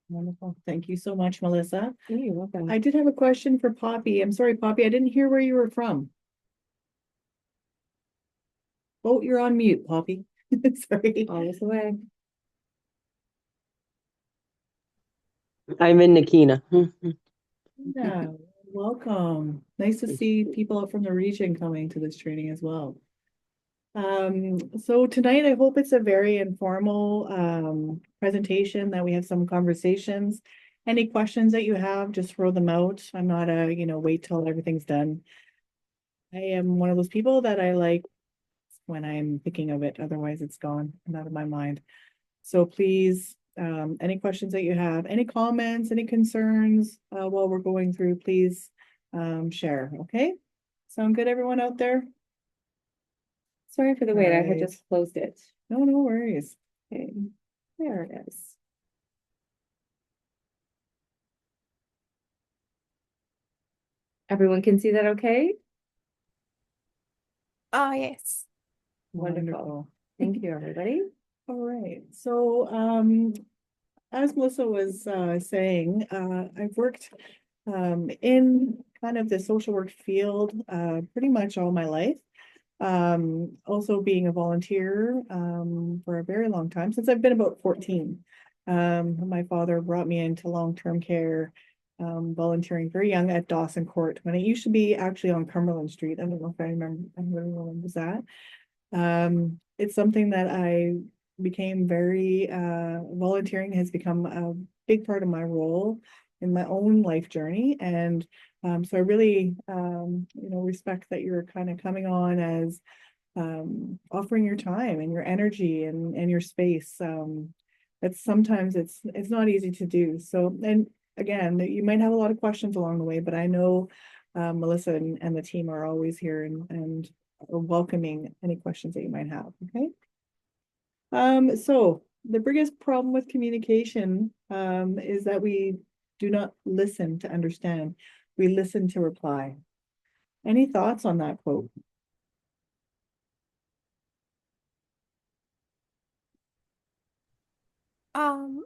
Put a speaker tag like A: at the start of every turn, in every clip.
A: Wonderful. Thank you so much, Melissa.
B: You're welcome.
A: I did have a question for Poppy. I'm sorry, Poppy, I didn't hear where you were from. Oh, you're on mute, Poppy. Sorry.
B: Always the way.
C: I'm in Nakina.
A: Yeah, welcome. Nice to see people from the region coming to this training as well. So tonight I hope it's a very informal presentation, that we have some conversations. Any questions that you have, just throw them out. I'm not wait till everything's done. I am one of those people that I like when I'm thinking of it, otherwise it's gone and out of my mind. So please, any questions that you have, any comments, any concerns while we're going through, please share, okay? Sound good, everyone out there?
B: Sorry for the wait. I had
A: Right.
B: just closed it.
A: No worries.
B: Okay, there it is. Everyone can see that okay?
D: Yes.
B: Wonderful. Thank you, everybody.
A: All right. So, as Melissa was saying, I've worked in kind of the social work field pretty much all my life. Also being a volunteer for a very long time, since I've been about 14. My father brought me into long-term care, volunteering very young at Dawson Court, when it used to be actually on Cumberland Street. I don't know if I remember, anyone remembers that. It's something that I became very, volunteering has become a big part of my role in my own life journey. And so I really, respect that you're kind of coming on as offering your time and your energy and your space. That's sometimes it's not easy to do. So, and again, you might have a lot of questions along the way, but I know Melissa and the team are always here and are welcoming any questions that you might have. Okay. So the biggest problem with communication is that we do not listen to understand. We listen to reply. Any thoughts on that quote?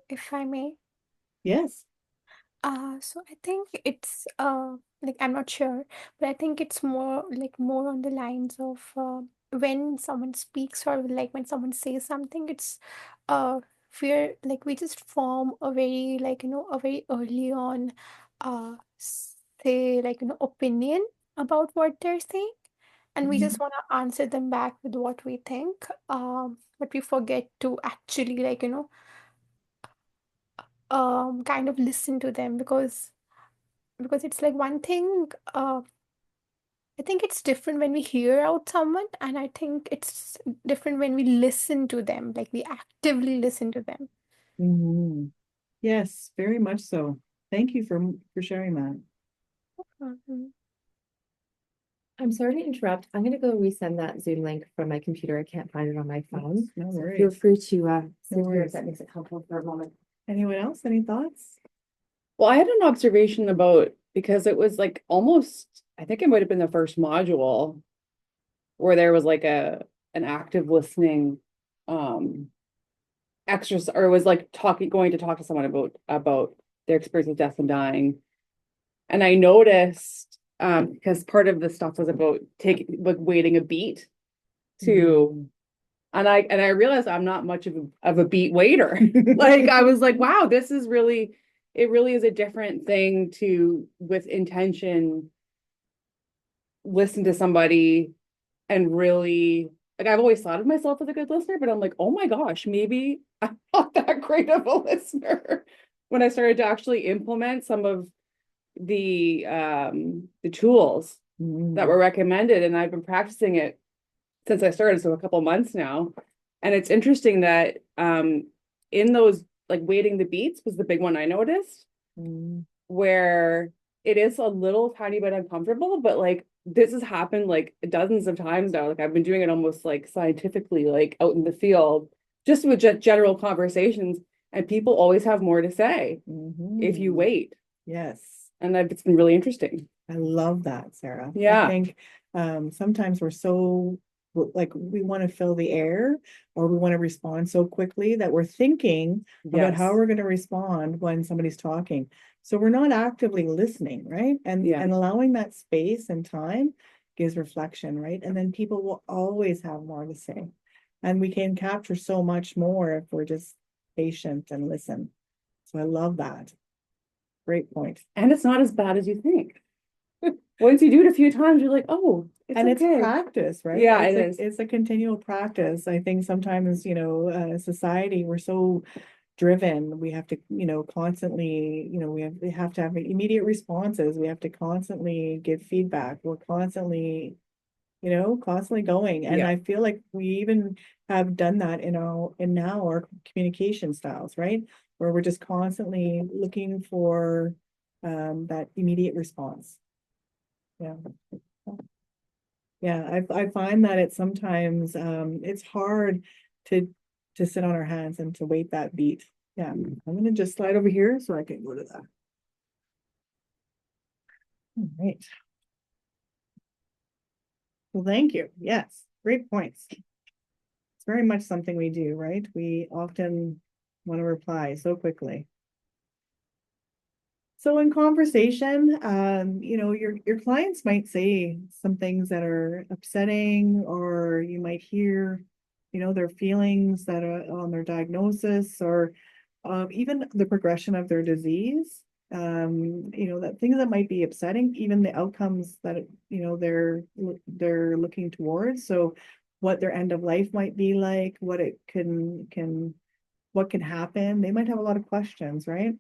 D: If I may.
A: Yes.
D: So I think it's like I'm not sure, but I think it's more on the lines of when someone speaks, or like when someone says something, it's uh we just form a very a very early on say opinion about what they're saying, and we just want to answer them back with what we think, but we forget to actually kind of listen to them, because it's like one thing. I think it's different when we hear out someone, and I think it's different when we listen to them, like we actively listen to them.
A: Mhm. Yes, very much so. Thank you for sharing that.
D: Mhm.
B: I'm sorry to interrupt. I'm going to go resend that Zoom link from my computer. I can't find it on my phone.
A: No
B: So
A: worries.
B: feel free to sit here
A: worries.
B: if that makes it helpful for a moment.
A: Anyone else? Any thoughts?
E: Well, I had an observation about, because it was like almost, I think it might have been the first module where there was like an active listening exercise, or it was like going to talk to someone about their experience with death and dying. And I noticed because part of the stuff was about waiting a beat to and I realized I'm not much of a beat waiter. Like I was like, wow, this is really, it really is a different thing to, with intention, listen to somebody and really, like, I've always thought of myself as a good listener, but I'm like, oh my gosh, maybe I'm not that great of a listener. When I started to actually implement some of the tools that were recommended, and I've been practicing it since I started, so a couple months now. And it's interesting that in those, like, waiting the beats was the big one I noticed, where it is a little tiny bit uncomfortable, but like this has happened like dozens of times now. Like I've been doing it almost like scientifically, like out in the field, just with general conversations, and people always have more to say if you wait.
A: Yes.
E: And it's been really interesting.
A: I love that, Sarah.
E: Yeah.
A: I think sometimes we're so like we want to fill the air, or we want to respond so quickly that we're thinking about how
E: Yes.
A: we're going to respond when somebody's talking. So we're not actively listening, right?
E: Yeah.
A: And allowing that space and time gives reflection, right? And then people will always have more to say. And we can capture so much more if we're just patient and listen. So I love that. Great point.
E: And it's not as bad as you think. Once you do it a few times, you're like, oh, it's
A: And
E: okay.
A: it's practice, right?
E: Yeah,
A: It's
E: it
A: a,
E: is.
A: it's a continual practice. I think sometimes, society, we're so driven. We have to, constantly, we have to have immediate responses. We have to constantly give feedback. We're constantly, constantly going. And
E: Yeah.
A: I feel like we even have done that in now our communication styles, right? Where we're just constantly looking for that immediate response. Yeah. Yeah, I find that it's sometimes it's hard to sit on our hands and to wait that beat. Yeah, I'm gonna just slide over here so I can go to that. All right. Well, thank you. Yes, great points. It's very much something we do, right? We often want to reply so quickly. So in conversation, your clients might say some things that are upsetting, or you might hear, their feelings that are on their diagnosis, or even the progression of their disease. That things that might be upsetting, even the outcomes that, they're looking towards. So what their end of life might be like, what it what can happen. They might have a lot of questions, right?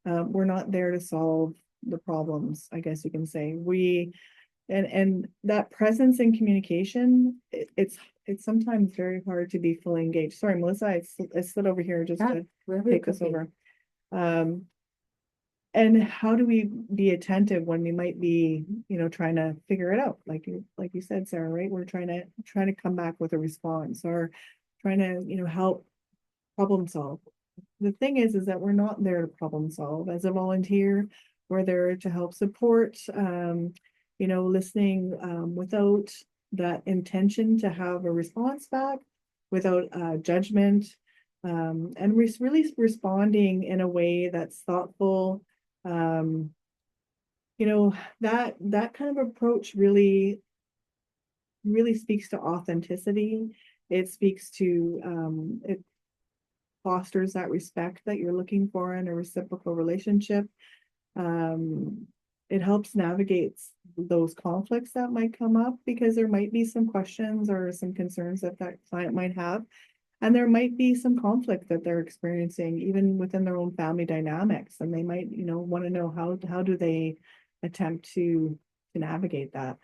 A: We're not there to solve the problems, I guess you can say. And that presence in communication, it's sometimes very hard to be fully engaged. Sorry, Melissa, I slid over here just to take this over. And how do we be attentive when we might be, trying to figure it out? Like you said, Sarah, right? We're trying to come back with a response, or trying to, help problem solve. The thing is that we're not there to problem solve. As a volunteer, we're there to help support, listening without that intention to have a response back, without judgment, and really responding in a way that's thoughtful. Um, that kind of approach really speaks to authenticity. It speaks to it fosters that respect that you're looking for in a reciprocal relationship. It helps navigate those conflicts that might come up, because there might be some questions or some concerns that client might have. And there might be some conflict that they're experiencing even within their own family dynamics. And they might, want to know how do they attempt to navigate that.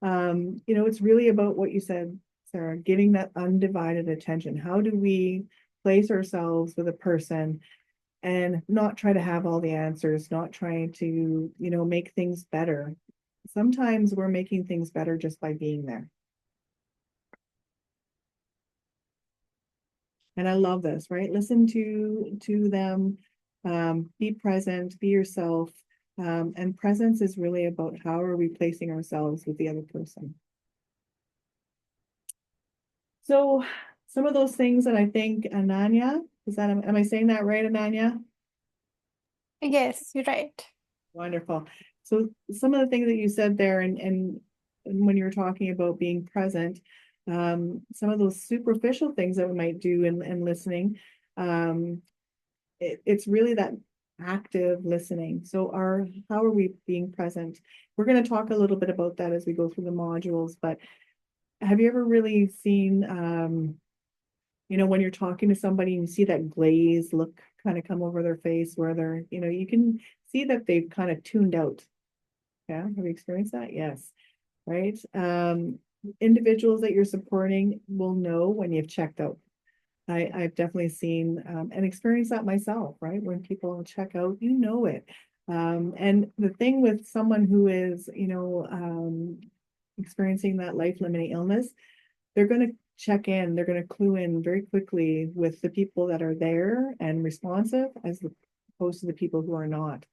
A: It's really about what you said, Sarah, giving that undivided attention. How do we place ourselves with a person and not try to have all the answers, not trying to, make things better. Sometimes we're making things better just by being there. And I love this, right? Listen to them, be present, be yourself. And presence is really about how are we placing ourselves with the other person. So some of those things that I think Ananya, am I saying that right, Ananya?
D: Yes, you're right.
A: Wonderful. So some of the things that you said there, and when you're talking about being present, some of those superficial things that we might do in listening, it's really that active listening. So how are we being present? We're going to talk a little bit about that as we go through the modules, but have you ever really seen, when you're talking to somebody and you see that glazed look kind of come over their face, where they're, you can see that they've kind of tuned out. Yeah, have you experienced that? Yes. Right. Individuals that you're supporting will know when you've checked out. I've definitely seen and experienced that myself, right? When people check out, it. And the thing with someone who is, experiencing that life-limiting illness, they're going to check in, they're going to clue in very quickly with the people that are there and responsive, as opposed to the people who are not.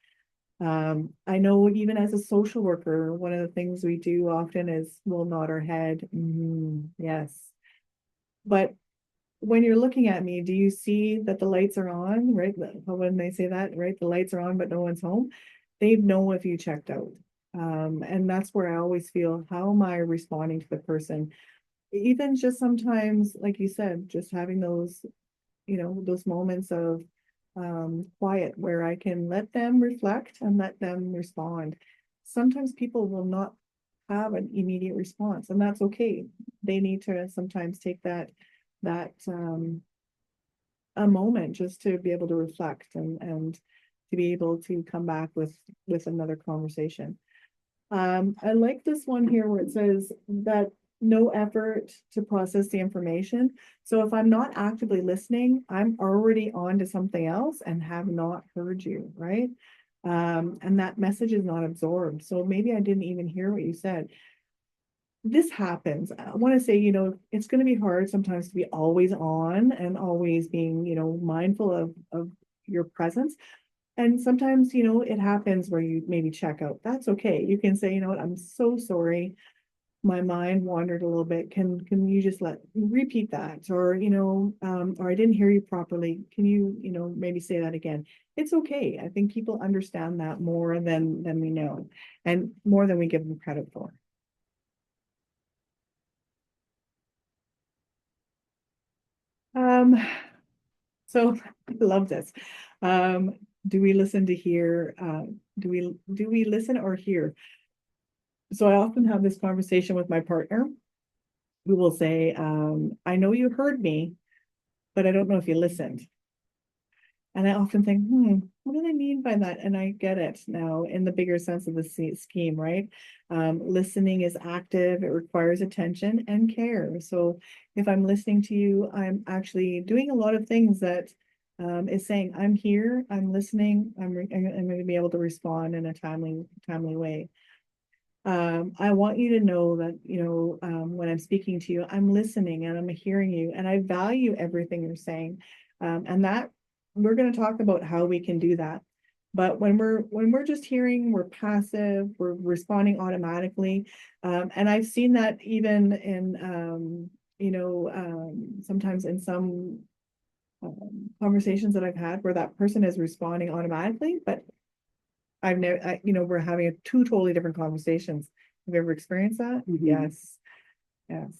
A: I know even as a social worker, one of the things we do often is we'll nod our head, "Mhm, yes." But when you're looking at me, do you see that the lights are on, right? When they say that, right? The lights are on, but no one's home. They know if you checked out. And that's where I always feel, how am I responding to the person? Even just sometimes, like you said, just having those, those moments of quiet where I can let them reflect and let them respond. Sometimes people will not have an immediate response, and that's okay. They need to sometimes take that a moment just to be able to reflect and to be able to come back with another conversation. I like this one here where it says that no effort to process the information. So if I'm not actively listening, I'm already on to something else and have not heard you, right? And that message is not absorbed. So maybe I didn't even hear what you said. This happens. I want to say, it's going to be hard sometimes to be always on and always being, mindful of your presence. And sometimes, it happens where you maybe check out. That's okay. You can say, you know what, I'm so sorry. My mind wandered a little bit. Can you just repeat that? Or, or I didn't hear you properly. Can you, maybe say that again? It's okay. I think people understand that more than we know, and more than we give them credit for. Um, so I love this. Do we listen to hear? Do we listen or hear? So I often have this conversation with my partner, who will say, I know you heard me, but I don't know if you listened. And I often think, what do they mean by that? And I get it now in the bigger sense of the scheme, right? Listening is active, it requires attention and care. So if I'm listening to you, I'm actually doing a lot of things that is saying, I'm here, I'm listening, I'm going to be able to respond in a timely way. I want you to know that, when I'm speaking to you, I'm listening and I'm hearing you, and I value everything you're saying. And that we're going to talk about how we can do that. But when we're just hearing, we're passive, we're responding automatically. And I've seen that even in, sometimes in some conversations that I've had where that person is responding automatically, but I've never, we're having two totally different conversations. Have you ever experienced that?
E: Mhm.
A: Yes. Yes.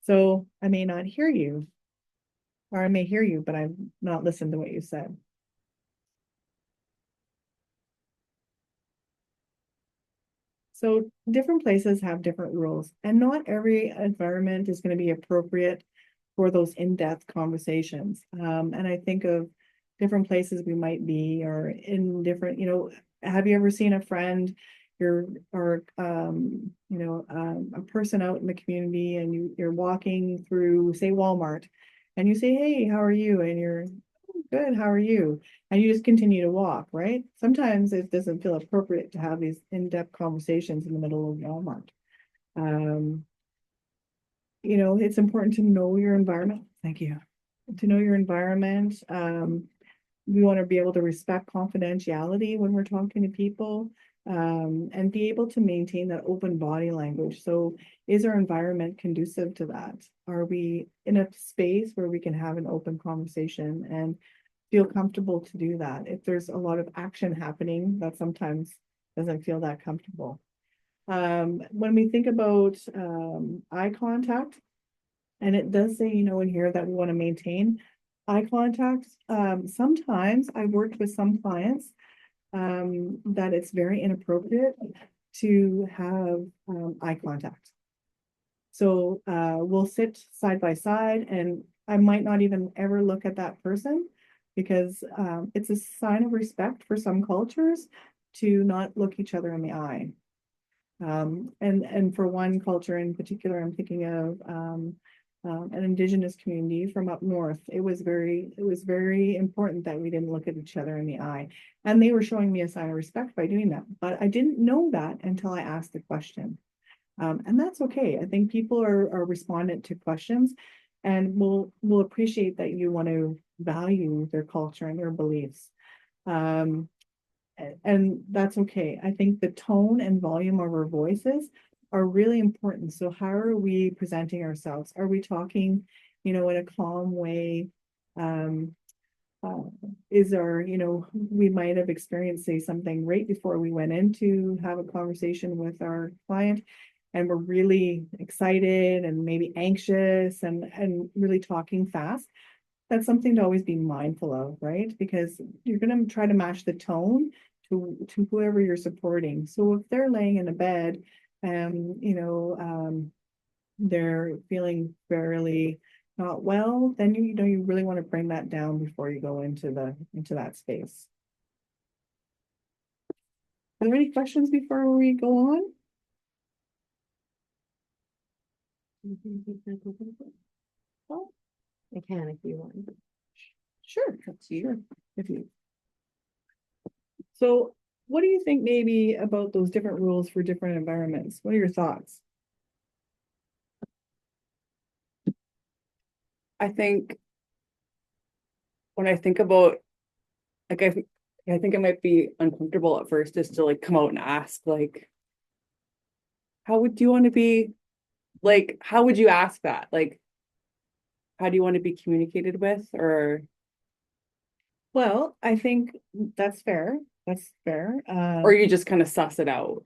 A: So I may not hear you, or I may hear you, but I've not listened to what you said. So different places have different rules, and not every environment is going to be appropriate for those in-depth conversations. And I think of different places we might be, or in different, have you ever seen a friend, or a person out in the community, and you're walking through, say, Walmart, and you say, hey, how are you? And you're good, how are you? And you just continue to walk, right? Sometimes it doesn't feel appropriate to have these in-depth conversations in the middle of Walmart. Um, it's important to know your environment. Thank you. To know your environment. We want to be able to respect confidentiality when we're talking to people, and be able to maintain that open body language. So is our environment conducive to that? Are we in a space where we can have an open conversation and feel comfortable to do that? If there's a lot of action happening, that sometimes doesn't feel that comfortable. When we think about eye contact, and it does say, in here that we want to maintain eye contact. Sometimes I've worked with some clients that it's very inappropriate to have eye contact. So we'll sit side by side, and I might not even ever look at that person, because it's a sign of respect for some cultures to not look each other in the eye. And for one culture in particular, I'm thinking of an indigenous community from up north. It was very important that we didn't look at each other in the eye, and they were showing me a sign of respect by doing that. But I didn't know that until I asked the question, and that's okay. I think people are respondent to questions, and will appreciate that you want to value their culture and their beliefs. And that's okay. I think the tone and volume of our voices are really important. So how are we presenting ourselves? Are we talking, in a calm way? Uh, is our, we might have experienced, say, something right before we went in to have a conversation with our client, and we're really excited and maybe anxious and really talking fast. That's something to always be mindful of, right? Because you're going to try to match the tone to whoever you're supporting. So if they're laying in a bed and, they're feeling fairly not well, then you really want to bring that down before you go into that space. Are there any questions before we go on? Oh,
B: I can if you want.
A: sure, sure. If you. So what do you think maybe about those different rules for different environments? What are your thoughts?
E: I think when I think about, like, I think it might be uncomfortable at first just to like come out and ask, like, how would you want to be, like, how would you ask that? Like, how do you want to be communicated with? Or,
A: Well, I think that's fair. That's fair.
E: or you just kind of suss it out?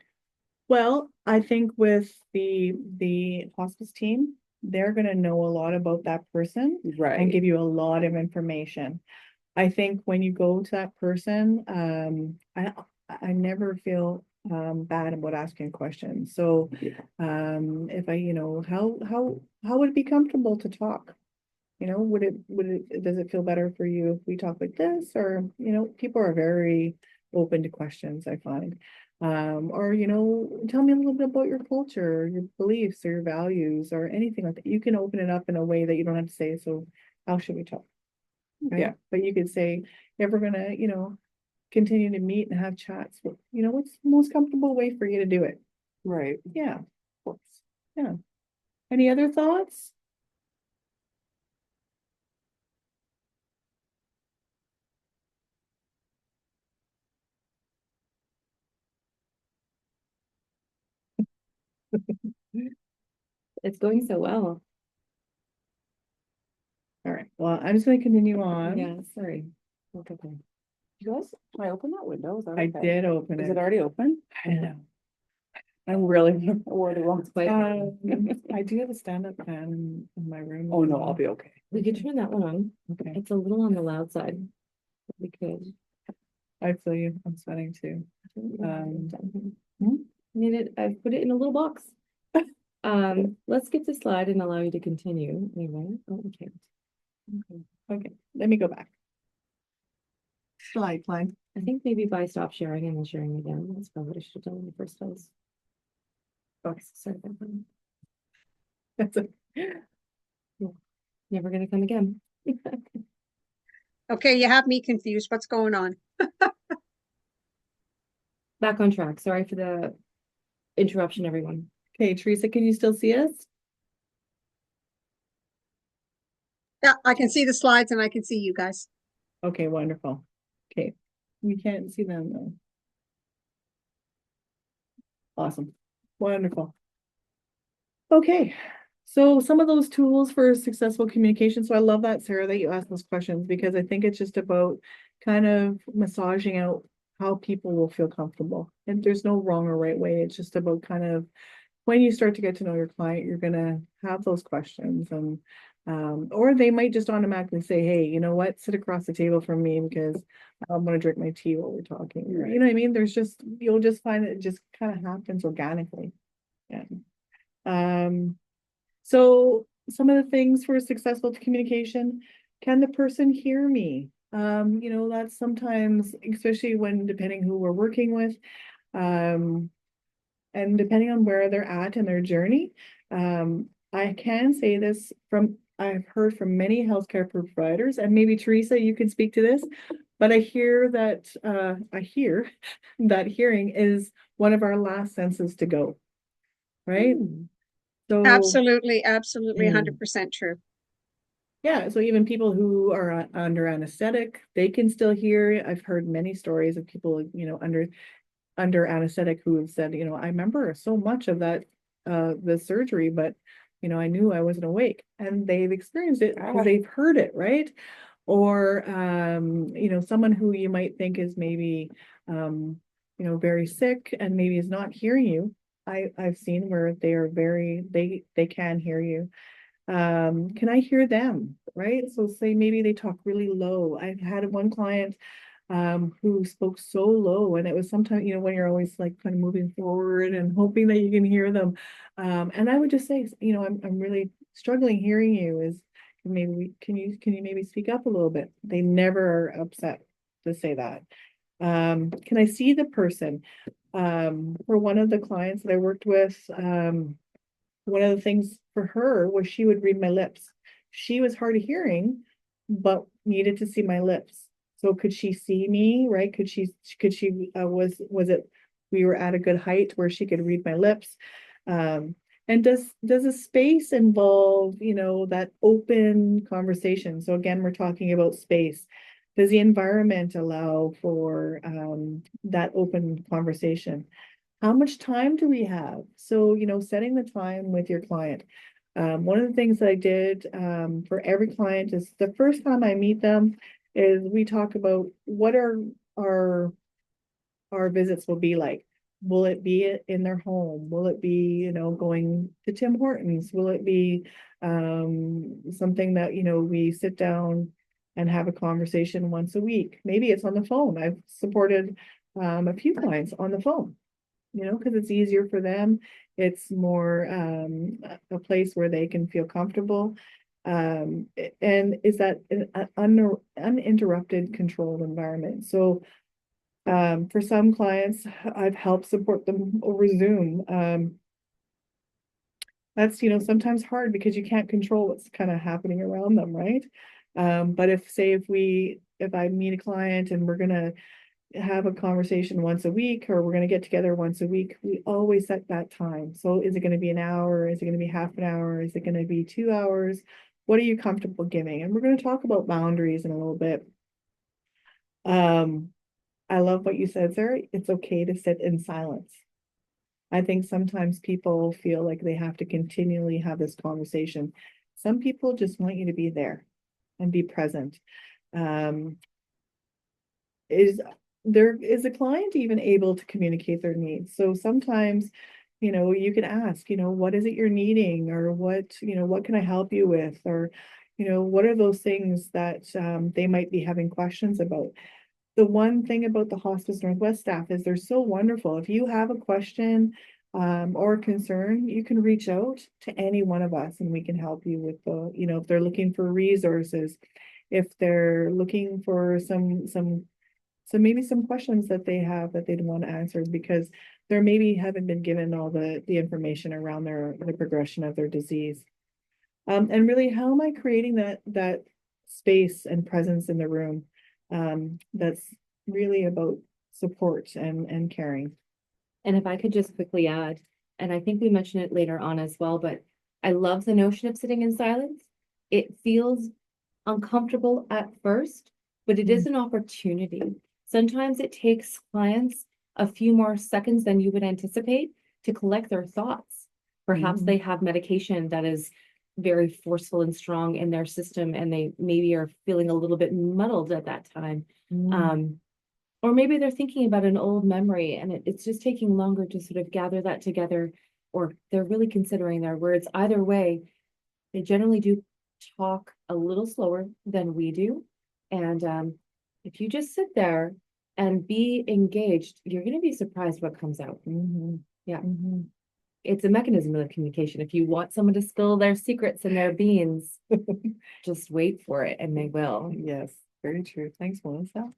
A: Well, I think with the hospice team, they're gonna know a lot about that person and
E: Right.
A: give you a lot of information. I think when you go to that person, I never feel bad about asking questions. So
E: Yeah.
A: if how would it be comfortable to talk? Does it feel better for you if we talk like this? Or, people are very open to questions, I find. Or, tell me a little bit about your culture, your beliefs, or your values, or anything like that. You can open it up in a way that you don't have to say, so how should we talk? Right?
E: Yeah.
A: But you could say, if we're gonna, continue to meet and have chats, what's the most comfortable way for you to do it?
E: Right.
A: Yeah, of course. Yeah. Any other thoughts?
B: It's going so well.
A: All right, well, I'm just gonna continue on.
B: Yeah, sorry. Okay.
E: You guys, can I open that window? Is that
A: I
E: okay?
A: did open
E: Is
A: it.
E: it already open?
A: I know.
E: I'm really worried about
B: Quite.
A: I do have a stand-up fan in my room.
E: Oh
A: as
E: no,
A: well.
E: I'll be okay.
B: We could turn that one on.
A: Okay,
B: It's a little on the loud side. We could.
A: I feel you. I'm sweating too. Hmm?
B: Need it, I've put it in a little box. Let's skip the slide and allow you to continue. Anyway, oh, okay.
A: Okay, let me go back. Slide line.
B: I think maybe by stop sharing and then sharing again. That's probably what I should have done in the first place. Okay, sorry about that.
A: That's it.
B: Never gonna come again.
F: Okay, you have me confused. What's going on?
B: Back on track. Sorry for the interruption, everyone.
A: Okay, Teresa, can you still see us?
F: Yeah, I can see the slides and I can see you guys.
A: Okay, wonderful. Okay, we can't see them though. Awesome, wonderful. Okay, so some of those tools for successful communication. So I love that, Sarah, that you asked those questions, because I think it's just about kind of massaging out how people will feel comfortable. And there's no wrong or right way. It's just about kind of when you start to get to know your client, you're gonna have those questions, and or they might just automatically say, hey, you know what, sit across the table from me because I'm gonna drink my tea while we're talking.
E: Right.
A: You know what I mean? You'll just find it just kind of happens organically. Yeah. So some of the things for successful communication, can the person hear me? That's sometimes, especially when depending who we're working with, and depending on where they're at in their journey. I can say this I've heard from many healthcare providers, and maybe Teresa, you can speak to this, but I hear that hearing is one of our last senses to go. Right? So
F: Absolutely, absolutely,
A: Mm.
F: 100% true.
A: Yeah, so even people who are under anesthetic, they can still hear. I've heard many stories of people, under anesthetic who have said, I remember so much of that the surgery, but I knew I wasn't awake. And they've experienced it because they've heard it, right? Or someone who you might think is maybe very sick and maybe is not hearing you. I've seen where they are they can hear you. Can I hear them? Right. So say maybe they talk really low. I've had one client who spoke so low, and it was sometimes, when you're always like kind of moving forward and hoping that you can hear them. And I would just say, I'm really struggling hearing you. Can you maybe speak up a little bit? They never are upset to say that. Can I see the person? For one of the clients that I worked with, one of the things for her was she would read my lips. She was hard of hearing, but needed to see my lips. So could she see me, right? Was it, we were at a good height where she could read my lips? And does a space involve, that open conversation? So again, we're talking about space. Does the environment allow for that open conversation? How much time do we have? So, setting the time with your client. One of the things that I did for every client is the first time I meet them is we talk about what our visits will be like. Will it be in their home? Will it be, going to Tim Hortons? Will it be something that, we sit down and have a conversation once a week? Maybe it's on the phone. I've supported a few clients on the phone, because it's easier for them. It's more a place where they can feel comfortable. And is that an uninterrupted, controlled environment? So for some clients, I've helped support them over Zoom. That's, sometimes hard because you can't control what's kind of happening around them, right? But if I meet a client and we're gonna have a conversation once a week, or we're going to get together once a week, we always set that time. So is it going to be an hour? Is it going to be half an hour? Is it going to be 2 hours? What are you comfortable giving? And we're going to talk about boundaries in a little bit. I love what you said, Sarah. It's okay to sit in silence. I think sometimes people feel like they have to continually have this conversation. Some people just want you to be there and be present. Is a client even able to communicate their needs? So sometimes, you can ask, what is it you're needing, or what can I help you with? Or, what are those things that they might be having questions about? The one thing about the Hospice Northwest staff is they're so wonderful. If you have a question or a concern, you can reach out to any one of us and we can help you with if they're looking for resources, if they're looking for maybe some questions that they have that they'd want answered because they maybe haven't been given all the information around the progression of their disease. And really, how am I creating that space and presence in the room that's really about support and caring?
B: And if I could just quickly add, and I think we mentioned it later on as well, but I love the notion of sitting in silence. It feels uncomfortable at first, but it is an opportunity. Sometimes it takes clients a few more seconds than you would anticipate to collect their thoughts. Perhaps they have medication that is very forceful and strong in their system, and they maybe are feeling a little bit muddled at that time. Or maybe they're thinking about an old memory and it's just taking longer to sort of gather that together, or they're really considering their words. Either way, they generally do talk a little slower than we do. And if you just sit there and be engaged, you're going to be surprised what comes out. Yeah. It's a mechanism of communication. If you want someone to spill their secrets and their beans, just wait for it and they will.
A: Yes, very true. Thanks, Melissa.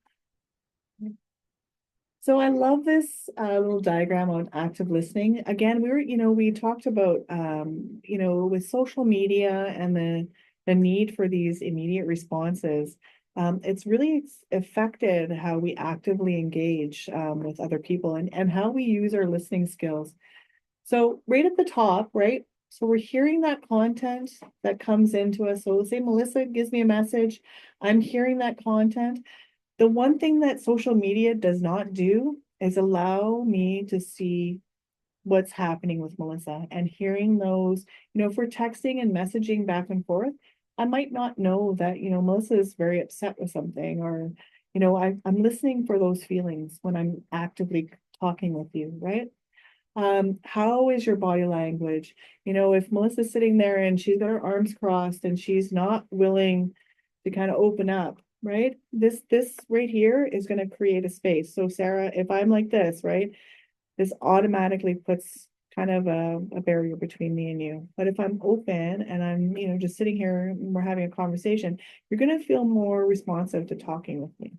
A: So I love this little diagram on active listening. Again, we talked about, with social media and the need for these immediate responses. It's really affected how we actively engage with other people and how we use our listening skills. So right at the top, right, So we're hearing that content that comes into us. So say Melissa gives me a message, I'm hearing that content. The one thing that social media does not do is allow me to see what's happening with Melissa and hearing those, if we're texting and messaging back and forth, I might not know that, Melissa is very upset with something, or, I'm listening for those feelings when I'm actively talking with you, right? How is your body language? If Melissa's sitting there and she's got her arms crossed and she's not willing to kind of open up, right? This right here is going to create a space. So Sarah, if I'm like this, right, this automatically puts kind of a barrier between me and you. But if I'm open and I'm, just sitting here and we're having a conversation, you're going to feel more responsive to talking with me.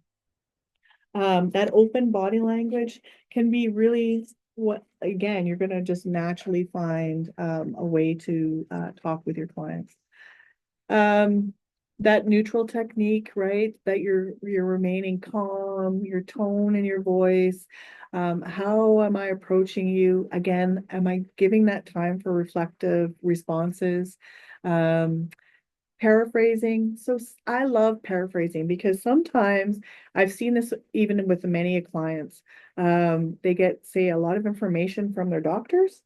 A: That open body language can be really what, again, you're going to just naturally find a way to talk with your clients. That neutral technique, right? That you're remaining calm, your tone in your voice. How am I approaching you? Again, am I giving that time for reflective responses? Paraphrasing. So I love paraphrasing because sometimes I've seen this even with many clients. They get, say, a lot of information from their doctors.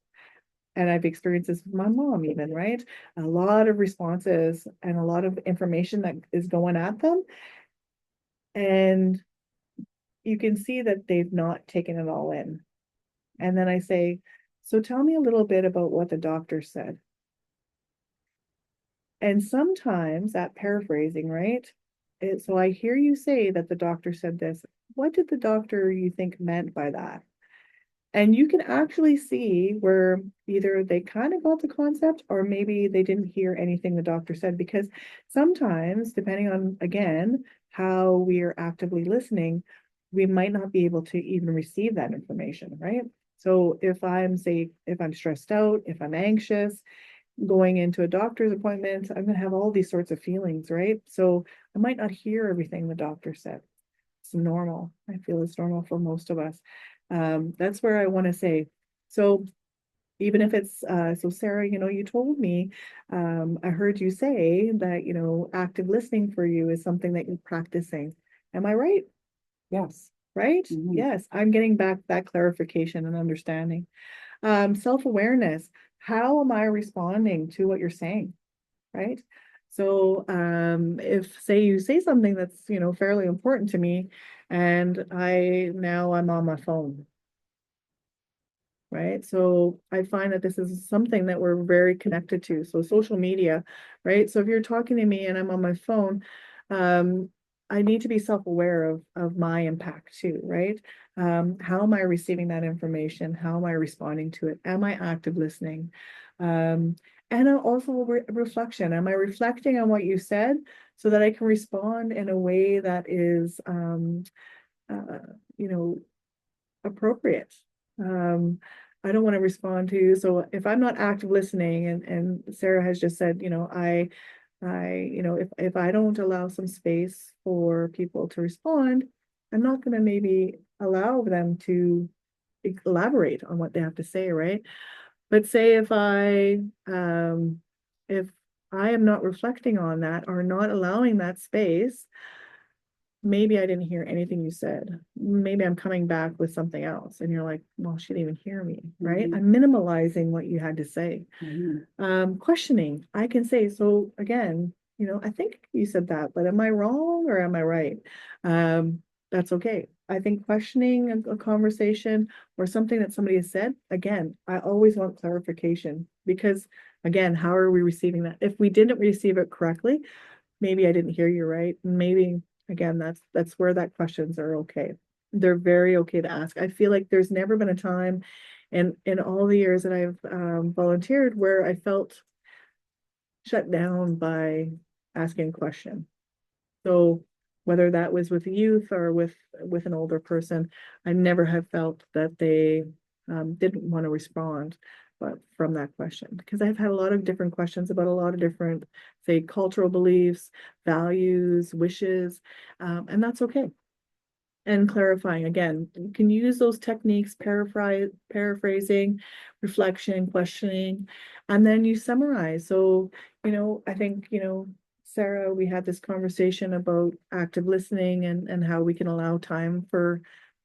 A: And I've experienced this with my mom even, right? A lot of responses and a lot of information that is going at them. And you can see that they've not taken it all in. And then I say, so tell me a little bit about what the doctor said. And sometimes that paraphrasing, right? So I hear you say that the doctor said this. What did the doctor, you think, meant by that? And you can actually see where either they kind of got the concept or maybe they didn't hear anything the doctor said, because sometimes, depending on, again, how we are actively listening, we might not be able to even receive that information, right? So if I'm stressed out, if I'm anxious, going into a doctor's appointment, I'm going to have all these sorts of feelings, right? So I might not hear everything the doctor said. It's normal. I feel it's normal for most of us. That's where I want to say. So even if it's, so Sarah, you told me, I heard you say that, active listening for you is something that you're practicing. Am I right?
E: Yes.
A: Right?
E: Mhm.
A: Yes, I'm getting back that clarification and understanding. Self-awareness. How am I responding to what you're saying? Right? So if say you say something that's, fairly important to me and I'm on my phone. Right. So I find that this is something that we're very connected to. So social media, right? So if you're talking to me and I'm on my phone, I need to be self-aware of my impact too, right? How am I receiving that information? How am I responding to it? Am I active listening? And also reflection. Am I reflecting on what you said so that I can respond in a way that is, you know, appropriate? I don't want to respond to, so if I'm not active listening and Sarah has just said, if I don't allow some space for people to respond, I'm not going to maybe allow them to elaborate on what they have to say, right? But say if I am not reflecting on that or not allowing that space, maybe I didn't hear anything you said. Maybe I'm coming back with something else. And you're like, well, she didn't even hear me, right?
E: Mhm.
A: I'm minimalizing what you had to say.
E: Mhm.
A: Questioning, I can say, so again, I think you said that, but am I wrong or am I right? That's okay. I think questioning a conversation or something that somebody has said, again, I always want clarification because again, how are we receiving that? If we didn't receive it correctly, maybe I didn't hear you right. Maybe again, that's where that questions are okay. They're very okay to ask. I feel like there's never been a time in all the years that I've volunteered where I felt shut down by asking a question. So whether that was with youth or with an older person, I never have felt that they didn't want to respond, but from that question, because I've had a lot of different questions about a lot of different, say, cultural beliefs, values, wishes, and that's okay. and clarifying. Again, you can use those techniques, paraphrasing, reflection, questioning, and then you summarize. So, I think, Sarah, we had this conversation about active listening and how we can allow time for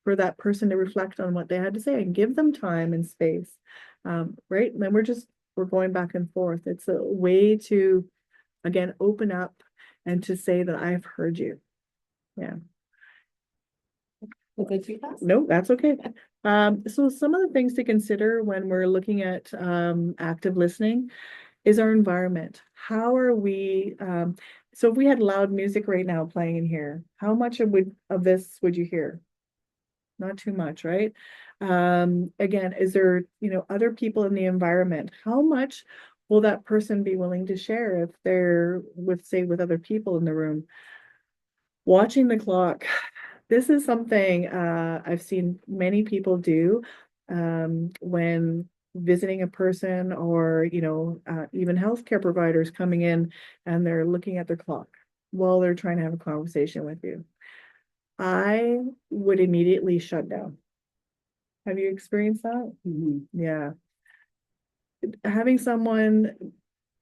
A: that person to reflect on what they had to say and give them time and space. Right? And then we're going back and forth. It's a way to, again, open up and to say that I've heard you. Yeah.
B: Was it too fast?
A: No, that's okay. So some of the things to consider when we're looking at active listening is our environment. How are we, so if we had loud music right now playing in here, how much of this would you hear? Not too much, right? Again, is there, other people in the environment? How much will that person be willing to share if they're with other people in the room? Watching the clock. This is something I've seen many people do when visiting a person or, even healthcare providers coming in and they're looking at their clock while they're trying to have a conversation with you. I would immediately shut down. Have you experienced that? Yeah. Having someone,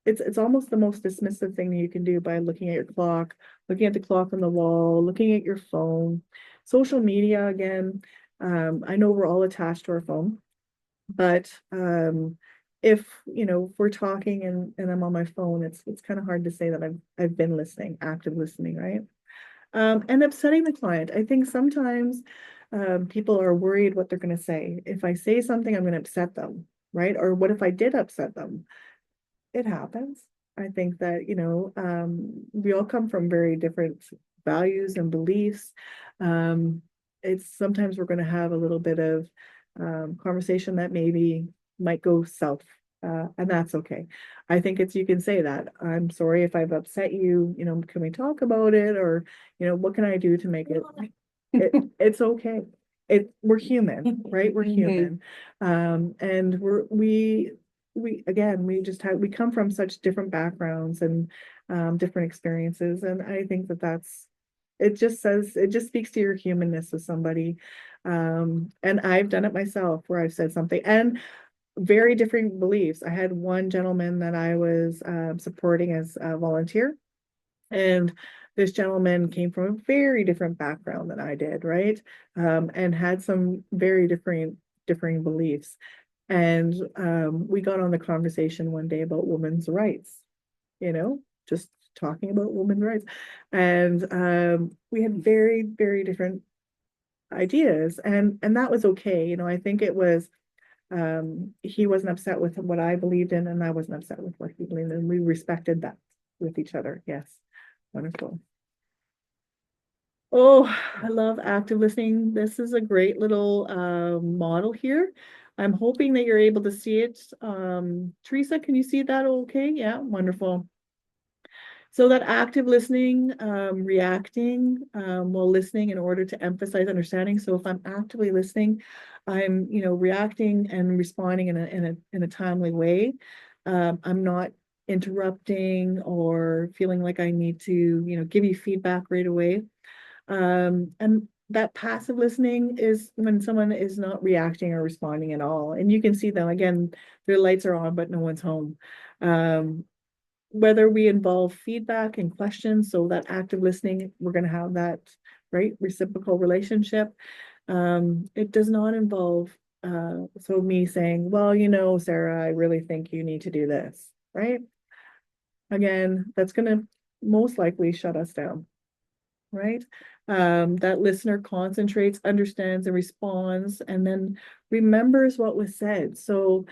A: it's almost the most dismissive thing that you can do by looking at your clock, looking at the clock on the wall, looking at your phone, social media again. I know we're all attached to our phone, but if we're talking and I'm on my phone, it's kind of hard to say that I've been listening, active listening, right? And upsetting the client. I think sometimes people are worried what they're going to say. If I say something, I'm going to upset them, right? Or what if I did upset them? It happens. I think that, we all come from very different values and beliefs. It's sometimes we're going to have a little bit of conversation that maybe might go south. And that's okay. I think you can say that. I'm sorry if I've upset you, can we talk about it? Or, what can I do to make it's okay. We're human, right? We're human. And we come from such different backgrounds and different experiences. And I think it just speaks to your humanness with somebody. And I've done it myself where I've said something and very different beliefs. I had one gentleman that I was supporting as a volunteer, and this gentleman came from a very different background than I did, right? And had some very differing beliefs. And we got on the conversation one day about women's rights, just talking about women's rights. And we had very, very different ideas, and that was okay. I think it was he wasn't upset with what I believed in, and I wasn't upset with what he believed in. We respected that with each other. Yes. Wonderful. Oh, I love active listening. This is a great little model here. I'm hoping that you're able to see it. Teresa, can you see that okay? Yeah, wonderful. So that active listening, reacting while listening in order to emphasize understanding. So if I'm actively listening, I'm reacting and responding in a timely way. I'm not interrupting or feeling like I need to give you feedback right away. And that passive listening is when someone is not reacting or responding at all. And you can see them again, their lights are on, but no one's home. Whether we involve feedback and questions, so that active listening, we're going to have that right reciprocal relationship. It does not involve so me saying, well, Sarah, I really think you need to do this, right? Again, that's going to most likely shut us down, right? That listener concentrates, understands, and responds, and then remembers what was said. So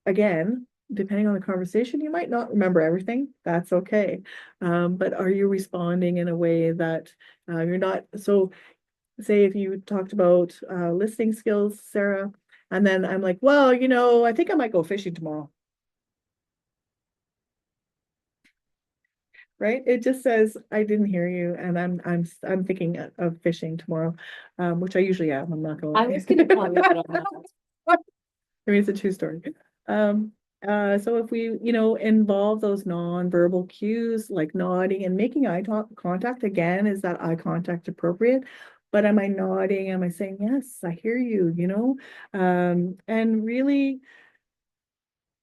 A: again, depending on the conversation, you might not remember everything. That's okay. But are you responding in a way that you're not? So say if you talked about listening skills, Sarah, and then I'm like, well, I think I might go fishing tomorrow. Right? It just says I didn't hear you, and I'm thinking of fishing tomorrow, which I usually am. I'm not going.
B: I was gonna comment on that.
A: I mean, it's a true story. So if we, involve those non-verbal cues like nodding and making eye contact, again, is that eye contact appropriate? but am I nodding? Am I saying, yes, I hear you, and really,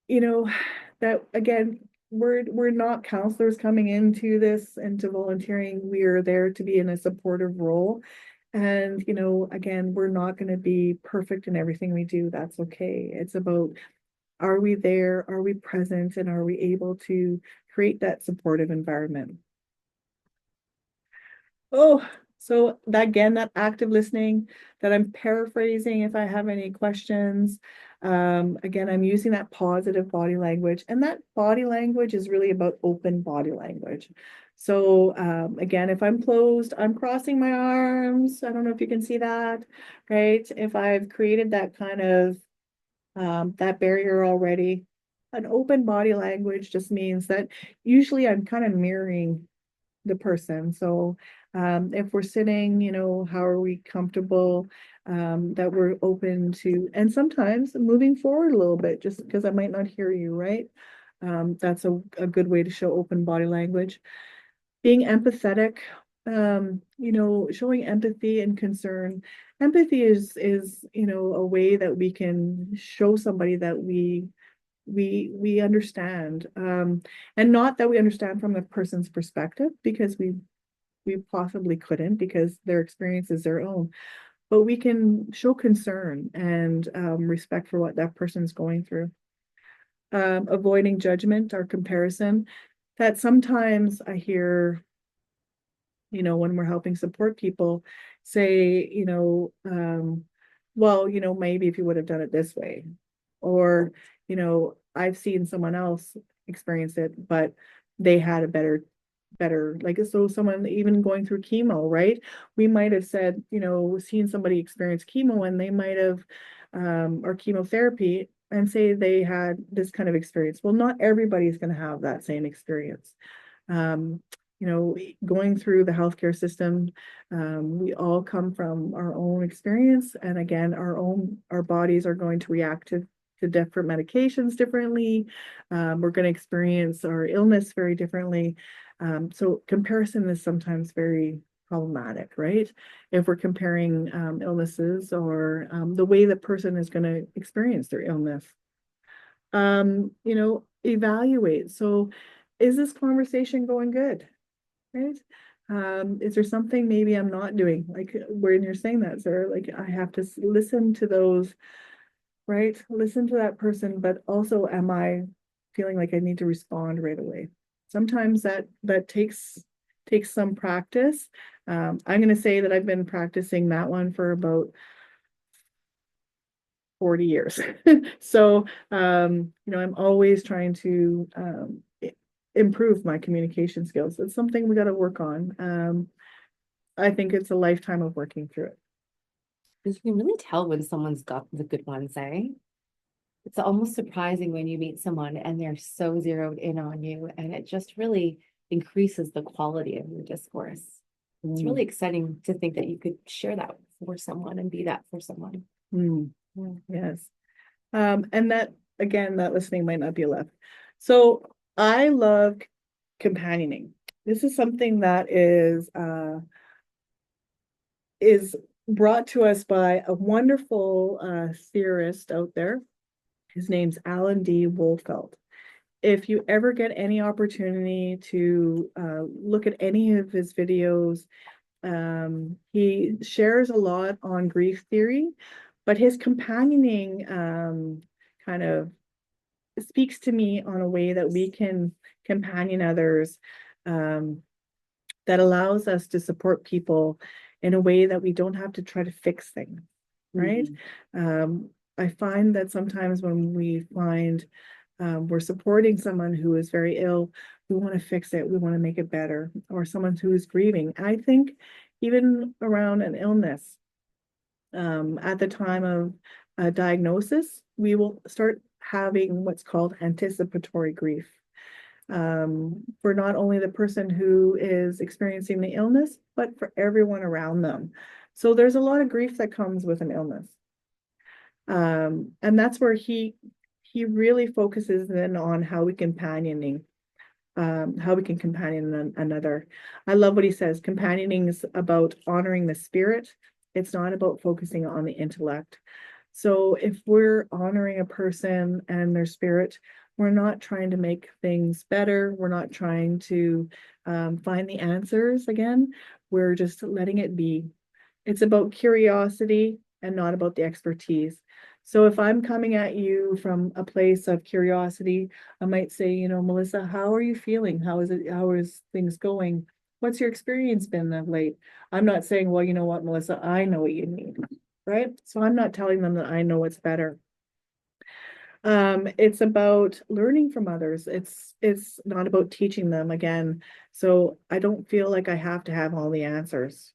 A: that again, we're not counselors coming into volunteering. We are there to be in a supportive role. And, again, we're not going to be perfect in everything we do. That's okay. It's about, are we there? Are we present? And are we able to create that supportive environment? Oh, so that again, that active listening that I'm paraphrasing if I have any questions. Again, I'm using that positive body language, and that body language is really about open body language. So again, if I'm closed, I'm crossing my arms. I don't know if you can see that, right? If I've created that kind of that barrier already, an open body language just means that usually I'm kind of mirroring the person. So if we're sitting, how are we comfortable, that we're open to, and sometimes moving forward a little bit just because I might not hear you, right? That's a good way to show open body language. Being empathetic, showing empathy and concern. Empathy is, a way that we can show somebody that we understand, and not that we understand from the person's perspective, because we possibly couldn't, because their experience is their own, but we can show concern and respect for what that person's going through. Avoiding judgment or comparison, that sometimes I hear, when we're helping support people, say, well, maybe if you would have done it this way, or, I've seen someone else experience it, but they had a better, like, so someone even going through chemo, right? We might have said, seen somebody experience chemo, and they might have, or chemotherapy, and say they had this kind of experience. Well, not everybody's going to have that same experience. Going through the healthcare system, we all come from our own experience. And again, our bodies are going to react to different medications differently. We're going to experience our illness very differently. So comparison is sometimes very problematic, right? If we're comparing illnesses, or the way the person is going to experience their illness. Evaluate. So is this conversation going good? Right? Is there something maybe I'm not doing? Like when you're saying that, sir, like I have to listen to those, right? Listen to that person, but also am I feeling like I need to respond right away? Sometimes that takes some practice. I'm going to say that I've been practicing that one for about 40 years. So, I'm always trying to improve my communication skills. It's something we got to work on. I think it's a lifetime of working through it.
B: You can really tell when someone's got the good ones, eh? It's almost surprising when you meet someone and they're so zeroed in on you, and it just really increases the quality of your discourse. It's really exciting to think that you could share that for someone and be that for someone.
A: Yes. And that, again, that listening might not be left. So I love companioning. This is something that is brought to us by a wonderful theorist out there. His name's Alan D. Wolfelt. If you ever get any opportunity to look at any of his videos, he shares a lot on grief theory, but his companioning kind of speaks to me on a way that we can companion others, that allows us to support people in a way that we don't have to try to fix things, right? I find that sometimes when we find we're supporting someone who is very ill, we want to fix it, we want to make it better, or someone who is grieving. I think even around an illness, at the time of a diagnosis, we will start having what's called anticipatory grief, for not only the person who is experiencing the illness, but for everyone around them. So there's a lot of grief that comes with an illness. And that's where he really focuses in on how we companioning. how we can companion another. I love what he says. Companioning is about honoring the spirit. It's not about focusing on the intellect. So if we're honoring a person and their spirit, we're not trying to make things better. We're not trying to find the answers again. We're just letting it be. It's about curiosity and not about the expertise. So if I'm coming at you from a place of curiosity, I might say, you know, Melissa, how are you feeling? How is it? How is things going? What's your experience been of late? I'm not saying, well, you know what, Melissa, I know what you need, right? So I'm not telling them that I know what's better. It's about learning from others. It's not about teaching them again. So I don't feel like I have to have all the answers.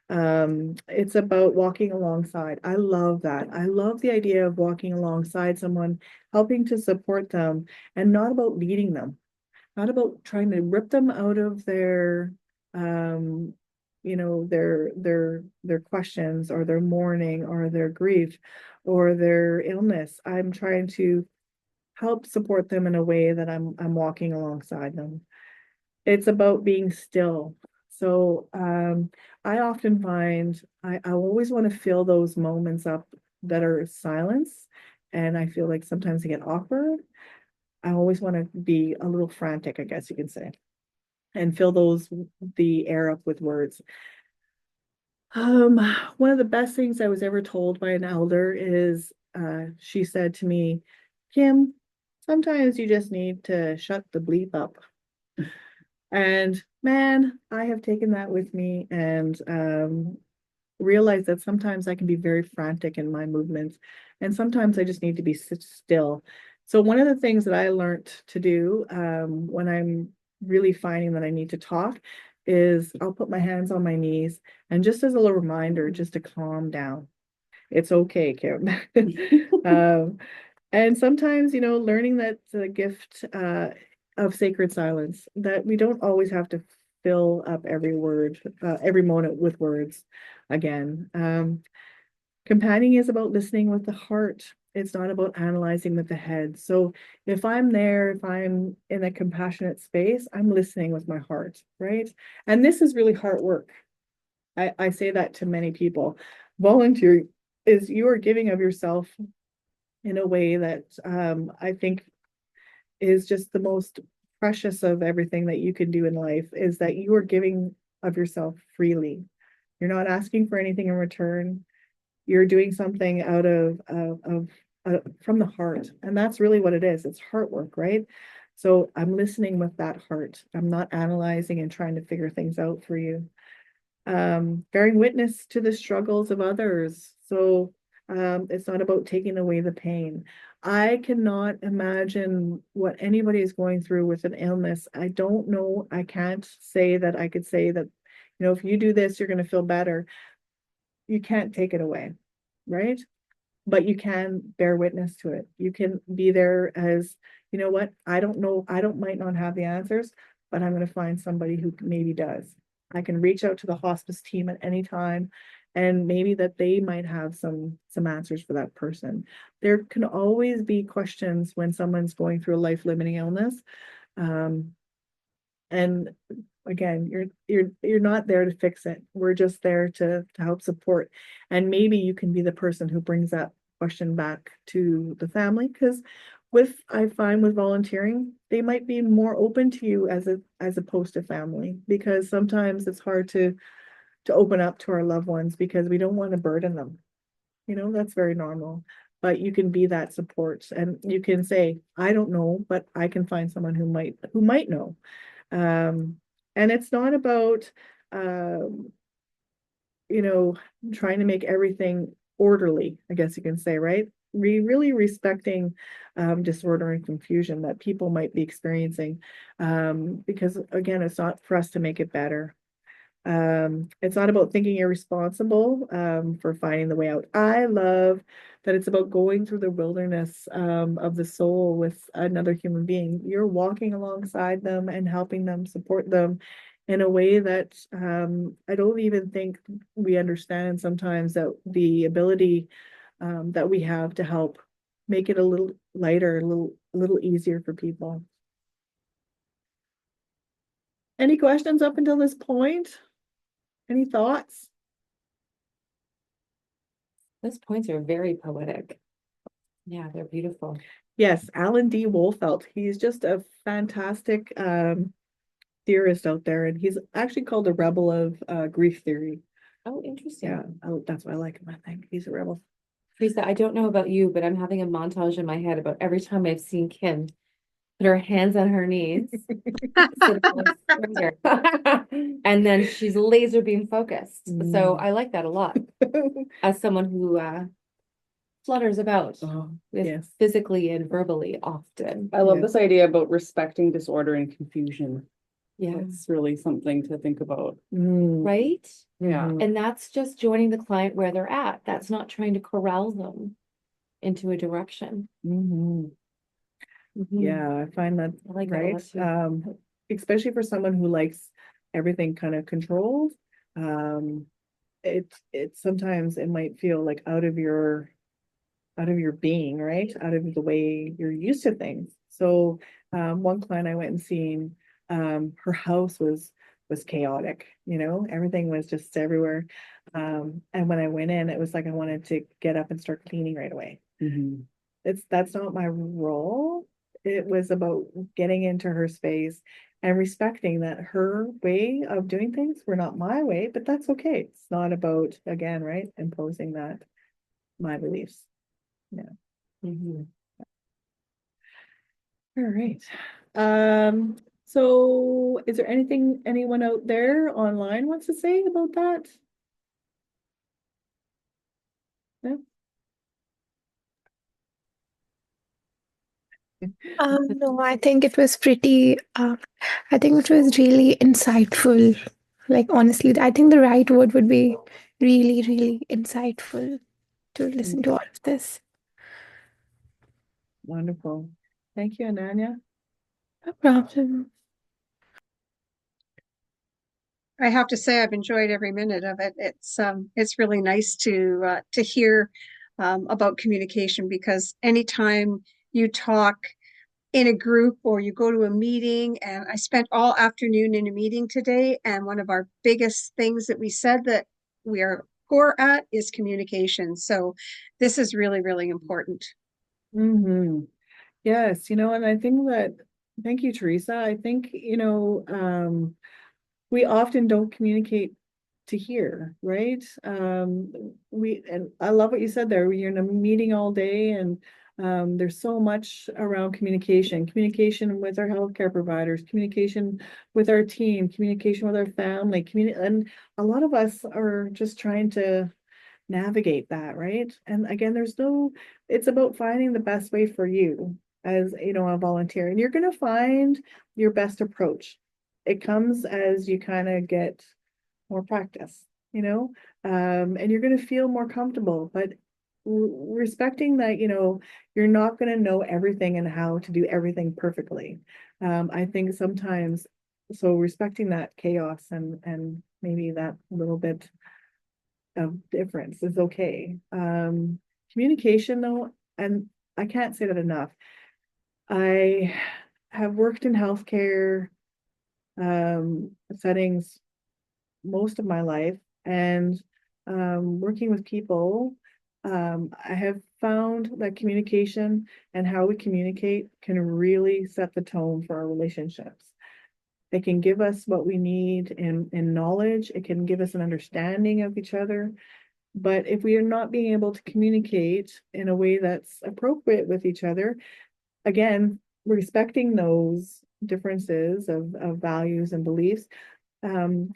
A: It's about walking alongside. I love that. I love the idea of walking alongside someone, helping to support them, and not about leading them, not about trying to rip them out of their you know, their questions or their mourning or their grief or their illness. I'm trying to help support them in a way that I'm walking alongside them. It's about being still. So I often find I always want to fill those moments up that are silence. And I feel like sometimes they get awkward. I always want to be a little frantic, I guess you can say, and fill the air up with words. One of the best things I was ever told by an elder is she said to me, Kim, sometimes you just need to shut the bleep up. And man, I have taken that with me and realized that sometimes I can be very frantic in my movements, and sometimes I just need to be sit still. So one of the things that I learned to do when I'm really finding that I need to talk is I'll put my hands on my knees, and just as a little reminder, just to calm down. It's okay, Kim. um, and sometimes, you know, learning that the gift of sacred silence, that we don't always have to fill up every word, every moment with words again. Companioning is about listening with the heart. It's not about analyzing with the head. So if I'm there, if I'm in a compassionate space, I'm listening with my heart, right? And this is really hard work. I say that to many people. Volunteer is you are giving of yourself in a way that I think is just the most precious of everything that you can do in life, is that you are giving of yourself freely. You're not asking for anything in return. You're doing something out of from the heart. And that's really what it is. It's heart work, right? So I'm listening with that heart. I'm not analyzing and trying to figure things out for you. Bearing witness to the struggles of others. So it's not about taking away the pain. I cannot imagine what anybody is going through with an illness. I don't know. I can't say that I could say that, you know, if you do this, you're going to feel better. You can't take it away, right? But you can bear witness to it. You can be there as, you know what, I don't know, might not have the answers, but I'm going to find somebody who maybe does. I can reach out to the hospice team at any time, and maybe that they might have some answers for that person. There can always be questions when someone's going through a life-limiting illness. And again, you're not there to fix it. We're just there to help support. And maybe you can be the person who brings that question back to the family, because I find with volunteering, they might be more open to you as opposed to family, because sometimes it's hard to open up to our loved ones because we don't want to burden them. You know, that's very normal. But you can be that support, and you can say, I don't know, but I can find someone who might know. And it's not about you know, trying to make everything orderly, I guess you can say, right? Really respecting disorder and confusion that people might be experiencing. Because again, it's not for us to make it better. It's not about thinking you're responsible for finding the way out. I love that it's about going through the wilderness of the soul with another human being. You're walking alongside them and helping them, support them in a way that I don't even think we understand sometimes, that the ability that we have to help make it a little lighter, a little easier for people. Any questions up until this point? Any thoughts?
B: Those points are very poetic. Yeah, they're beautiful.
A: Yes, Alan D. Wolfelt. He's just a fantastic theorist out there, and he's actually called a rebel of grief theory.
B: Oh, interesting.
A: Yeah, that's why I like him. I think he's a rebel.
B: Teresa, I don't know about you, but I'm having a montage in my head about every time I've seen Kim put her hands on her knees, sit on a springer, and then she's laser beam focused. So I like that a lot as someone who flutters about
A: Oh,
B: with
A: yes.
B: physically and verbally often.
E: I love
A: Yeah.
E: this idea about respecting disorder and confusion.
B: Yeah,
E: It's really something to think about.
B: right?
E: Yeah.
A: Mhm.
B: And that's just joining the client where they're at. That's not trying to corral them into a direction.
A: Mhm.
B: Mhm.
A: Yeah, I find that
B: I like that a lot
A: right.
B: too.
A: Especially for someone who likes everything kind of controlled. It sometimes it might feel like out of your being, right? Out of the way you're used to things. So one client I went and seen, her house was chaotic, everything was just everywhere. And when I went in, it was like I wanted to get up and start cleaning right away.
E: Mhm.
A: That's not my role. It was about getting into her space and respecting that her way of doing things were not my way, but that's okay. It's not about, again, right, imposing that my beliefs.
B: Mhm.
A: All right. So is there anything anyone out there online wants to say about that? No?
D: No, I think it was pretty, I think it was really insightful. Like, honestly, I think the right word would be really, really insightful to listen to all of this.
A: Wonderful. Thank you, Ananya.
D: No problem.
F: I have to say I've enjoyed every minute of it. It's really nice to hear about communication, because anytime you talk in a group or you go to a meeting, and I spent all afternoon in a meeting today, and one of our biggest things that we said that we are poor at is communication. So this is really, really important.
A: Yes, and I think that, thank you, Teresa. I think, we often don't communicate to hear, right? And I love what you said there. You're in a meeting all day, and there's so much around communication with our healthcare providers, communication with our team, communication with our family, and a lot of us are just trying to navigate that, right? And again, it's about finding the best way for you as, a volunteer, and you're going to find your best approach. It comes as you kind of get more practice, and you're going to feel more comfortable, but respecting that, you're not going to know everything and how to do everything perfectly. I think sometimes, so respecting that chaos and maybe that little bit of difference is okay. Communication though, and I can't say that enough. I have worked in healthcare settings most of my life, and working with people, I have found that communication and how we communicate can really set the tone for our relationships. It can give us what we need in knowledge. It can give us an understanding of each other. But if we are not being able to communicate in a way that's appropriate with each other, again, respecting those differences of values and beliefs, um,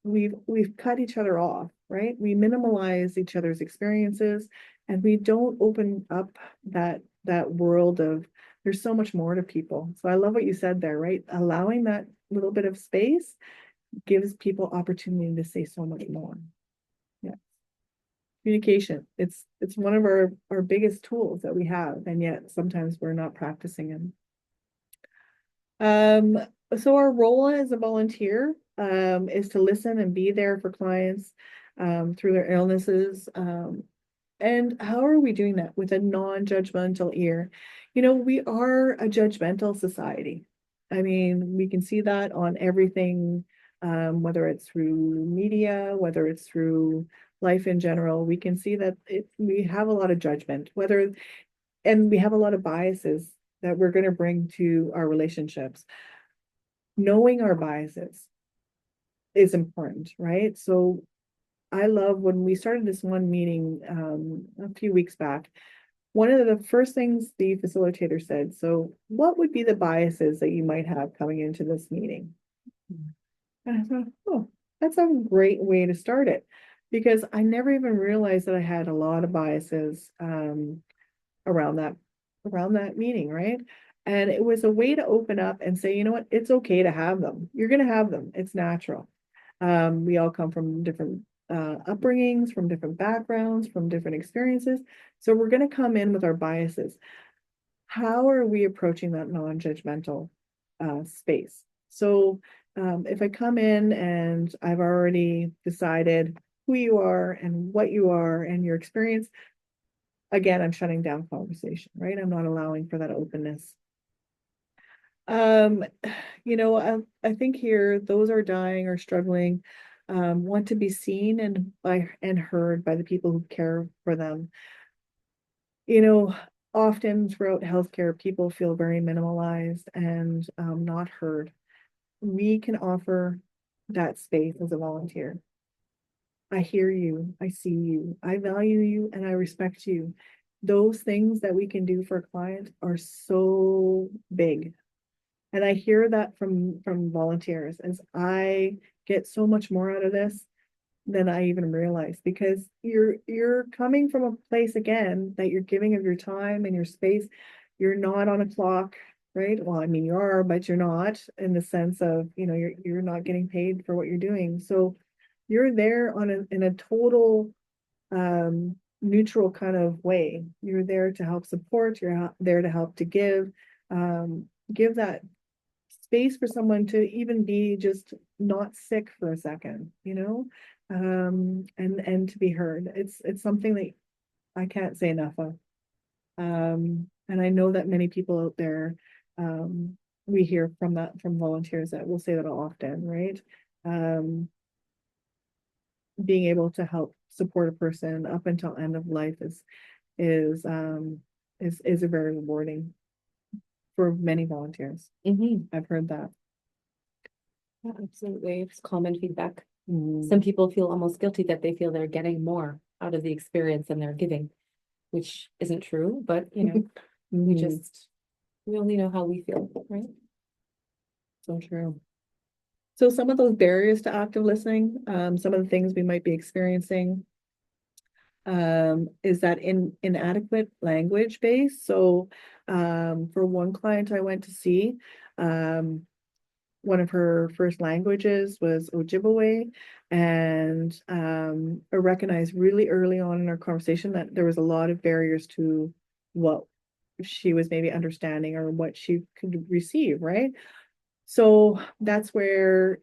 A: we've cut each other off, right? We minimalize each other's experiences, and we don't open up that world of there's so much more to people. So I love what you said there, right? Allowing that little bit of space gives people opportunity to say so much more. Yeah. Communication. It's one of our biggest tools that we have, and yet sometimes we're not practicing them. So our role as a volunteer is to listen and be there for clients through their illnesses. And how are we doing that with a non-judgmental ear? We are a judgmental society. I mean, we can see that on everything, whether it's through media, whether it's through life in general, we can see that we have a lot of judgment, and we have a lot of biases that we're going to bring to our relationships. Knowing our biases is important, right? So I love when we started this one meeting a few weeks back. One of the first things the facilitator said, so what would be the biases that you might have coming into this meeting? And I thought, oh, that's a great way to start it, because I never even realized that I had a lot of biases around that meeting, right? And it was a way to open up and say, you know what, it's okay to have them. You're going to have them. It's natural. We all come from different upbringings, from different backgrounds, from different experiences. So we're going to come in with our biases. How are we approaching that non-judgmental space? So if I come in and I've already decided who you are and what you are and your experience, again, I'm shutting down conversation, right? I'm not allowing for that openness. Um, I think here those are dying or struggling, want to be seen and heard by the people who care for them. Often throughout healthcare, people feel very minimalized and not heard. We can offer that space as a volunteer. I hear you, I see you, I value you, and I respect you. Those things that we can do for a client are so big. And I hear that from volunteers as I get so much more out of this than I even realized, because you're coming from a place again that you're giving of your time and your space. You're not on a clock, right? Well, I mean you are, but you're not, in the sense of, you're not getting paid for what you're doing. So you're there in a total neutral kind of way. You're there to help support, you're there to help to give that space for someone to even be just not sick for a second, and to be heard. It's something that I can't say enough of. And I know that many people out there, we hear from volunteers that will say that often, right? Being able to help support a person up until end of life is a very rewarding for many volunteers. I've heard that.
B: Yeah, absolutely. It's common feedback. Some people feel almost guilty that they feel they're getting more out of the experience than they're giving, which isn't true, but we only know how we feel, right?
A: So true. So some of those barriers to active listening, some of the things we might be experiencing, is that inadequate language base. So for one client I went to see, one of her first languages was Ojibwe, and I recognized really early on in our conversation that there was a lot of barriers to what she was maybe understanding or what she could receive, right? So that's where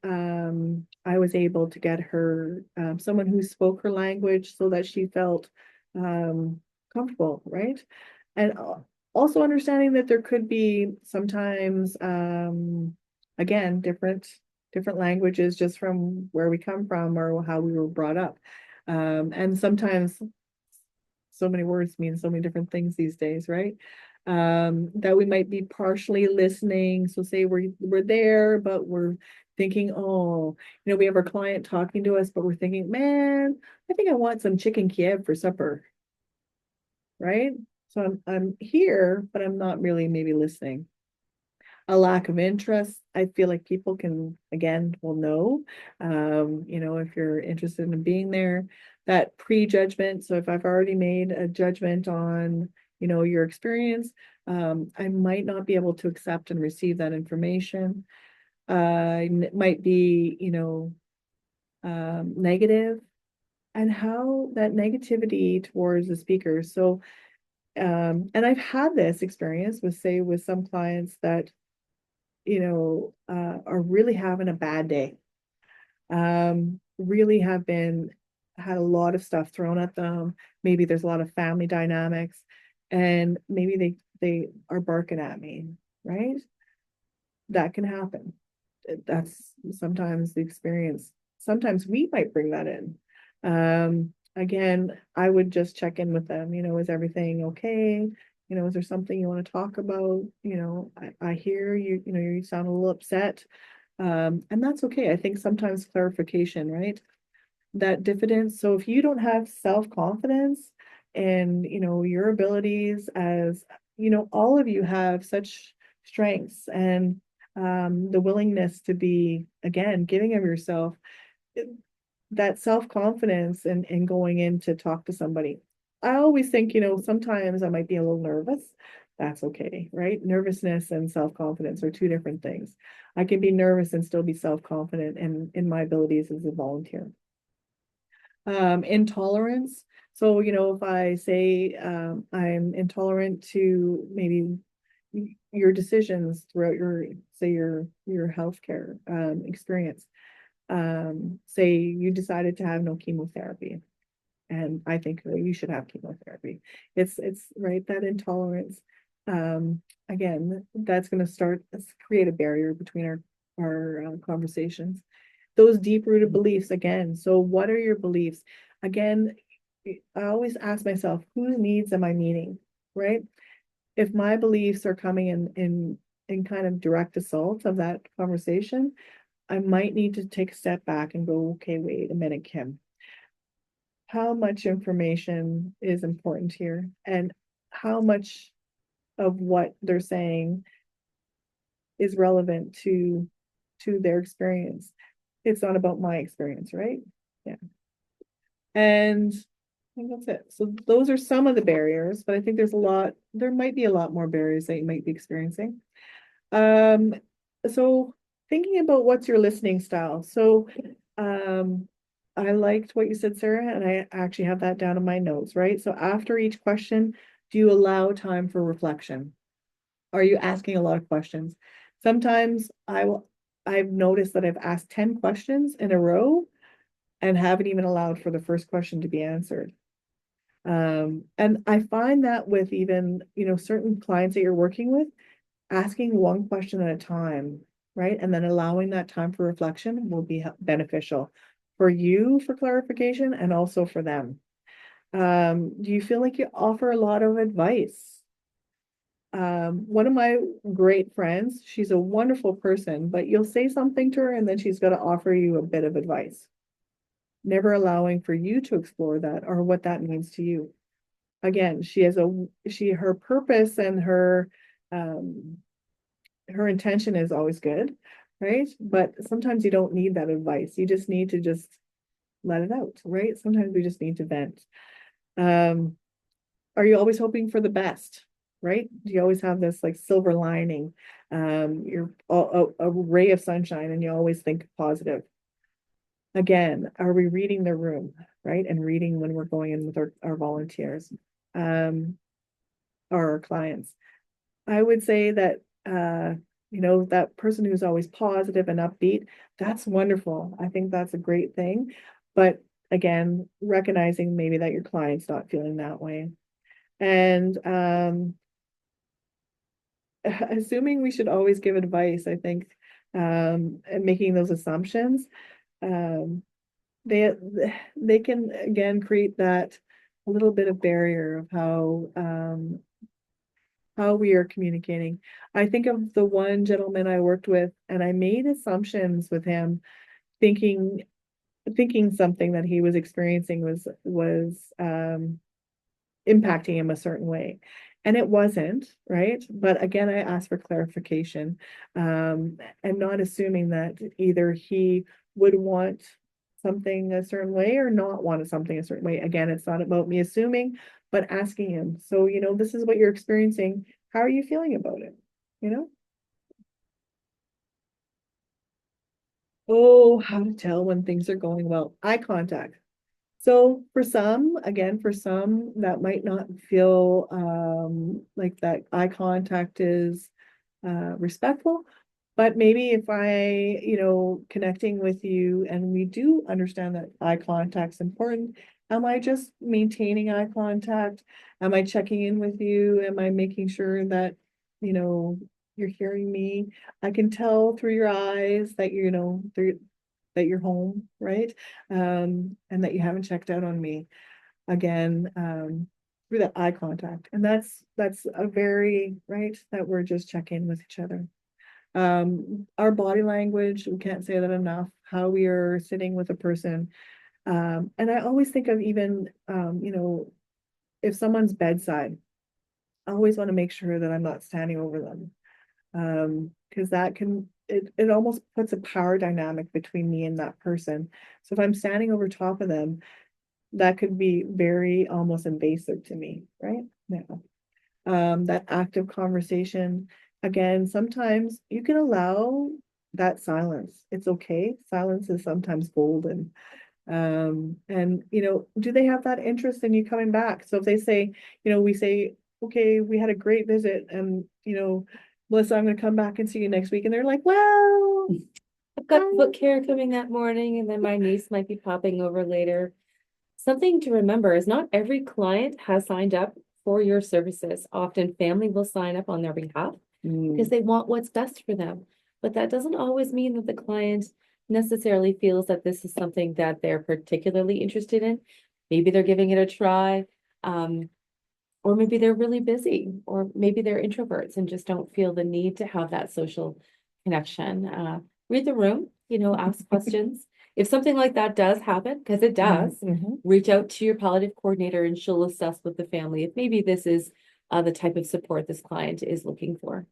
A: I was able to get her someone who spoke her language so that she felt comfortable, right? And also understanding that there could be sometimes again different languages just from where we come from or how we were brought up. And sometimes so many words mean so many different things these days, right? That we might be partially listening. So say we're there, but we're thinking, oh, we have our client talking to us, but we're thinking, man, I think I want some chicken Kiev for supper. Right? So I'm here, but I'm not really maybe listening. A lack of interest. I feel like people will know, if you're interested in being there, that prejudgment. So if I've already made a judgment on, your experience, I might not be able to accept and receive that information. It might be, negative, and how that negativity towards the speaker. So, and I've had this experience with some clients that are really having a bad day. Really had a lot of stuff thrown at them. Maybe there's a lot of family dynamics, and maybe they are barking at me, right? that can happen. That's sometimes the experience. Sometimes we might bring that in. Again, I would just check in with them, is everything okay? Is there something you want to talk about? I hear you, you sound a little upset. And that's okay. I think sometimes clarification, right? That diffidence. So if you don't have self-confidence and, your abilities as, all of you have such strengths and the willingness to be, again, giving of yourself, that self-confidence and going in to talk to somebody. I always think, sometimes I might be a little nervous. That's okay, right? Nervousness and self-confidence are two different things. I can be nervous and still be self-confident in my abilities as a volunteer. Intolerance. So, if I say I'm intolerant to maybe your decisions throughout your healthcare experience. Say you decided to have no chemotherapy, and I think that you should have chemotherapy. It's right, that intolerance. Again, that's going to create a barrier between our conversations. Those deep-rooted beliefs again. So what are your beliefs? Again, I always ask myself, whose needs am I meeting, right? If my beliefs are coming in kind of direct assault of that conversation, I might need to take a step back and go, okay, wait a minute, Kim. How much information is important here? And how much of what they're saying is relevant to their experience? It's not about my experience, right? Yeah. And I think that's it. So those are some of the barriers, but I think there might be a lot more barriers that you might be experiencing. So thinking about what's your listening style. So I liked what you said, Sarah, and I actually have that down in my notes, right? So after each question, do you allow time for reflection? Are you asking a lot of questions? Sometimes I've noticed that I've asked 10 questions in a row and haven't even allowed for the first question to be answered. And I find that with even, certain clients that you're working with, asking one question at a time, right? And then allowing that time for reflection will be beneficial for you for clarification and also for them. Do you feel like you offer a lot of advice? One of my great friends, she's a wonderful person, but you'll say something to her and then she's got to offer you a bit of advice, never allowing for you to explore that or what that means to you. Again, her purpose and her intention is always good, right? But sometimes you don't need that advice. You just need to just let it out, right? Sometimes we just need to vent. Are you always hoping for the best, right? Do you always have this like silver lining? You're a ray of sunshine and you always think positive. Again, are we reading the room, right? And reading when we're going in with our volunteers, or our clients. I would say that, that person who's always positive and upbeat, that's wonderful. I think that's a great thing. But again, recognizing maybe that your client's not feeling that way. And assuming we should always give advice, I think, and making those assumptions, they can again create that a little bit of barrier of how we are communicating. I think of the one gentleman I worked with, and I made assumptions with him, thinking something that he was experiencing was impacting him a certain way. And it wasn't, right? But again, I asked for clarification, and not assuming that either he would want something a certain way or not want something a certain way. Again, it's not about me assuming, but asking him. So, this is what you're experiencing. How are you feeling about it? Oh, how to tell when things are going well. Eye contact. So for some that might not feel like that eye contact is respectful, but maybe if I, connecting with you and we do understand that eye contact's important, am I just maintaining eye contact? Am I checking in with you? Am I making sure that, you're hearing me. I can tell through your eyes that that you're home, right? And that you haven't checked out on me again, through that eye contact. And that's a very, right, that we're just checking with each other. Our body language, we can't say that enough, how we are sitting with a person. And I always think of even, if someone's bedside, I always want to make sure that I'm not standing over them. Because it almost puts a power dynamic between me and that person. So if I'm standing over top of them, that could be very almost invasive to me, right? Yeah. That active conversation, again, sometimes you can allow that silence. It's okay. Silence is sometimes golden. And do they have that interest in you coming back? So if they say, we say, okay, we had a great visit, and Melissa, I'm gonna come back and see you next week. And they're like, well,
B: I've got foot care coming that morning, and then my niece might be popping over later. Something to remember is not every client has signed up for your services. Often family will sign up on their behalf because they want what's best for them. But that doesn't always mean that the client necessarily feels that this is something that they're particularly interested in. Maybe they're giving it a try, or maybe they're really busy, or maybe they're introverts and just don't feel the need to have that social connection. Read the room, ask questions. If something like that does happen, because it does,
A: Mhm.
B: reach out to your palliative coordinator and she'll assess with the family if maybe this is the type of support this client is looking for.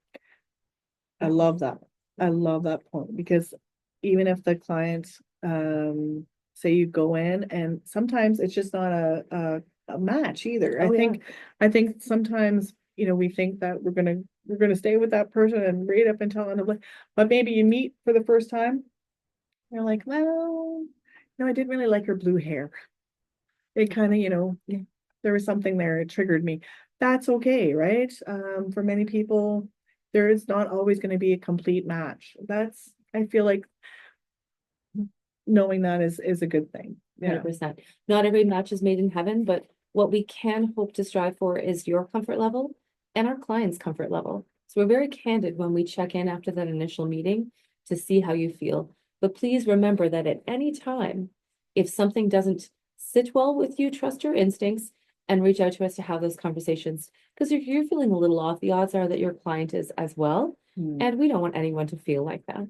A: I love that. I love that point, because even if the client, say you go in, and sometimes it's just not a match either.
B: Oh, yeah.
A: I think sometimes, we think that we're gonna stay with that person and right up until end of life, but maybe you meet for the first time. You're like, well, no, I didn't really like her blue hair. It kind of, there was something there, it triggered me. That's okay, right? For many people, there is not always going to be a complete match. I feel like knowing that is a good thing. Yeah.
B: 100%. Not every match is made in heaven, but what we can hope to strive for is your comfort level and our client's comfort level. So we're very candid when we check in after that initial meeting to see how you feel. But please remember that at any time, if something doesn't sit well with you, trust your instincts and reach out to us to have those conversations. Because if you're feeling a little off, the odds are that your client is as well. And we don't want anyone to feel like that.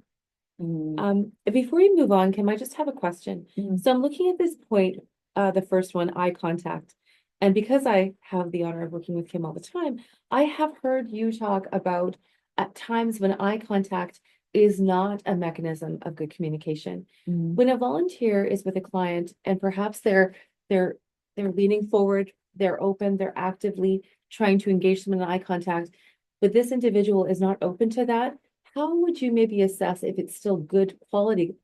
B: Before we move on, Kim, I just have a question. So I'm looking at this point, the first one, eye contact. And because I have the honor of working with Kim all the time, I have heard you talk about at times when eye contact is not a mechanism of good communication. When a volunteer is with a client and perhaps they're leaning forward, they're open, they're actively trying to engage them in eye contact, but this individual is not open to that. How would you maybe assess if it's still good quality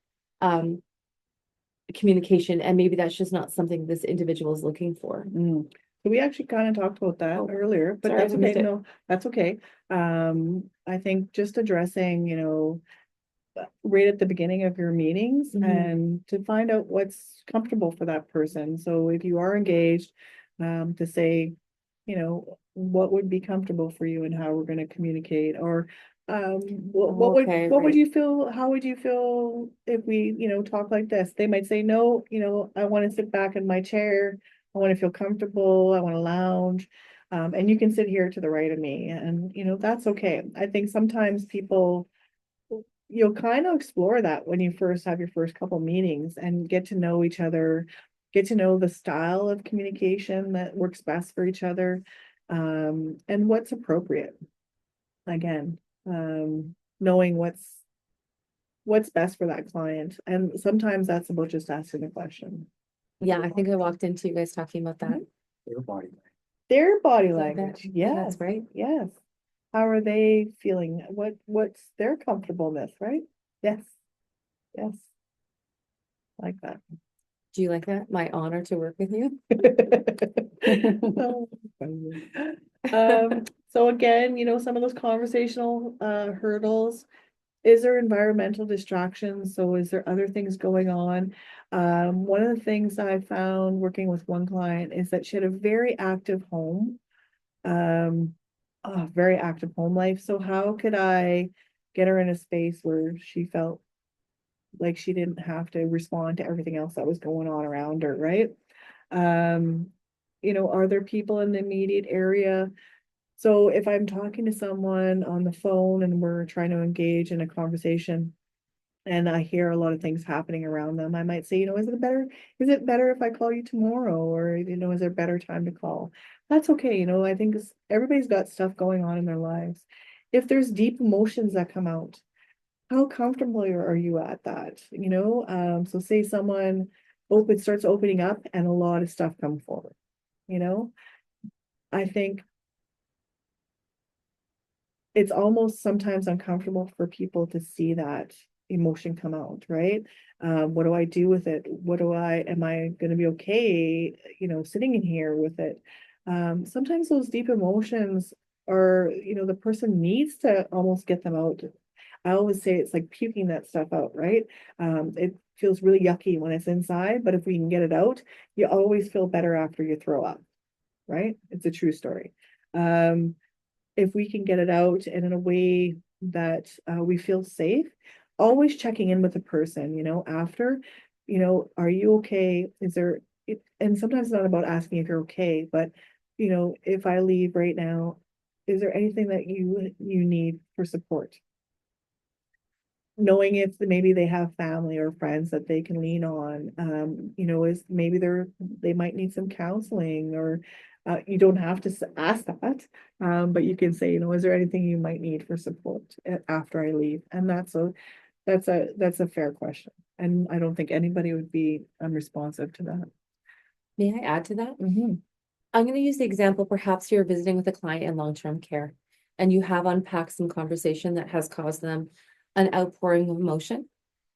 B: communication, and maybe that's just not something this individual is looking for?
A: So we actually kind of talked about that
B: Oh,
A: earlier, but
B: sorry,
A: that's
B: I
A: okay.
B: missed it.
A: No, that's okay. I think just addressing, right at the beginning of your meetings, and to find out what's comfortable for that person. So if you are engaged, to say, what would be comfortable for you and how we're going to communicate, or
B: Okay,
A: what would
B: right.
A: you feel, how would you feel if we, talk like this? They might say, no, I want to sit back in my chair. I want to feel comfortable. I want to lounge. And you can sit here to the right of me, and that's okay. I think sometimes people, you'll kind of explore that when you first have your first couple meetings and get to know each other, get to know the style of communication that works best for each other, and what's appropriate. Again, knowing what's best for that client. And sometimes that's about just asking a question.
B: Yeah, I think I walked into you guys talking about that.
A: Their body
B: Yeah,
A: language,
B: yeah,
A: yes,
B: that's right.
A: yes. How are they feeling? What's their comfortableness, right? Yes, yes. Like that.
B: Do you like that? My honor to work with you.
A: Oh, so again, some of those conversational hurdles. Is there environmental distractions? So is there other things going on? One of the things I found working with one client is that she had a very active home. a very active home life. So how could I get her in a space where she felt like she didn't have to respond to everything else that was going on around her, right? Um, are there people in the immediate area? So if I'm talking to someone on the phone and we're trying to engage in a conversation and I hear a lot of things happening around them, I might say, is it better if I call you tomorrow? Or, is there a better time to call? That's okay. I think everybody's got stuff going on in their lives. If there's deep emotions that come out, how comfortable are you at that? So say someone starts opening up and a lot of stuff comes forward, you know? I think it's almost sometimes uncomfortable for people to see that emotion come out, right? What do I do with it? Am I going to be okay, sitting in here with it? Sometimes those deep emotions are, the person needs to almost get them out. I always say it's like puking that stuff out, right? It feels really yucky when it's inside, but if we can get it out, you always feel better after you throw up, right? It's a true story. If we can get it out and in a way that we feel safe, always checking in with the person, after, are you okay? And sometimes it's not about asking if you're okay, but, if I leave right now, is there anything that you need for support? Knowing if maybe they have family or friends that they can lean on, is maybe they might need some counseling or you don't have to ask that, but you can say, is there anything you might need for support after I leave? And that's a fair question. And I don't think anybody would be unresponsive to that.
B: May I add to that?
A: Mhm.
B: I'm going to use the example, perhaps you're visiting with a client in long-term care and you have unpacked some conversation that has caused them an outpouring of emotion.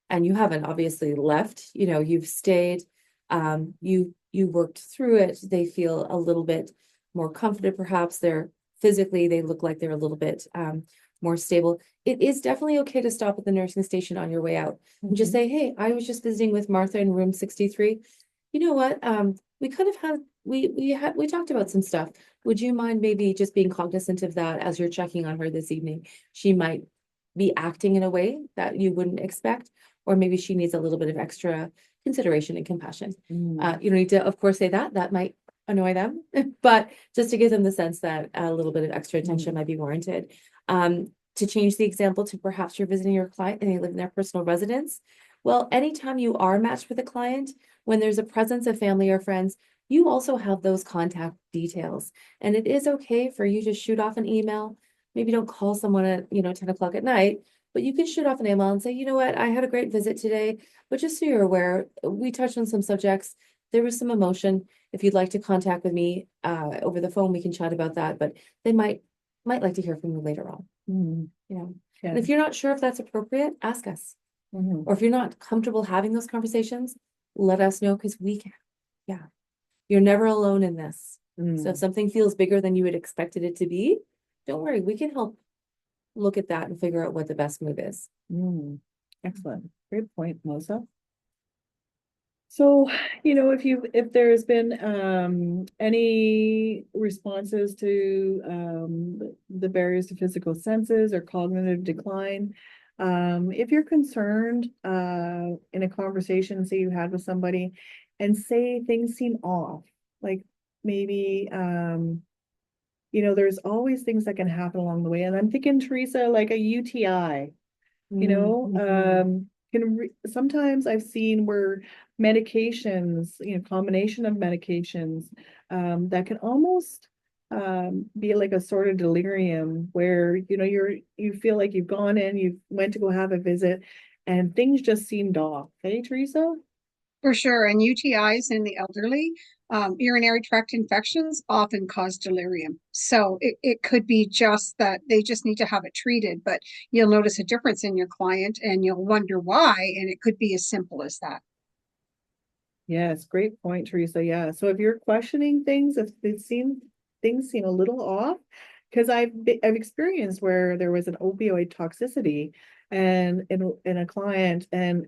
B: And you haven't obviously left, you've stayed, you worked through it. They feel a little bit more comforted, perhaps they look like they're a little bit more stable. It is definitely okay to stop at the nursing station on your way out and just say, hey, I was just visiting with Martha in room 63. You know what? We kind of had we talked about some stuff. Would you mind maybe just being cognizant of that as you're checking on her this evening? She might be acting in a way that you wouldn't expect, or maybe she needs a little bit of extra consideration and compassion. You don't need to, of course, say that might annoy them, but just to give them the sense that a little bit of extra attention might be warranted. To change the example to perhaps you're visiting your client and they live in their personal residence. Well, anytime you are matched with a client, when there's a presence of family or friends, you also have those contact details. And it is okay for you to shoot off an email. Maybe don't call someone at, 10 o'clock at night, but you can shoot off an email and say, you know what, I had a great visit today, but just so you're aware, we touched on some subjects. There was some emotion. If you'd like to contact with me over the phone, we can chat about that, but they might like to hear from you later on.
A: Yeah.
B: And if you're not sure if that's appropriate, ask us.
A: Mhm.
B: Or if you're not comfortable having those conversations, let us know because we can. Yeah. You're never alone in this. So
A: Mm.
B: if something feels bigger than you had expected it to be, don't worry, we can help look at that and figure out what the best move is.
A: Excellent. Great point, Melissa. So, if there's been any responses to the barriers to physical senses or cognitive decline, if you're concerned in a conversation, say you had with somebody, and say things seem off, like maybe there's always things that can happen along the way. And I'm thinking, Teresa, like a UTI, sometimes I've seen where medications, combination of medications, that can almost be like a sort of delirium where, you feel like you've gone in, you went to go have a visit and things just seemed off. Hey, Teresa?
F: For sure. And UTIs in the elderly, urinary tract infections often cause delirium. So it could be just that they just need to have it treated, but you'll notice a difference in your client and you'll wonder why. And it could be as simple as that.
A: Yes, great point, Teresa. Yeah. So if you're questioning things, if things seem a little off, because I've experienced where there was an opioid toxicity and in a client and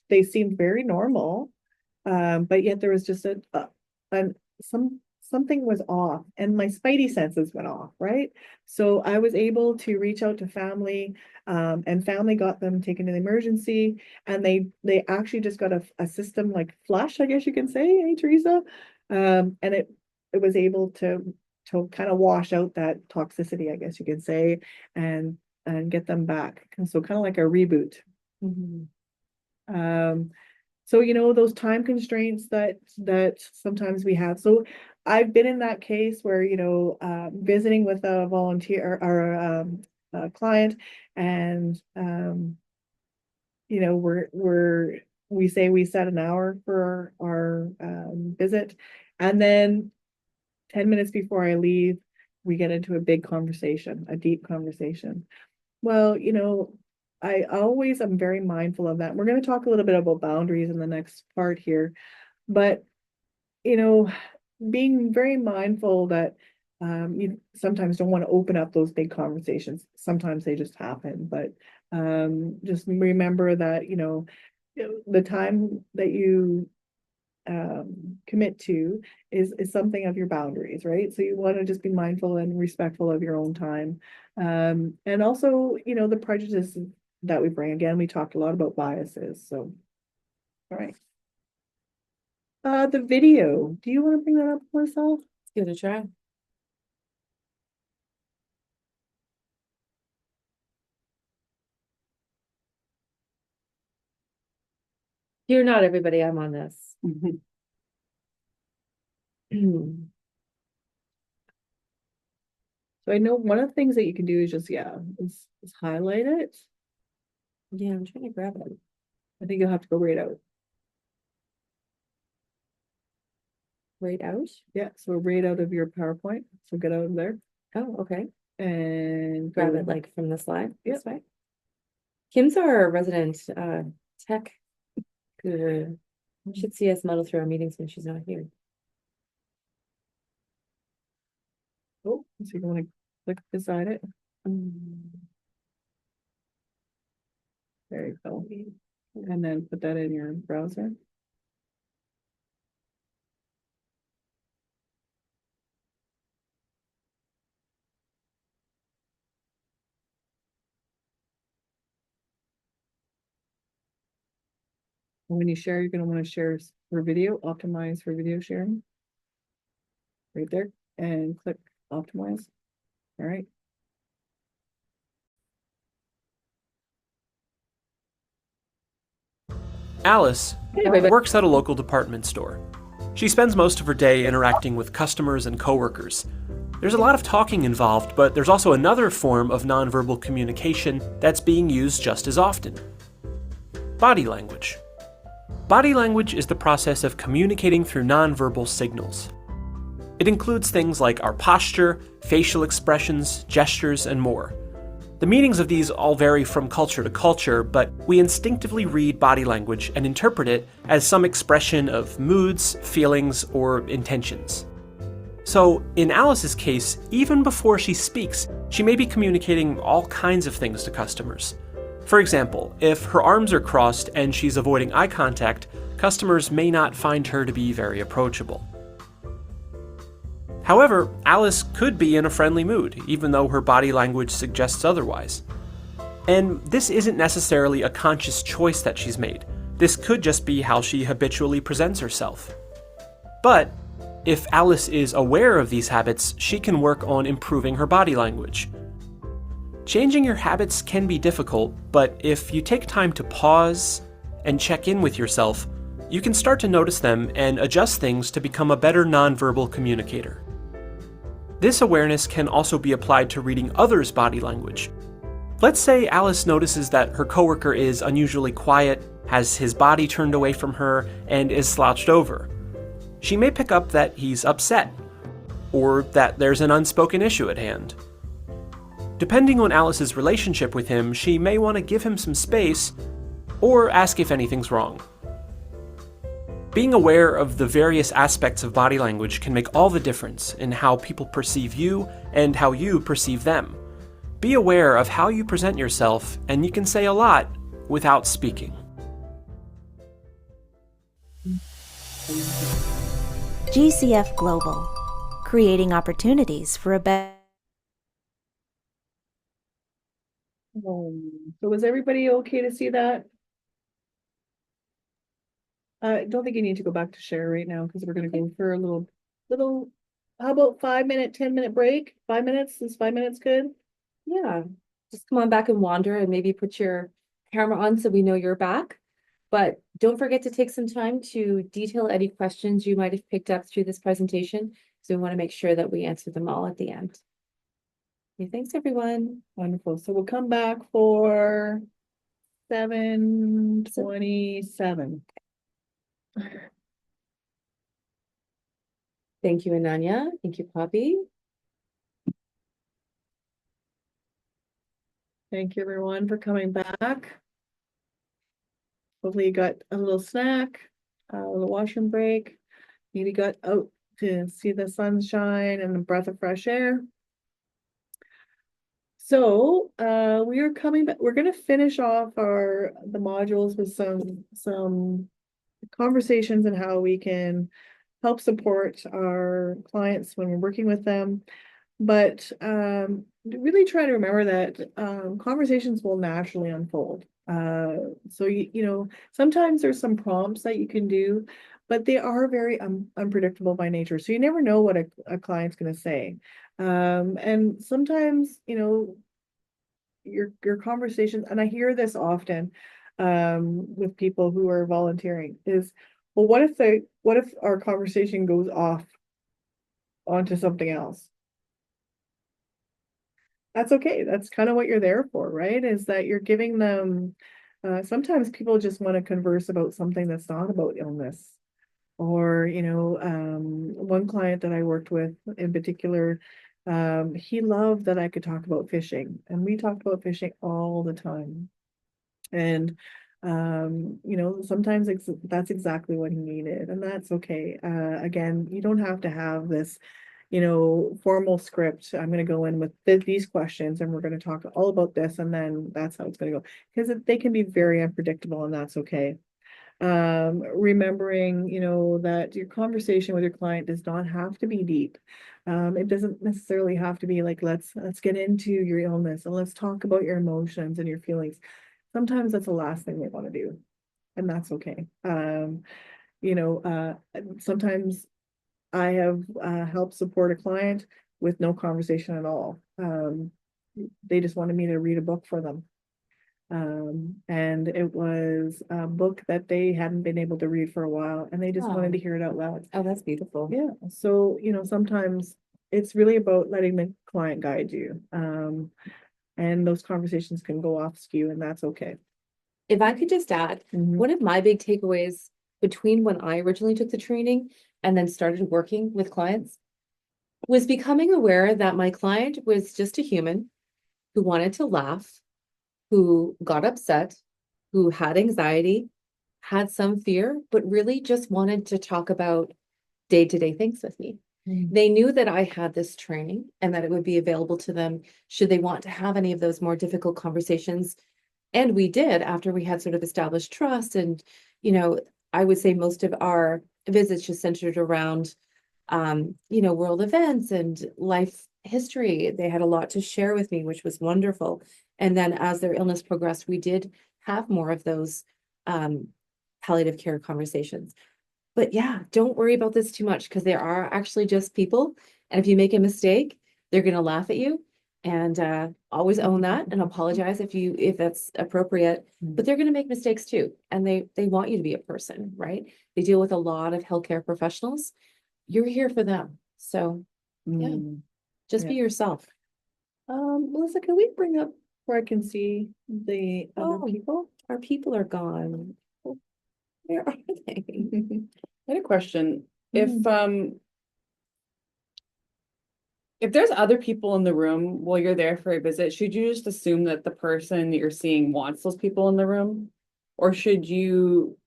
A: they seemed very normal, but yet there was just an something was off and my spidey senses went off, right? So I was able to reach out to family, and family got them taken to the emergency, and they actually just got a system like flush, I guess you can say, hey, Teresa? And it was able to kind of wash out that toxicity, I guess you could say, and get them back. And so kind of like a reboot. So, you know, those time constraints that sometimes we have. So I've been in that case where, you know, visiting with a volunteer or a client, and you know, we say we set an hour for our visit, and then 10 minutes before I leave, we get into a big conversation, a deep conversation. Well, you know, I always am very mindful of that. We're going to talk a little bit about boundaries in the next part here, but you know, being very mindful that you sometimes don't want to open up those big conversations. Sometimes they just happen, but just remember that, you know, the time that you commit to is something of your boundaries, right? So you want to just be mindful and respectful of your own time. And also, you know, the prejudice that we bring. Again, we talked a lot about biases. So, all right. The video, do you want to bring that up, Marcel?
B: Give it a try. You're not everybody, I'm on this.
A: So I know one of the things that you can do is just, is highlight it.
B: Yeah, I'm trying to grab it.
A: I think you'll have to go right out.
B: Right out?
A: Yeah, so right out of your PowerPoint. So get out of there
B: Oh, okay.
A: and
B: Grab
A: go-
B: it like from the slide this
A: Yep.
B: way. Kim's our resident tech guru. You should see us muddle through our meetings when she's not here.
A: Oh, so you want to click beside it. There you go. And then put that in your browser. When you share, you're going to want to share for video, optimize for video sharing. Right there, and click optimize. All right.
G: Alice
B: everybody.
G: works at a local department store. She spends most of her day interacting with customers and coworkers. There's a lot of talking involved, but there's also another form of nonverbal communication that's being used just as often. Body language. Body language is the process of communicating through nonverbal signals. It includes things like our posture, facial expressions, gestures, and more. The meanings of these all vary from culture to culture, but we instinctively read body language and interpret it as some expression of moods, feelings, or intentions. So, in Alice's case, even before she speaks, she may be communicating all kinds of things to customers. For example, if her arms are crossed and she's avoiding eye contact, customers may not find her to be very approachable. However, Alice could be in a friendly mood, even though her body language suggests otherwise. And this isn't necessarily a conscious choice that she's made. This could just be how she habitually presents herself. But if Alice is aware of these habits, she can work on improving her body language. Changing your habits can be difficult, but if you take time to pause and check in with yourself, you can start to notice them and adjust things to become a better nonverbal communicator. This awareness can also be applied to reading others' body language. Let's say Alice notices that her coworker is unusually quiet, has his body turned away from her, and is slouched over. She may pick up that he's upset, or that there's an unspoken issue at hand. Depending on Alice's relationship with him, she may want to give him some space, or ask if anything's wrong. Being aware of the various aspects of body language can make all the difference in how people perceive you and how you perceive them. Be aware of how you present yourself, and you can say a lot without speaking.
H: GCF Global, creating opportunities for a better.
A: So was everybody okay to see that? I don't think you need to go back to share right now because we're gonna go for a little, how about 5 minute, 10 minute break? 5 minutes? Is 5 minutes good?
B: Yeah, just come on back and wander and maybe put your camera on so we know you're back. But don't forget to take some time to detail any questions you might have picked up through this presentation. So we want to make sure that we answer them all at the end. Okay, thanks, everyone.
A: Wonderful. So we'll come back for 7:27.
B: Thank you, Ananya. Thank you, Poppy.
A: Thank you, everyone, for coming back. Hopefully you got a little snack, a little washroom break. Maybe got out to see the sunshine and a breath of fresh air. So, we are coming back. We're gonna finish off the modules with some conversations and how we can help support our clients when we're working with them. But really try to remember that conversations will naturally unfold. So you know, sometimes there's some prompts that you can do, but they are very unpredictable by nature. So you never know what a client's going to say. And sometimes, you know, your conversations, and I hear this often with people who are volunteering, is, well, what if our conversation goes off onto something else? That's okay. That's kind of what you're there for, right? Is that you're giving them, sometimes people just want to converse about something that's not about illness. Or, you know, one client that I worked with in particular, he loved that I could talk about fishing, and we talked about fishing all the time. And, you know, sometimes that's exactly what he needed, and that's okay. Again, you don't have to have this, you know, formal script. I'm going to go in with these questions and we're going to talk all about this, and then that's how it's going to go, because they can be very unpredictable, and that's okay. Remembering, you know, that your conversation with your client does not have to be deep. It doesn't necessarily have to be like, let's get into your illness and let's talk about your emotions and your feelings. Sometimes that's the last thing they want to do, and that's okay. You know, sometimes I have helped support a client with no conversation at all. They just wanted me to read a book for them. And it was a book that they hadn't been able to read for a while, and they just wanted
B: Oh.
A: to hear it out loud.
B: Oh, that's beautiful.
A: Yeah, so, you know, sometimes it's really about letting the client guide you. And those conversations can go off skew, and that's okay.
B: If I could just add,
A: Mhm.
B: one of my big takeaways between when I originally took the training and then started working with clients was becoming aware that my client was just a human who wanted to laugh, who got upset, who had anxiety, had some fear, but really just wanted to talk about day-to-day things with me. They knew that I had this training and that it would be available to them should they want to have any of those more difficult conversations. And we did, after we had sort of established trust. And, you know, I would say most of our visits just centered around, you know, world events and life history. They had a lot to share with me, which was wonderful. And then as their illness progressed, we did have more of those palliative care conversations. But yeah, don't worry about this too much, because they are actually just people. And if you make a mistake, they're going to laugh at you. And always own that and apologize if that's appropriate. But they're going to make mistakes too. And they want you to be a person, right? They deal with a lot of healthcare professionals. You're here for them. So yeah, just be
A: Yeah.
B: yourself.
A: Melissa, can we bring up where I can see the other
B: Oh.
A: people?
B: Our people are gone. Where are they?
E: I had a question.
A: Mhm.
E: If there's other people in the room while you're there for a visit, should you just assume that the person that you're seeing wants those people in the room? Or should you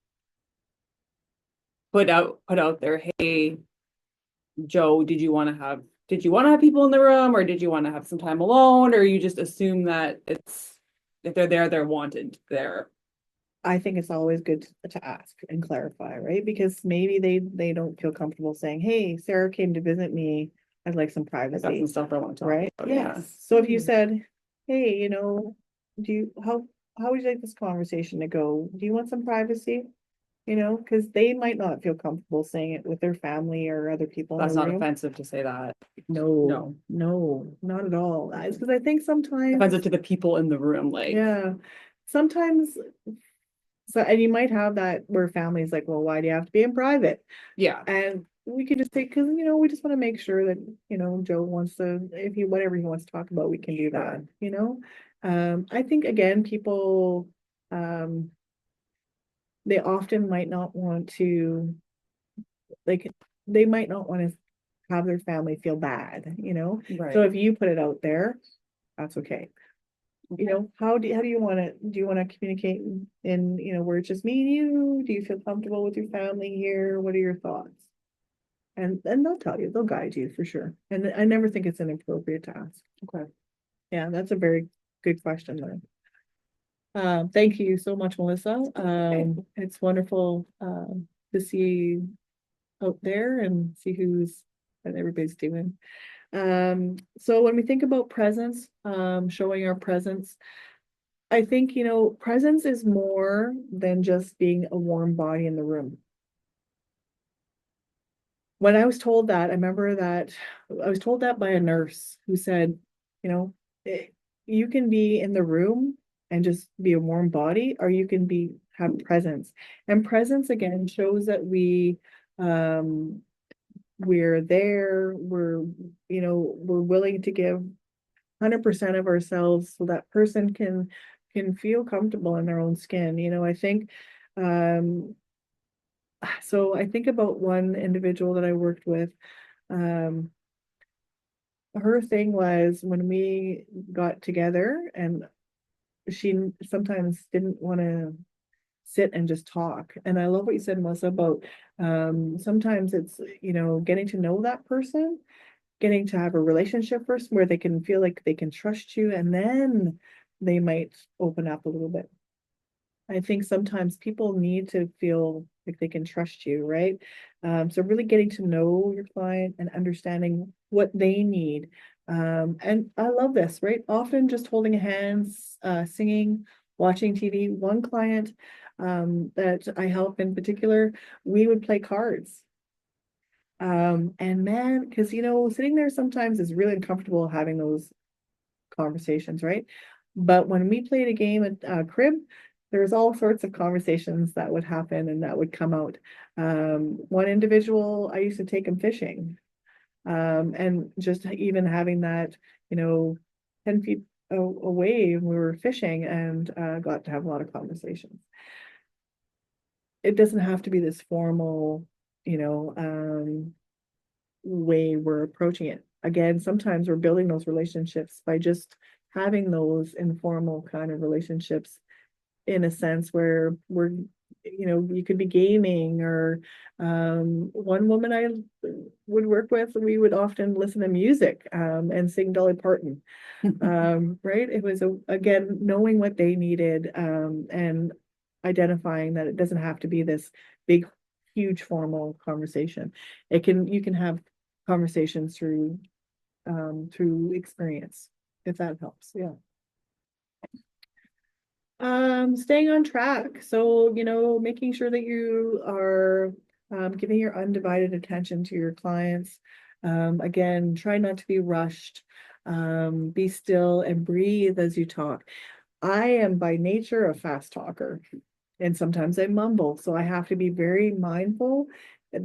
E: put out there, hey, Joe, did you want to have people in the room, or did you want to have some time alone? Or you just assume that if they're there, they're wanted there?
A: I think it's always good to ask and clarify, right? Because maybe they don't feel comfortable saying, hey, Sarah came to visit me. I'd like some
E: I got
A: privacy.
E: some stuff I want to talk
A: Right?
E: about, yeah.
A: Yes. So if you
E: Mm.
A: said, hey, how would you like this conversation to go? Do you want some privacy? Because they might not feel comfortable saying it with their family or other people in
E: That's
A: the
E: not
A: room.
E: offensive to say that.
A: No, no, not at all. It's because I think sometimes,
E: Offensive to the people in the room, like.
A: yeah, sometimes, so, and you might have that where families like, well, why do you have to be in private?
E: Yeah,
A: And we could just say, because, we just want to make sure that, Joe wants to, whatever he wants to talk about, we can do that, I think again, people, they often might not want to, like, they might not want to have their family feel bad, So
E: right.
A: if you put it out there, that's okay. How do you want to, communicate in, where it's just me and you? Do you feel comfortable with your family here? What are your thoughts? And they'll tell you, they'll guide you for sure. And I never think it's inappropriate to ask.
E: Okay.
A: Yeah, that's a very good question there. Thank you so much, Melissa. It's wonderful to see you out there and see what everybody's doing. So when we think about presence, showing our presence, I think, presence is more than just being a warm body in the room. When I was told that, I remember that I was told that by a nurse who said, you can be in the room and just be a warm body, or you can have presence. And presence again shows that we're there, we're willing to give 100% of ourselves so that person can feel comfortable in their own skin. I think so I think about one individual that I worked with. Her thing was when we got together, and she sometimes didn't want to sit and just talk. And I love what you said, Melissa, about sometimes it's, getting to know that person, getting to have a relationship first where they can feel like they can trust you, and then they might open up a little bit. I think sometimes people need to feel like they can trust you, right? So really getting to know your client and understanding what they need. And I love this, right? Often just holding hands, singing, watching TV. One client that I help in particular, we would play cards. And man, because sitting there sometimes is really uncomfortable having those conversations, right? But when we played a game at crib, there's all sorts of conversations that would happen and that would come out. One individual, I used to take him fishing. And just even having that, 10 feet away, we were fishing and got to have a lot of conversations. It doesn't have to be this formal, way we're approaching it. Again, sometimes we're building those relationships by just having those informal kind of relationships, in a sense where you could be gaming, or one woman I would work with, we would often listen to music and sing Dolly Parton. Right? It was again knowing what they needed, and identifying that it doesn't have to be this big, huge formal conversation. You can have conversations through experience, if that helps. Yeah. Staying on track. So, making sure that you are giving your undivided attention to your clients. Again, try not to be rushed. Be still and breathe as you talk. I am by nature a fast talker, and sometimes I mumble. So I have to be very mindful,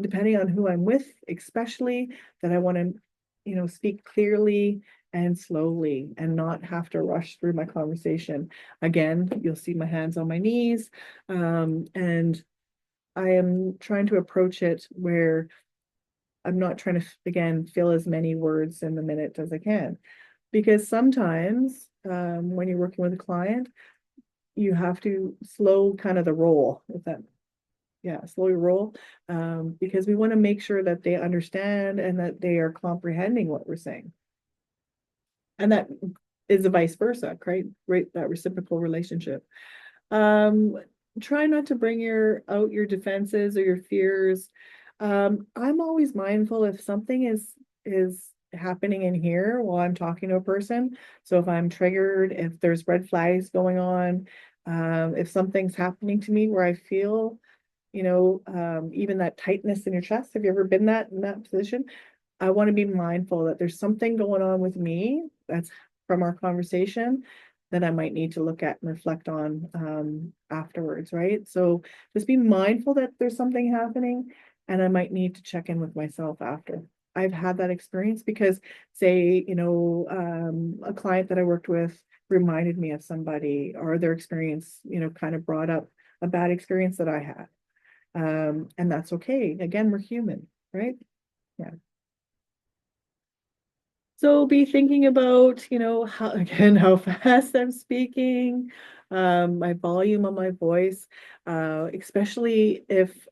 A: depending on who I'm with, especially, that I want to, speak clearly and slowly and not have to rush through my conversation. Again, you'll see my hands on my knees. And I am trying to approach it where I'm not trying to, again, fill as many words in the minute as I can. Because sometimes when you're working with a client, you have to slow kind of the roll, slow your roll, because we want to make sure that they understand and that they are comprehending what we're saying. And that is a vice versa, right? That reciprocal relationship. Try not to bring out your defenses or your fears. I'm always mindful if something is happening in here while I'm talking to a person. So if I'm triggered, if there's red flags going on, if something's happening to me where I feel, even that tightness in your chest, have you ever been in that position? I want to be mindful that there's something going on with me that's from our conversation that I might need to look at and reflect on afterwards, right? So just be mindful that there's something happening and I might need to check in with myself after. I've had that experience because say, a client that I worked with reminded me of somebody or their experience, kind of brought up a bad experience that I had. And that's okay. Again, we're human, right? Yeah. So be thinking about, how, again, how fast I'm speaking, my volume of my voice, especially if,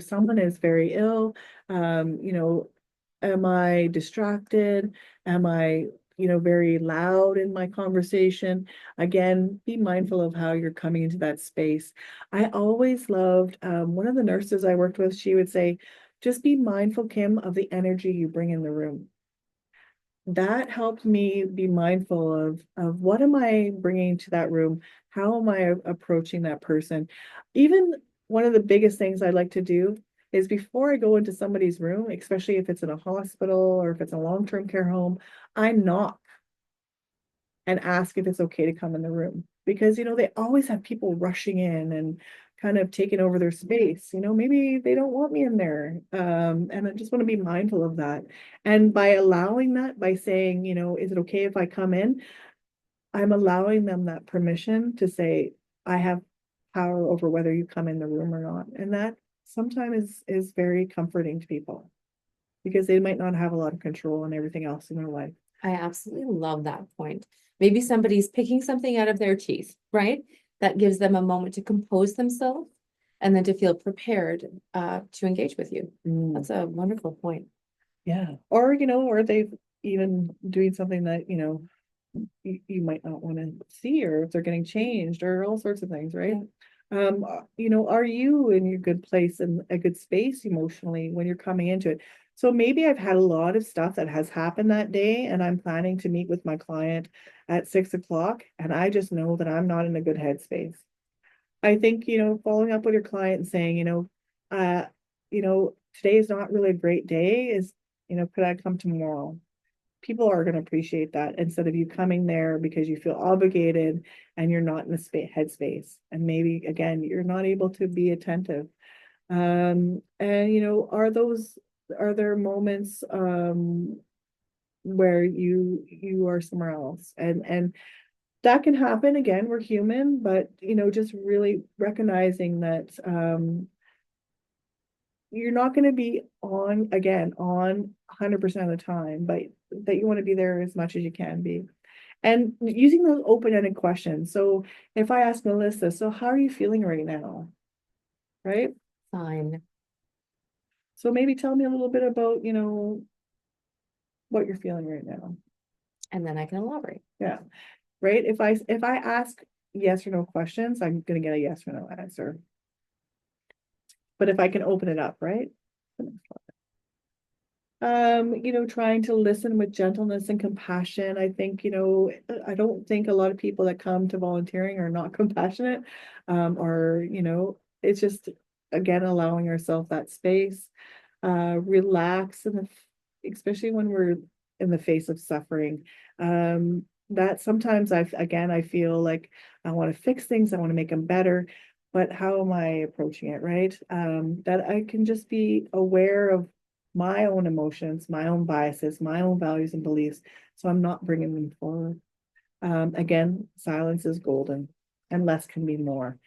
A: someone is very ill, am I distracted? Am I, very loud in my conversation? Again, be mindful of how you're coming into that space. I always loved, one of the nurses I worked with, she would say, just be mindful, Kim, of the energy you bring in the room. That helped me be mindful of what am I bringing to that room? How am I approaching that person? Even one of the biggest things I like to do is before I go into somebody's room, especially if it's in a hospital or if it's a long-term care home, I knock and ask if it's okay to come in the room. Because, they always have people rushing in and kind of taking over their space. Maybe they don't want me in there. And I just want to be mindful of that. And by allowing that, by saying, is it okay if I come in? I'm allowing them that permission to say, I have power over whether you come in the room or not. And that sometimes is very comforting to people because they might not have a lot of control on everything else in their life.
B: I absolutely love that point. Maybe somebody's picking something out of their teeth, right? That gives them a moment to compose themselves and then to feel prepared to engage with you. That's a wonderful point.
A: Yeah. Or they've even doing something that, you might not want to see, or if they're getting changed or all sorts of things, right? Are you in your good place and a good space emotionally when you're coming into it? So maybe I've had a lot of stuff that has happened that day and I'm planning to meet with my client at 6 o'clock and I just know that I'm not in a good headspace. I think, following up with your client and saying, today is not really a great day is, could I come tomorrow? People are going to appreciate that instead of you coming there because you feel obligated and you're not in the headspace. And maybe, again, you're not able to be attentive. And, are there moments where you are somewhere else? And that can happen. Again, we're human, but, just really recognizing that you're not going to be on 100% of the time, but that you want to be there as much as you can be. And using those open-ended questions. So if I ask Melissa, so how are you feeling right now? Right?
B: Fine.
A: So maybe tell me a little bit about, what you're feeling right now.
B: And then I can elaborate.
A: Yeah. Right. If I ask yes or no questions, I'm going to get a yes or no answer. But if I can open it up, right? Trying to listen with gentleness and compassion. I think, I don't think a lot of people that come to volunteering are not compassionate. Or, it's just, again, allowing ourselves that space, relax, especially when we're in the face of suffering. That sometimes I feel like I want to fix things, I want to make them better, but how am I approaching it, right? That I can just be aware of my own emotions, my own biases, my own values and beliefs, so I'm not bringing them forward. Again, silence is golden and less can be more.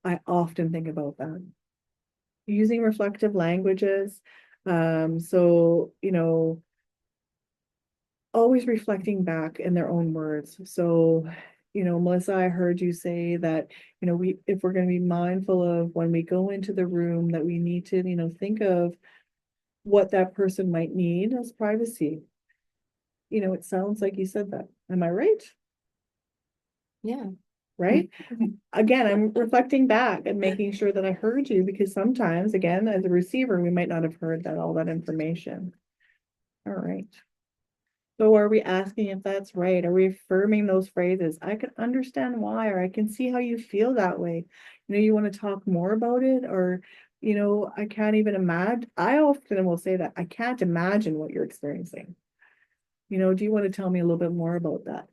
A: I often think about that. Using reflective languages, so, always reflecting back in their own words. So, Melissa, I heard you say that, if we're going to be mindful of when we go into the room, that we need to, think of what that person might need as privacy. It sounds like you said that. Am I right?
B: Yeah.
A: Right? Again, I'm reflecting back and making sure that I heard you because sometimes, again, as a receiver, we might not have heard all that information. All right. So are we asking if that's right? Are we affirming those phrases? I can understand why, or I can see how you feel that way. You know, you want to talk more about it, or, you know, I can't even imagine. I often will say that I can't imagine what you're experiencing. You know, do you want to tell me a little bit more about that?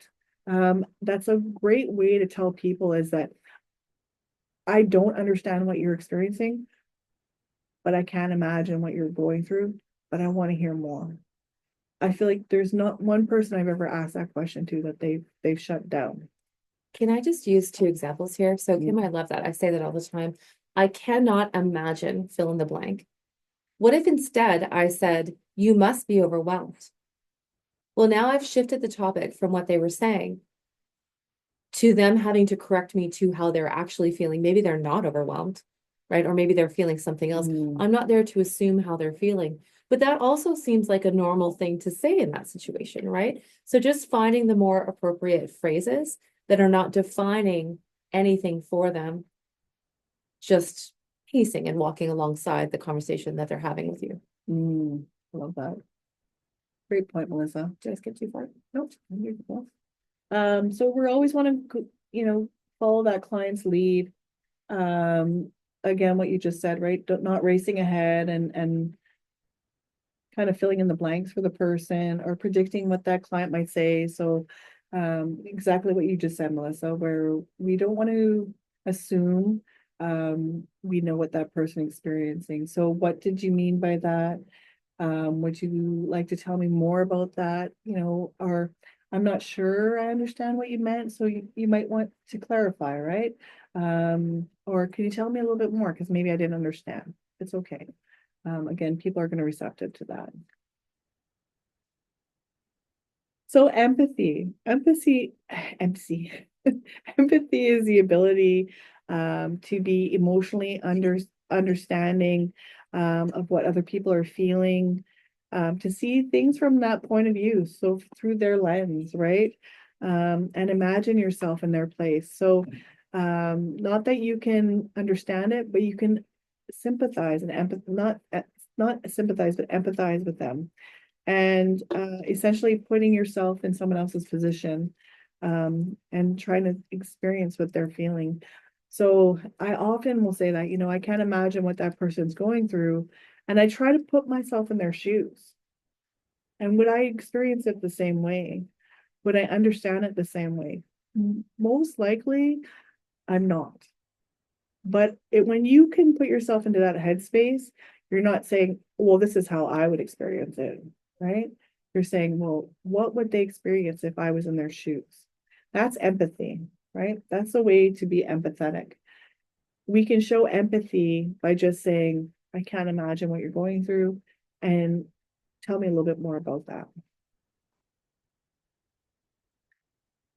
A: That's a great way to tell people is that I don't understand what you're experiencing, but I can't imagine what you're going through, but I want to hear more. I feel like there's not one person I've ever asked that question to that they've shut down.
B: Can I just use two examples here? So
A: Mm.
B: Kim, I love that. I say that all the time. I cannot imagine fill in the blank. What if instead I said, you must be overwhelmed? Well, now I've shifted the topic from what they were saying to them having to correct me to how they're actually feeling. Maybe they're not overwhelmed, right? Or maybe they're feeling something else.
A: Mm.
B: I'm not there to assume how they're feeling. But that also seems like a normal thing to say in that situation, right? So just finding the more appropriate phrases that are not defining anything for them, just pacing and walking alongside the conversation that they're having with you.
A: I love that. Great point, Melissa.
B: Did I skip too far?
A: Nope. You're cool. So we're always want to, you know, follow that client's lead. Again, what you just said, right? Not racing ahead and kind of filling in the blanks for the person or predicting what that client might say. So, exactly what you just said, Melissa, where we don't want to assume, we know what that person is experiencing. So what did you mean by that? Would you like to tell me more about that? You know, or I'm not sure I understand what you meant, so you might want to clarify, right? Or can you tell me a little bit more? Because maybe I didn't understand. It's okay. Again, people are going to be receptive to that. So empathy, empathy is the ability to be emotionally understanding of what other people are feeling, to see things from that point of view, so through their lens, right? And imagine yourself in their place. So not that you can understand it, but you can sympathize and not sympathize, but empathize with them. And essentially putting yourself in someone else's position, and trying to experience what they're feeling. So I often will say that, you know, I can't imagine what that person's going through, and I try to put myself in their shoes. And would I experience it the same way? Would I understand it the same way? Most likely, I'm not. But when you can put yourself into that headspace, you're not saying, well, this is how I would experience it, right? You're saying, well, what would they experience if I was in their shoes? That's empathy, right? That's a way to be empathetic. We can show empathy by just saying, I can't imagine what you're going through, and tell me a little bit more about that.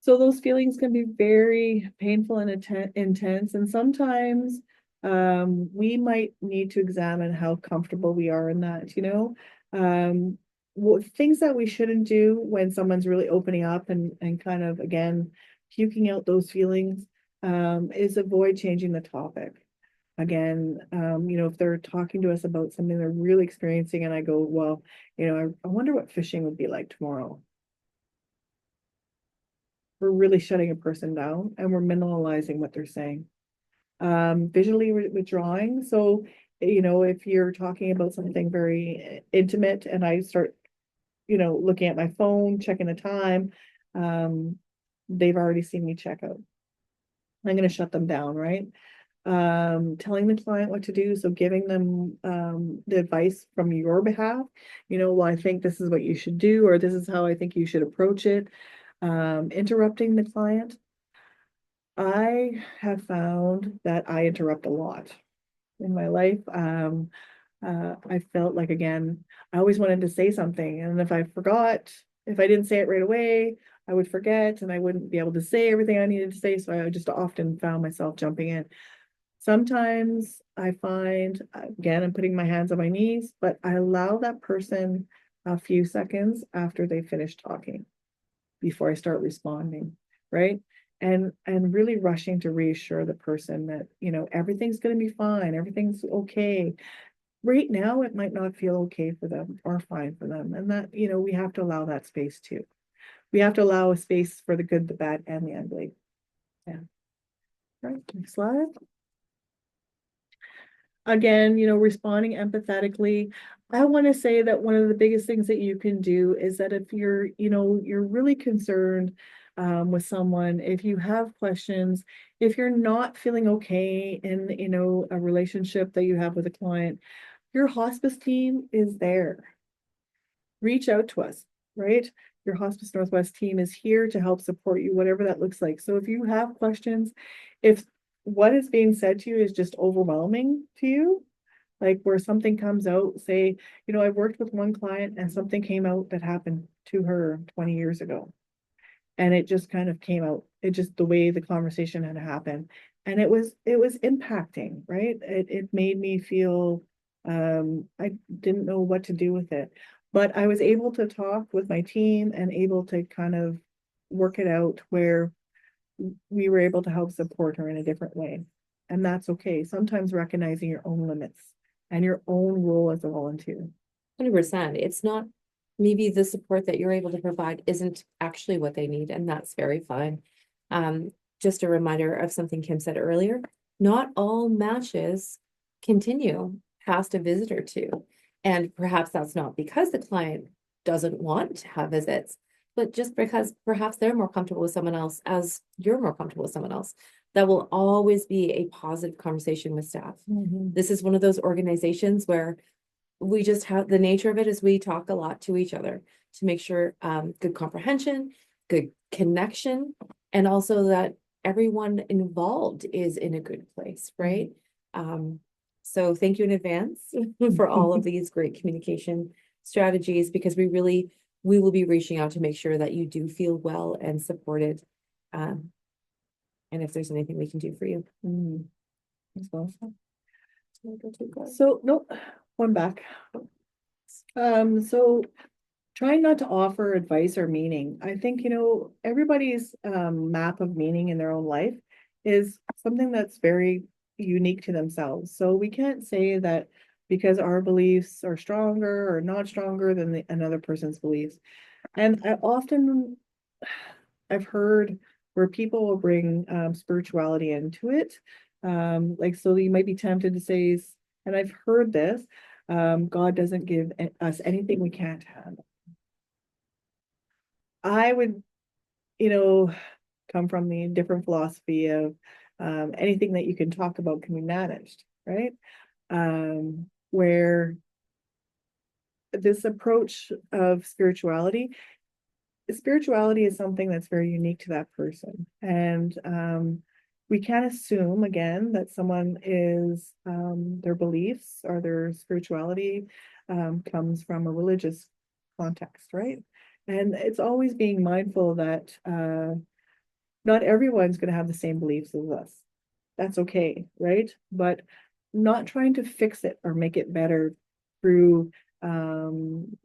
A: So those feelings can be very painful and intense, and sometimes we might need to examine how comfortable we are in that, you know. Things that we shouldn't do when someone's really opening up and kind of, again, puking out those feelings, is avoid changing the topic. Again, you know, if they're talking to us about something they're really experiencing, and I go, well, you know, I wonder what fishing would be like tomorrow. We're really shutting a person down and we're minimalizing what they're saying. Visually withdrawing. So, you know, if you're talking about something very intimate and I start, you know, looking at my phone, checking the time, they've already seen me check out. I'm going to shut them down, right? Telling the client what to do. So giving them the advice from your behalf, you know, well, I think this is what you should do, or this is how I think you should approach it. Interrupting the client. I have found that I interrupt a lot in my life. I felt like, again, I always wanted to say something, and if I forgot, if I didn't say it right away, I would forget and I wouldn't be able to say everything I needed to say. So I just often found myself jumping in. Sometimes I find, again, I'm putting my hands on my knees, but I allow that person a few seconds after they finish talking before I start responding, right? And really rushing to reassure the person that, you know, everything's going to be fine, everything's okay. right now it might not feel okay for them or fine for them. And that, we have to allow that space too. We have to allow a space for the good, the bad, and the ugly. Yeah. Right, next slide. Again, responding empathetically. I want to say that one of the biggest things that you can do is that if you're really concerned with someone, if you have questions, if you're not feeling okay in, a relationship that you have with a client, your hospice team is there. Reach out to us, right? Your Hospice Northwest team is here to help support you, whatever that looks like. So if you have questions, if what is being said to you is just overwhelming to you, like where something comes out, say, I've worked with one client and something came out that happened to her 20 years ago. And it just kind of came out, it just the way the conversation had happened. And it was impacting, right? It made me feel I didn't know what to do with it. But I was able to talk with my team and able to kind of work it out where we were able to help support her in a different way. And that's okay. Sometimes recognizing your own limits and your own role as a volunteer.
B: 100%. It's not, maybe the support that you're able to provide isn't actually what they need, and that's very fine. Just a reminder of something Kim said earlier, not all matches continue past a visit or two. And perhaps that's not because the client doesn't want to have visits, but just because perhaps they're more comfortable with someone else as you're more comfortable with someone else. That will always be a positive conversation with staff. This is one of those organizations where we just have, the nature of it is we talk a lot to each other to make sure good comprehension, good connection, and also that everyone involved is in a good place, right? So thank you in advance for all of these great communication strategies, because we will be reaching out to make sure that you do feel well and supported. And if there's anything we can do for you.
A: So, no, one back. So trying not to offer advice or meaning. I think, everybody's map of meaning in their own life is something that's very unique to themselves. So we can't say that because our beliefs are stronger or not stronger than another person's beliefs. And I've heard where people will bring spirituality into it. Like, so you might be tempted to say, and I've heard this, God doesn't give us anything we can't handle. I would, come from the different philosophy of anything that you can talk about can be managed, right? Where this approach of spirituality is something that's very unique to that person. And we can't assume, again, that someone is their beliefs or their spirituality comes from a religious context, right? And it's always being mindful that not everyone's going to have the same beliefs as us. That's okay, right? But not trying to fix it or make it better through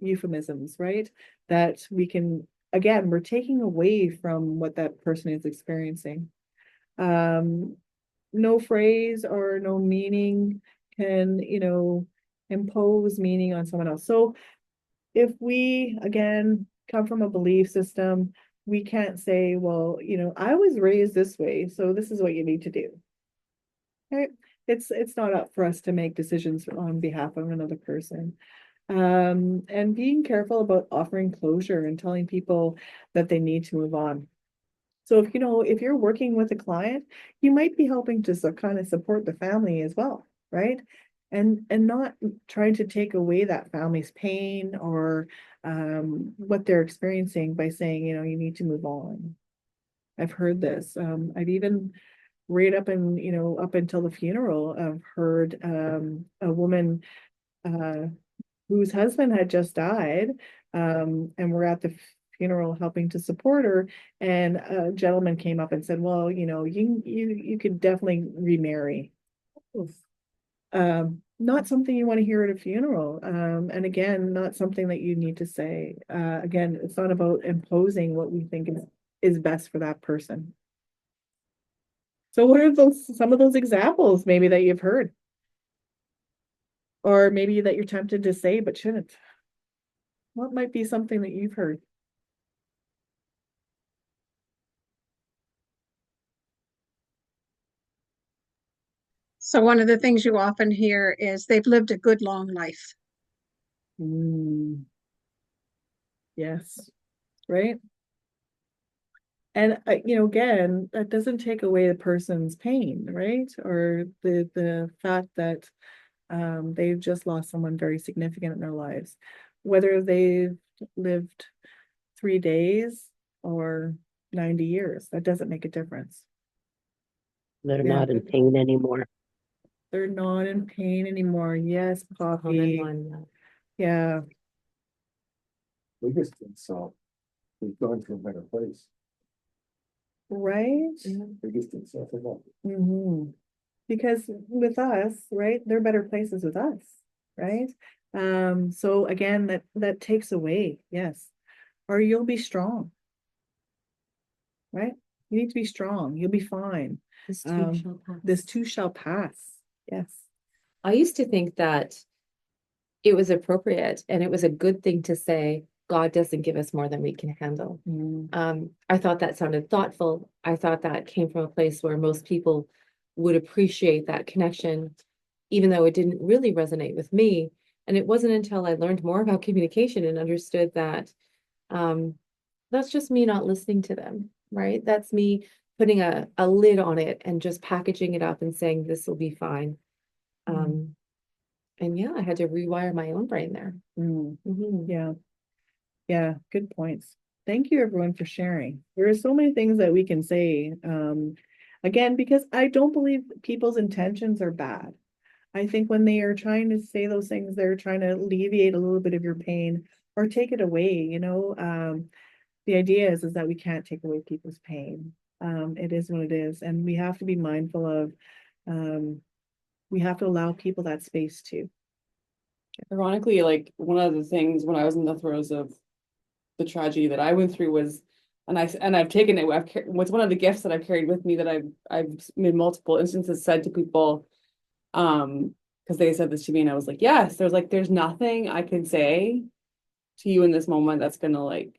A: euphemisms, right? That we can, again, we're taking away from what that person is experiencing. No phrase or no meaning can, impose meaning on someone else. So if we, again, come from a belief system, we can't say, well, I was raised this way, so this is what you need to do. Right? It's not up for us to make decisions on behalf of another person. And being careful about offering closure and telling people that they need to move on. So if you're working with a client, you might be helping to kind of support the family as well, right? And not trying to take away that family's pain or what they're experiencing by saying, you need to move on. I've heard this. I've even right up until the funeral, I've heard a woman whose husband had just died, and we're at the funeral helping to support her, and a gentleman came up and said, well, you could definitely remarry. Not something you want to hear at a funeral. And again, not something that you need to say. Again, it's not about imposing what we think is best for that person. So what are some of those examples maybe that you've heard? Or maybe that you're tempted to say but shouldn't. What might be something that you've heard?
F: So one of the things you often hear is they've lived a good long life.
A: Mm. Yes, right? And again, that doesn't take away the person's pain, right? Or the fact that they've just lost someone very significant in their lives. Whether they've lived 3 days or 90 years, that doesn't make a difference.
C: They're
A: Yeah.
C: not in pain anymore.
A: They're not in pain anymore. Yes,
B: Common
A: Poppy.
B: one.
A: Yeah,
I: Biggest insult, we've gone to a better place.
A: right?
I: Biggest insult of all.
A: Hmm. Because with us, right, they're better places with us, right? So again, that takes away, yes. Or you'll be strong. Right? You need to be strong. You'll be fine.
B: This too
A: Um,
B: shall pass.
A: This too shall pass. Yes.
B: I used to think that it was appropriate and it was a good thing to say, God doesn't give us more than we can handle. I thought that sounded thoughtful. I thought that came from a place where most people would appreciate that connection, even though it didn't really resonate with me. And it wasn't until I learned more about communication and understood that that's just me not listening to them, right? That's me putting a lid on it and just packaging it up and saying this will be fine. And yeah, I had to rewire my own brain there. Mhm.
A: Yeah. Yeah, good points. Thank you everyone for sharing. There are so many things that we can say. Again, because I don't believe people's intentions are bad. I think when they are trying to say those things, they're trying to alleviate a little bit of your pain or take it away. The idea is that we can't take away people's pain. It is what it is, and we have to be mindful of, we have to allow people that space too.
E: Ironically, like one of the things when I was in the throes of the tragedy that I went through was, and I've taken it. What's one of the gifts that I've carried with me that I've in multiple instances said to people, because they said this to me and I was like, yes, there's nothing I can say to you in this moment that's gonna like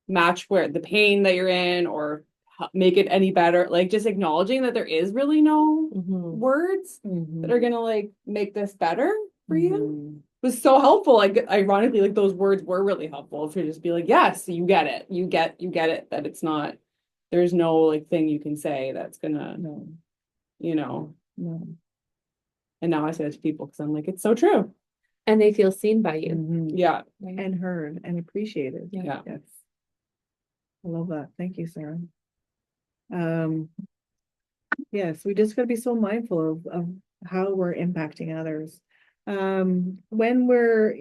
E: match where the pain that you're in or make it any better. Like just acknowledging that there is really no words that are gonna like make this better for you was so helpful. Like ironically, like those words were really helpful to just be like, yes, you get it. You get it, that it's not, there's no like thing you can say that's gonna,
A: No,
E: no.
A: and
E: now I say that to people because I'm like, it's so true.
B: And they feel seen by you.
E: Yeah.
B: Right?
A: and heard and appreciated.
E: Yeah.
A: Yes. I love that. Thank you, Sarah. Yes, we just gotta be so mindful of how we're impacting others. When we're,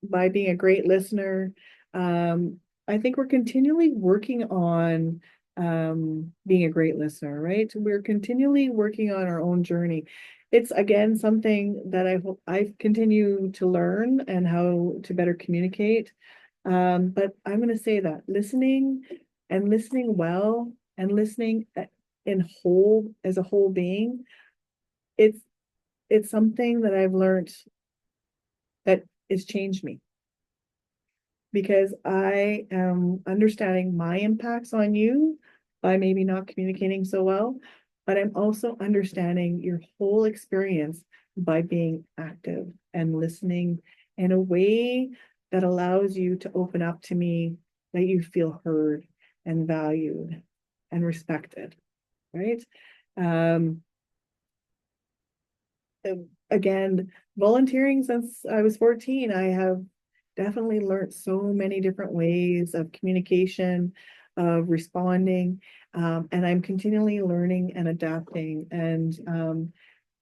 A: by being a great listener, I think we're continually working on being a great listener, right? We're continually working on our own journey. It's again something that I hope I've continued to learn and how to better communicate. But I'm going to say that listening and listening well and listening in whole as a whole being, it's something that I've learned that has changed me. Because I am understanding my impacts on you by maybe not communicating so well, but I'm also understanding your whole experience by being active and listening in a way that allows you to open up to me, that you feel heard and valued and respected, right? Again, volunteering since I was 14, I have definitely learned so many different ways of communication, of responding, and I'm continually learning and adapting. And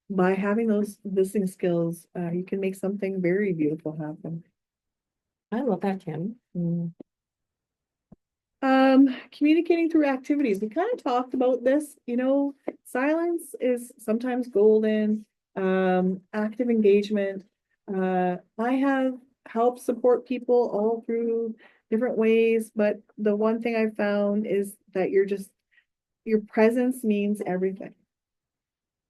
A: by having those listening skills, you can make something very beautiful happen.
B: I love that, Kim.
A: Communicating through activities. We kind of talked about this, silence is sometimes golden. Active engagement. I have helped support people all through different ways, but the one thing I found is that your presence means everything.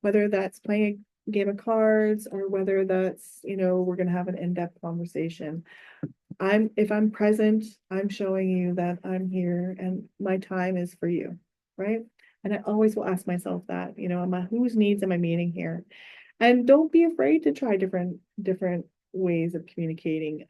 A: Whether that's playing game of cards, or whether that's, we're gonna have an in-depth conversation. If I'm present, I'm showing you that I'm here and my time is for you, right? And I always will ask myself that, whose needs am I meeting here? And don't be afraid to try different ways of communicating.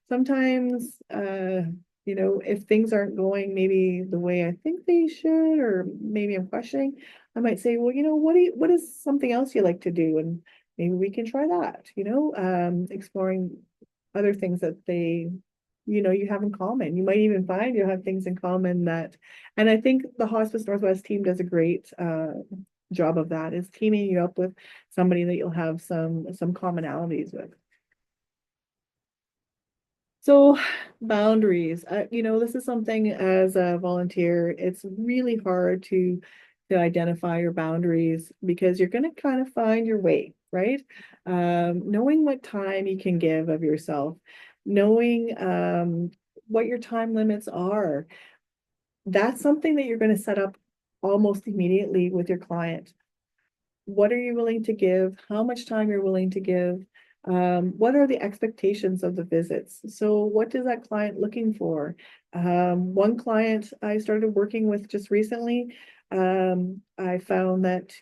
A: Sometimes, if things aren't going maybe the way I think they should, or maybe I'm questioning, I might say, well, what is something else you like to do? And maybe we can try that, exploring other things that you have in common. You might even find you have things in common and I think the Hospice Northwest team does a great job of that, is teaming you up with somebody that you'll have some commonalities with. So boundaries, this is something as a volunteer, it's really hard to identify your boundaries because you're going to kind of find your way, right? Knowing what time you can give of yourself, knowing what your time limits are, that's something that you're going to set up almost immediately with your client. What are you willing to give? How much time you're willing to give? What are the expectations of the visits? So what is that client looking for? One client I started working with just recently, I found that,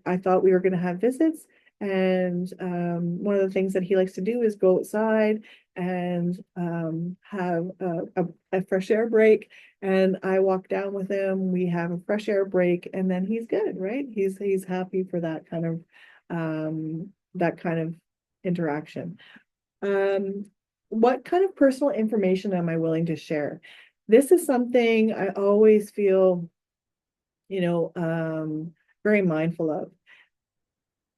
A: I thought we were going to have visits, and one of the things that he likes to do is go outside and have a fresh air break. And I walk down with him, we have a fresh air break, and then he's good, right? He's happy for that kind of interaction. What kind of personal information am I willing to share? This is something I always feel, very mindful of.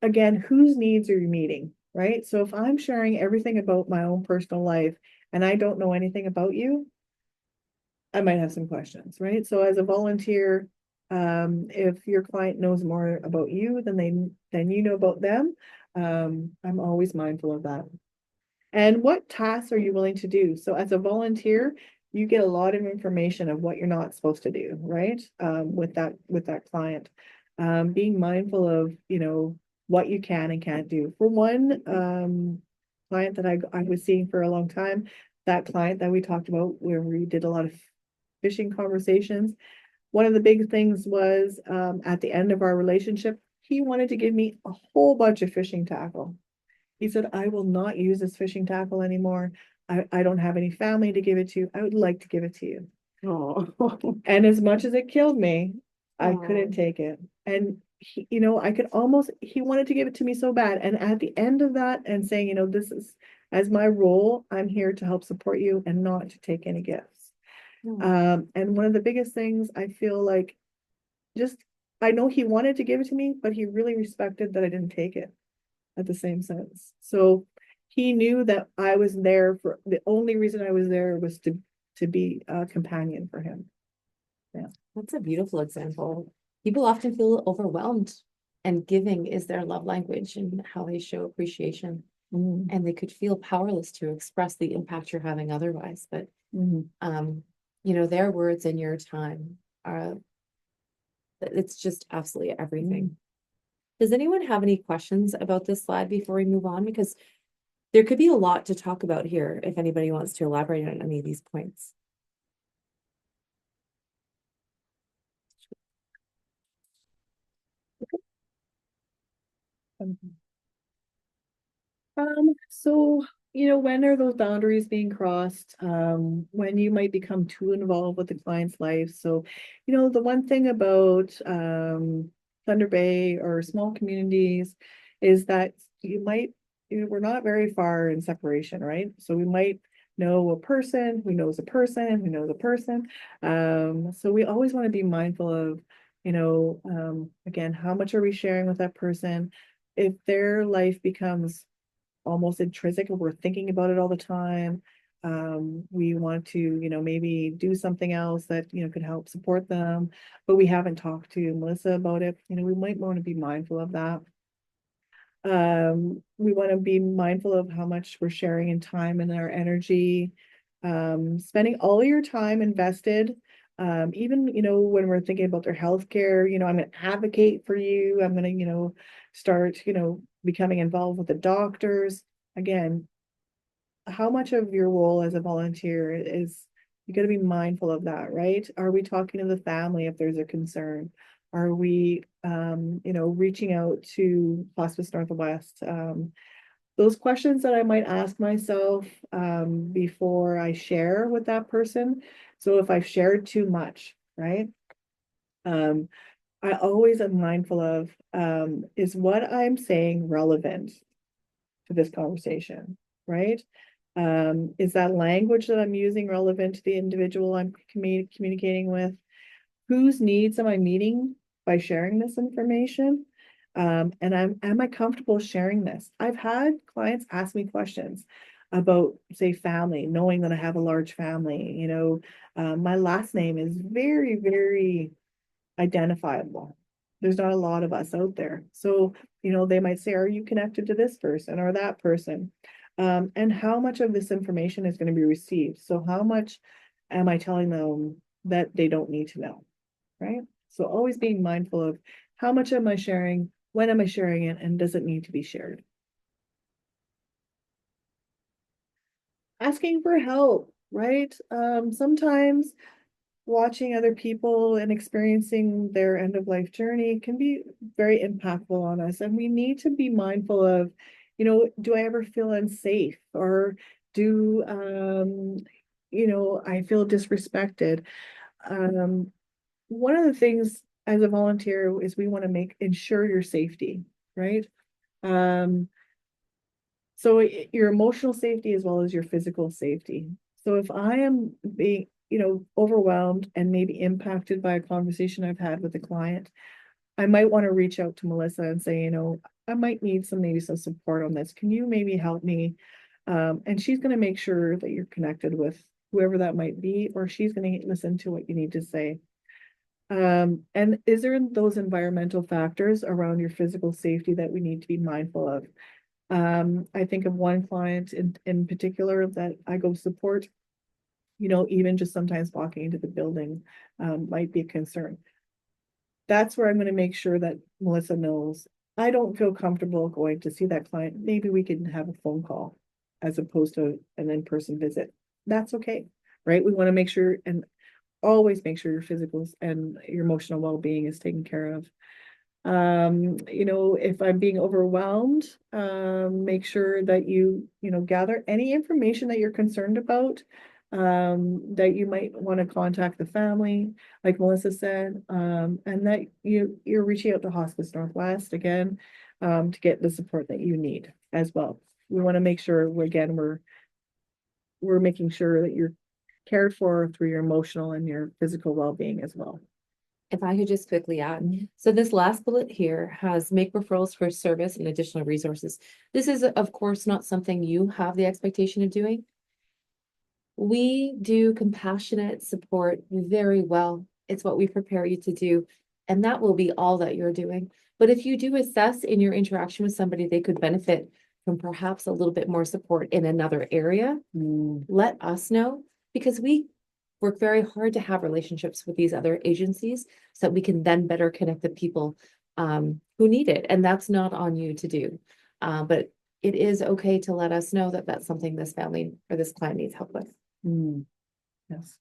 A: Again, whose needs are you meeting, right? So if I'm sharing everything about my own personal life and I don't know anything about you, I might have some questions, right? So as a volunteer, if your client knows more about you than you know about them, I'm always mindful of that. And what tasks are you willing to do? So as a volunteer, you get a lot of information of what you're not supposed to do, right? With that client. Being mindful of, what you can and can't do. For one client that I was seeing for a long time, that client that we talked about where we did a lot of fishing conversations, one of the big things was at the end of our relationship, he wanted to give me a whole bunch of fishing tackle. He said, I will not use this fishing tackle anymore. I don't have any family to give it to. I would like to give it to you.
E: Oh.
A: And as much as it killed me, I
E: Aw.
A: couldn't take it. And he, he wanted to give it to me so bad. And at the end of that and saying, this is as my role, I'm here to help support you and not to take any gifts. And one of the biggest things I feel like I know he wanted to give it to me, but he really respected that I didn't take it at the same sense. So he knew that I was there for the only reason I was there was to be a companion for him. Yeah.
B: That's a beautiful example. People often feel overwhelmed, and giving is their love language and how they show appreciation. And they could feel powerless to express the impact you're having otherwise. But their words and your time it's just absolutely everything. Does anyone have any questions about this slide before we move on? Because there could be a lot to talk about here if anybody wants to elaborate on any of these points.
A: So, when are those boundaries being crossed? When you might become too involved with the client's life. So, the one thing about Thunder Bay or small communities is that we're not very far in separation, right? So we might know a person who knows a person who knows a person. So we always want to be mindful of, again, how much are we sharing with that person? If their life becomes almost intrinsic and we're thinking about it all the time, we want to, maybe do something else that, could help support them, but we haven't talked to Melissa about it. We might want to be mindful of that. We want to be mindful of how much we're sharing in time and our energy. Spending all your time invested Even, when we're thinking about their healthcare, I'm gonna advocate for you. I'm gonna, start, becoming involved with the doctors. Again, how much of your role as a volunteer is, you gotta be mindful of that, right? Are we talking to the family if there's a concern? Are we, reaching out to Hospice Northwest? Those questions that I might ask myself before I share with that person. So if I've shared too much, right? I always am mindful of, is what I'm saying relevant to this conversation, right? Is that language that I'm using relevant to the individual I'm communicating with? Whose needs am I meeting by sharing this information? And am I comfortable sharing this? I've had clients ask me questions about, say, family, knowing that I have a large family. My last name is very, very identifiable. There's not a lot of us out there. So, they might say, are you connected to this person or that person? And how much of this information is going to be received? So how much am I telling them that they don't need to know? Right? So always being mindful of how much am I sharing, when am I sharing it, and does it need to be shared? Asking for help, right? Sometimes watching other people and experiencing their end of life journey can be very impactful on us. And we need to be mindful of, do I ever feel unsafe, or do, I feel disrespected? One of the things as a volunteer is we want to ensure your safety, right? So your emotional safety as well as your physical safety. So if I am being, overwhelmed and maybe impacted by a conversation I've had with a client, I might want to reach out to Melissa and say, I might need maybe some support on this. Can you maybe help me? And she's going to make sure that you're connected with whoever that might be, or she's going to listen to what you need to say. And is there those environmental factors around your physical safety that we need to be mindful of? I think of one client in particular that I go support, even just sometimes walking into the building might be a concern. That's where I'm going to make sure that Melissa knows I don't feel comfortable going to see that client. Maybe we can have a phone call as opposed to an in-person visit. That's okay, right? We want to make sure and always make sure your physical and your emotional well-being is taken care of. If I'm being overwhelmed, make sure that you gather any information that you're concerned about, that you might want to contact the family, like Melissa said, and that you're reaching out to Hospice Northwest again, to get the support that you need as well. We want to make sure we're making sure that you're cared for through your emotional and your physical well-being as well.
B: If I could just quickly add, so this last bullet here has make referrals for service and additional resources. This is, of course, not something you have the expectation of doing. We do compassionate support very well. It's what we prepare you to do, and that will be all that you're doing. But if you do assess in your interaction with somebody, they could benefit from perhaps a little bit more support in another area, let us know, because we work very hard to have relationships with these other agencies so that we can then better connect the people who need it. And that's not on you to do. But it is okay to let us know that that's something this family or this client needs help with.
A: Yes.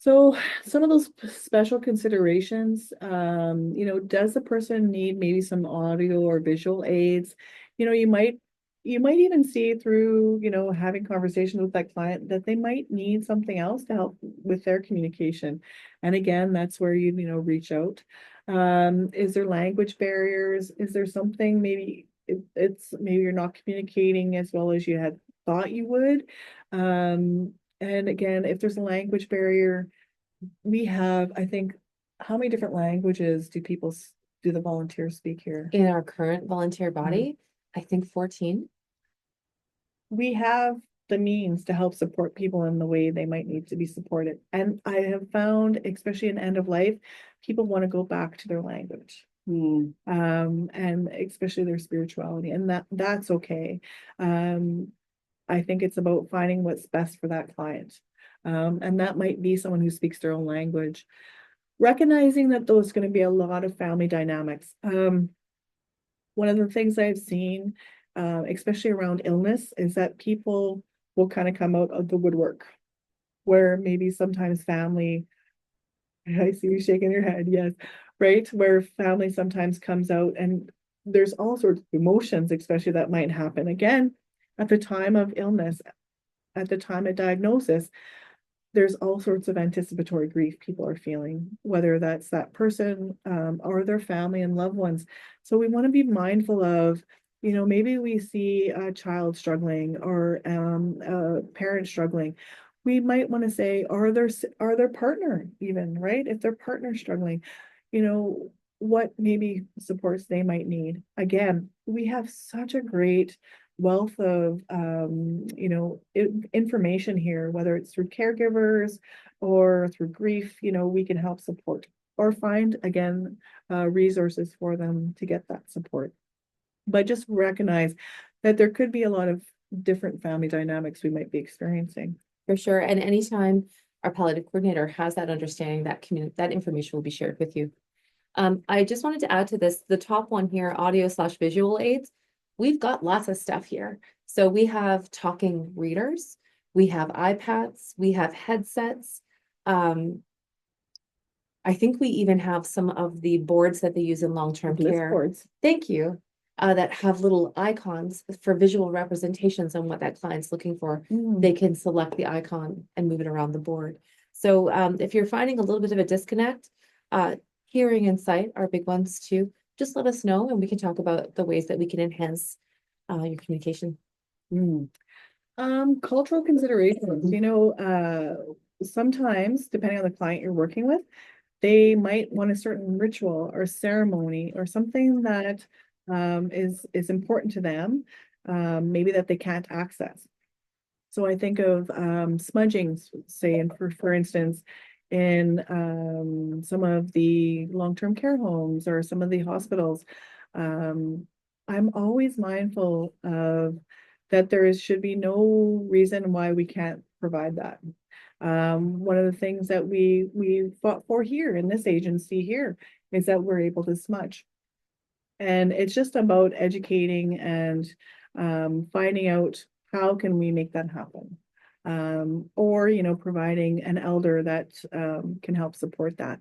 A: So some of those special considerations, does the person need maybe some audio or visual aids? You might even see through, having conversations with that client that they might need something else to help with their communication. And again, that's where you reach out. Is there language barriers? Is there something maybe maybe you're not communicating as well as you had thought you would? And again, if there's a language barrier, we have, I think, how many different languages do the volunteers speak here?
B: In our current volunteer body, I think 14.
A: We have the means to help support people in the way they might need to be supported. And I have found, especially in end of life, people want to go back to their language. And especially their spirituality, and that's okay. I think it's about finding what's best for that client. And that might be someone who speaks their own language. Recognizing that there's going to be a lot of family dynamics. One of the things I've seen, especially around illness, is that people will kind of come out of the woodwork, where maybe sometimes family, I see you shaking your head, yes, right? Where family sometimes comes out and there's all sorts of emotions, especially that might happen again at the time of illness, at the time of diagnosis. There's all sorts of anticipatory grief people are feeling, whether that's that person or their family and loved ones. So we want to be mindful of, maybe we see a child struggling or a parent struggling. We might want to say, are their partner even, right? If their partner struggling, what maybe supports they might need. Again, we have such a great wealth of information here, whether it's through caregivers or through grief, we can help support or find again resources for them to get that support. But just recognize that there could be a lot of different family dynamics we might be experiencing.
B: For sure. And anytime our palliative coordinator has that understanding, that information will be shared with you. I just wanted to add to this, the top one here, audio/visual aids. We've got lots of stuff here. So we have talking readers, we have iPads, we have headsets. I think we even have some of the boards that they use in long-term
A: List
B: care.
A: boards.
B: Thank you. That have little icons for visual representations on what that client's looking for. They can select the icon and move it around the board. So if you're finding a little bit of a disconnect, hearing and sight are big ones too. Just let us know and we can talk about the ways that we can enhance your communication.
A: Cultural considerations, sometimes depending on the client you're working with, they might want a certain ritual or ceremony or something that is important to them, maybe that they can't access. So I think of smudging, say, and for instance, in some of the long-term care homes or some of the hospitals. I'm always mindful of that should be no reason why we can't provide that. One of the things that we fought for here in this agency here is that we're able to smudge. And it's just about educating and finding out how can we make that happen. Or, providing an elder that can help support that.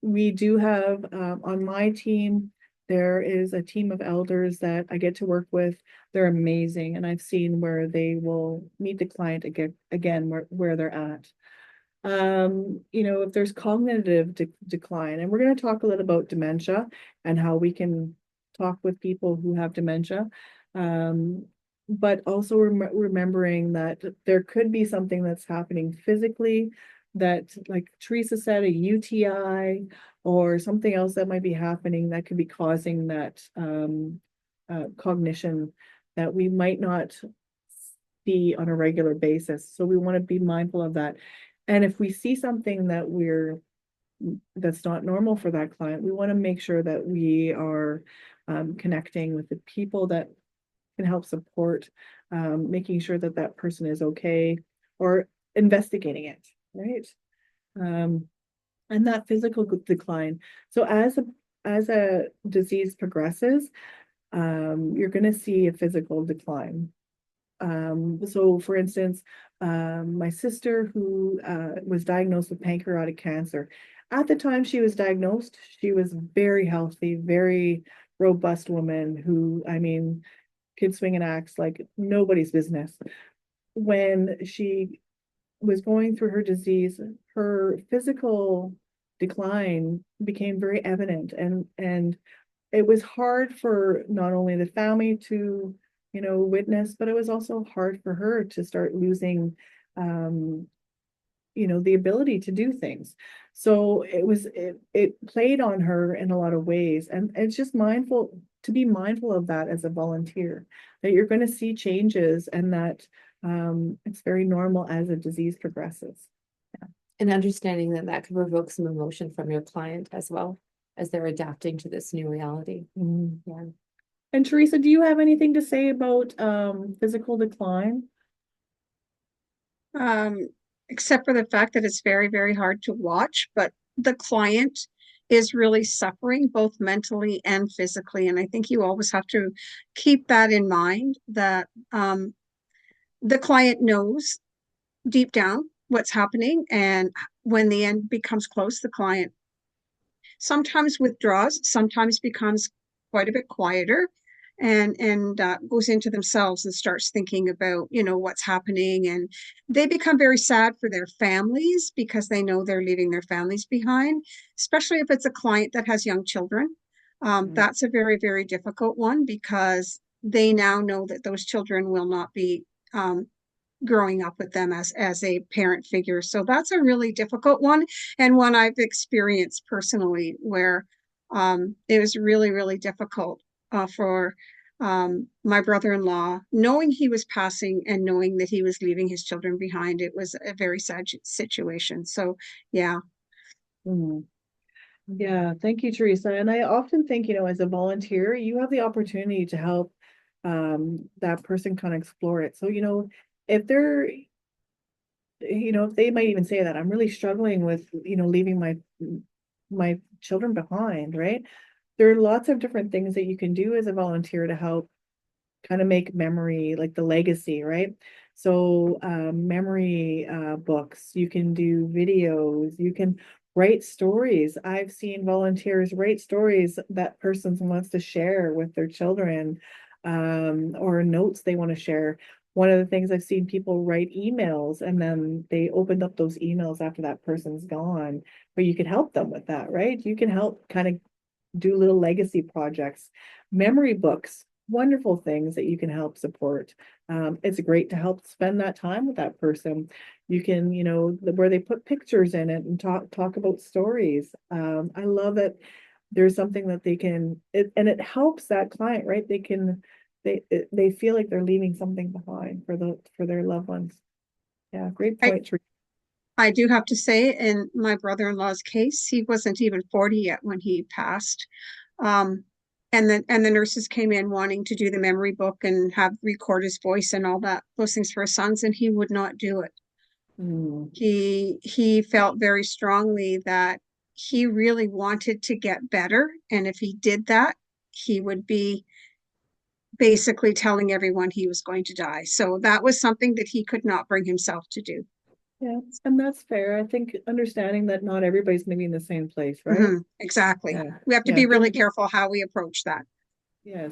A: We do have on my team, there is a team of elders that I get to work with. They're amazing. And I've seen where they will meet the client again where they're at. If there's cognitive decline, and we're going to talk a little about dementia and how we can talk with people who have dementia. But also remembering that there could be something that's happening physically that, like Teresa said, a UTI or something else that might be happening that could be causing that cognition that we might not see on a regular basis. So we want to be mindful of that. And if we see something that's not normal for that client, we want to make sure that we are connecting with the people that can help support, making sure that that person is okay or investigating it, right? And that physical decline. So as a disease progresses, you're going to see a physical decline. So for instance, my sister who was diagnosed with pancreatic cancer, at the time she was diagnosed, she was very healthy, very robust woman who, could swing an axe like nobody's business. When she was going through her disease, her physical decline became very evident, and it was hard for not only the family to witness, but it was also hard for her to start losing the ability to do things. So it played on her in a lot of ways, and it's just to be mindful of that as a volunteer, that you're going to see changes and that it's very normal as a disease progresses.
B: And understanding that could provoke some emotion from your client as well as they're adapting to this new reality. Yeah.
A: And Teresa, do you have anything to say about physical decline?
F: except for the fact that it's very, very hard to watch, but the client is really suffering both mentally and physically. And I think you always have to keep that in mind that the client knows deep down what's happening. And when the end becomes close, the client sometimes withdraws, sometimes becomes quite a bit quieter and goes into themselves and starts thinking about, you know, what's happening. And they become very sad for their families because they know they're leaving their families behind, especially if it's a client that has young children. That's a very, very difficult one because they now know that those children will not be growing up with them as a parent figure. So that's a really difficult one, and one I've experienced personally where it was really, really difficult for my brother-in-law, knowing he was passing and knowing that he was leaving his children behind. It was a very sad situation. So yeah.
A: Mm. Yeah, thank you, Teresa. And I often think, you know, as a volunteer, you have the opportunity to help that person kind of explore it. So, you know, if they're, you know, if they might even say that I'm really struggling with, you know, leaving my children behind, right? There are lots of different things that you can do as a volunteer to help kind of make memory, like the legacy, right? So memory books, you can do videos, you can write stories. I've seen volunteers write stories that person wants to share with their children, or notes they want to share. One of the things I've seen people write emails and then they opened up those emails after that person's gone, but you can help them with that, right? You can help kind of do little legacy projects. Memory books, wonderful things that you can help support. It's great to help spend that time with that person. You can, you know, where they put pictures in it and talk about stories. I love that there's something that they can, and it helps that client, right? They feel like they're leaving something behind for their loved ones. Yeah, great point.
F: I do have to say, in my brother-in-law's case, he wasn't even 40 yet when he passed. And the nurses came in wanting to do the memory book and have record his voice and all that, those things for his sons, and he would not do it. He felt very strongly that he really wanted to get better, and if he did that, he would be basically telling everyone he was going to die. So that was something that he could not bring himself to do.
A: Yeah, and that's fair. I think understanding that not everybody's maybe in the same place, right?
F: Mhm, exactly.
A: Yeah.
F: We have to
A: Yeah,
F: be really
A: good.
F: careful how we approach that.
A: Yes.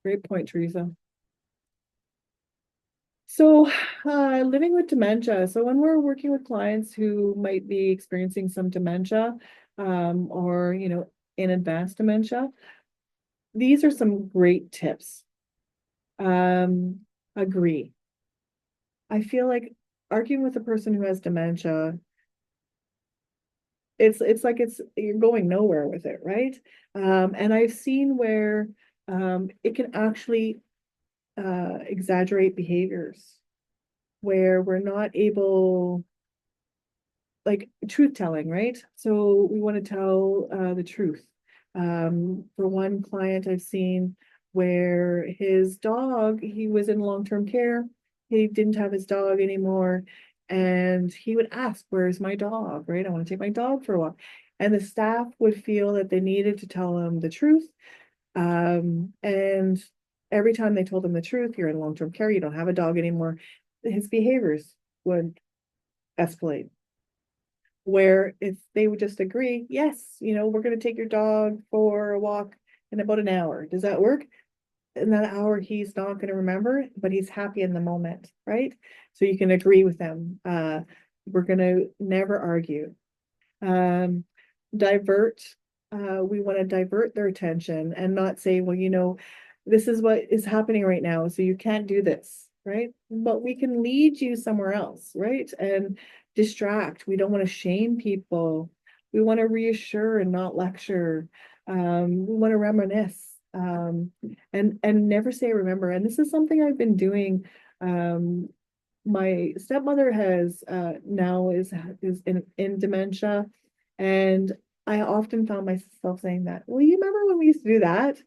A: Great point, Teresa. So, living with dementia. So when we're working with clients who might be experiencing some dementia, or, you know, in advanced dementia, these are some great tips. Agree. I feel like arguing with a person who has dementia, it's like you're going nowhere with it, right? And I've seen where it can actually exaggerate behaviors where we're not able, like truth telling, right? So we want to tell the truth. For one client I've seen where his dog, he was in long-term care, he didn't have his dog anymore, and he would ask, where's my dog, right? I want to take my dog for a walk. And the staff would feel that they needed to tell him the truth. And every time they told him the truth, you're in long-term care, you don't have a dog anymore, his behaviors would escalate. Where if they would just agree, yes, you know, we're going to take your dog for a walk in about an hour. Does that work? In that hour, he's not going to remember, but he's happy in the moment, right? So you can agree with them. We're going to never argue. Divert. We want to divert their attention and not say, well, you know, this is what is happening right now, so you can't do this, right? But we can lead you somewhere else, right? And distract. We don't want to shame people. We want to reassure and not lecture. We want to reminisce. And never say remember. And this is something I've been doing. My stepmother has now is in dementia, and I often found myself saying that, well, you remember when we used to do that?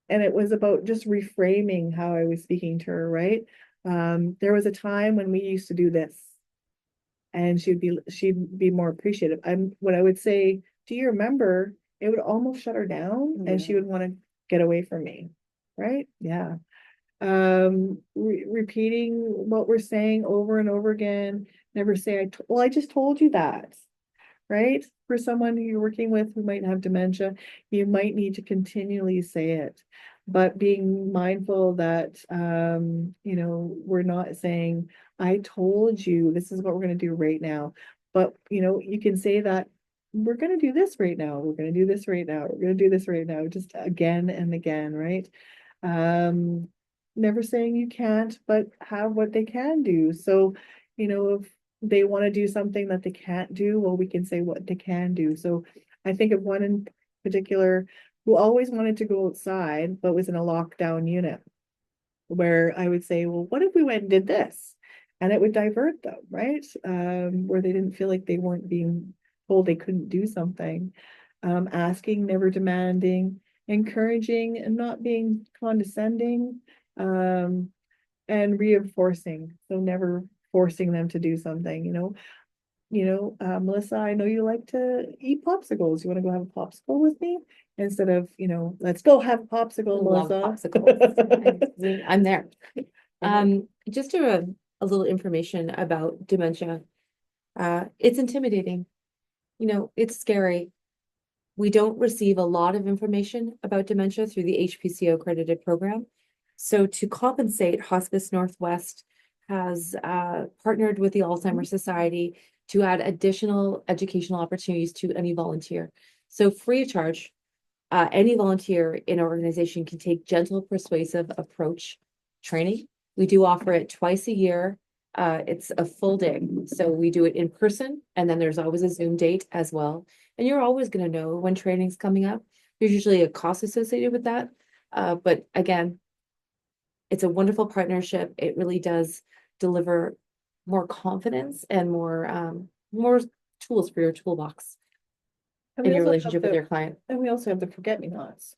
A: And it was about just reframing how I was speaking to her, right? There was a time when we used to do this. And she'd be more appreciative. What I would say, do you remember? It would almost shut her down and she would want to get away from me. Right? Yeah. Repeating what we're saying over and over again. Never say, well, I just told you that. Right? For someone who you're working with who might have dementia, you might need to continually say it. But being mindful that, we're not saying, I told you this is what we're going to do right now. But, you can say that we're going to do this right now. We're going to do this right now. We're going to do this right now, just again and again, right? Never saying you can't, but have what they can do. So, if they want to do something that they can't do, well, we can say what they can do. So I think of one in particular who always wanted to go outside, but was in a lockdown unit, where I would say, well, what if we went and did this? And it would divert them, right? Where they didn't feel like they weren't being told they couldn't do something. Asking, never demanding, encouraging, and not being condescending, and reinforcing. So never forcing them to do something, Melissa, I know you like to eat popsicles. You want to go have a popsicle with me? Instead of, let's go have a popsicle,
B: Love
A: Melissa.
B: popsicles. I'm there.
A: Mhm.
B: Just a little information about dementia. It's intimidating. It's scary. We don't receive a lot of information about dementia through the HPCO accredited program. So to compensate, Hospice Northwest has partnered with the Alzheimer's Society to add additional educational opportunities to any volunteer. So free of charge, any volunteer in our organization can take gentle persuasive approach training. We do offer it twice a year. It's a full day. So we do it in person, and then there's always a Zoom date as well. And you're always going to know when training's coming up. There's usually a cost associated with that. But again, it's a wonderful partnership. It really does deliver more confidence and more tools for your toolbox
A: And
B: in
A: we
B: your
A: also have
B: relationship with your client.
A: And we also have the forget-me-nots.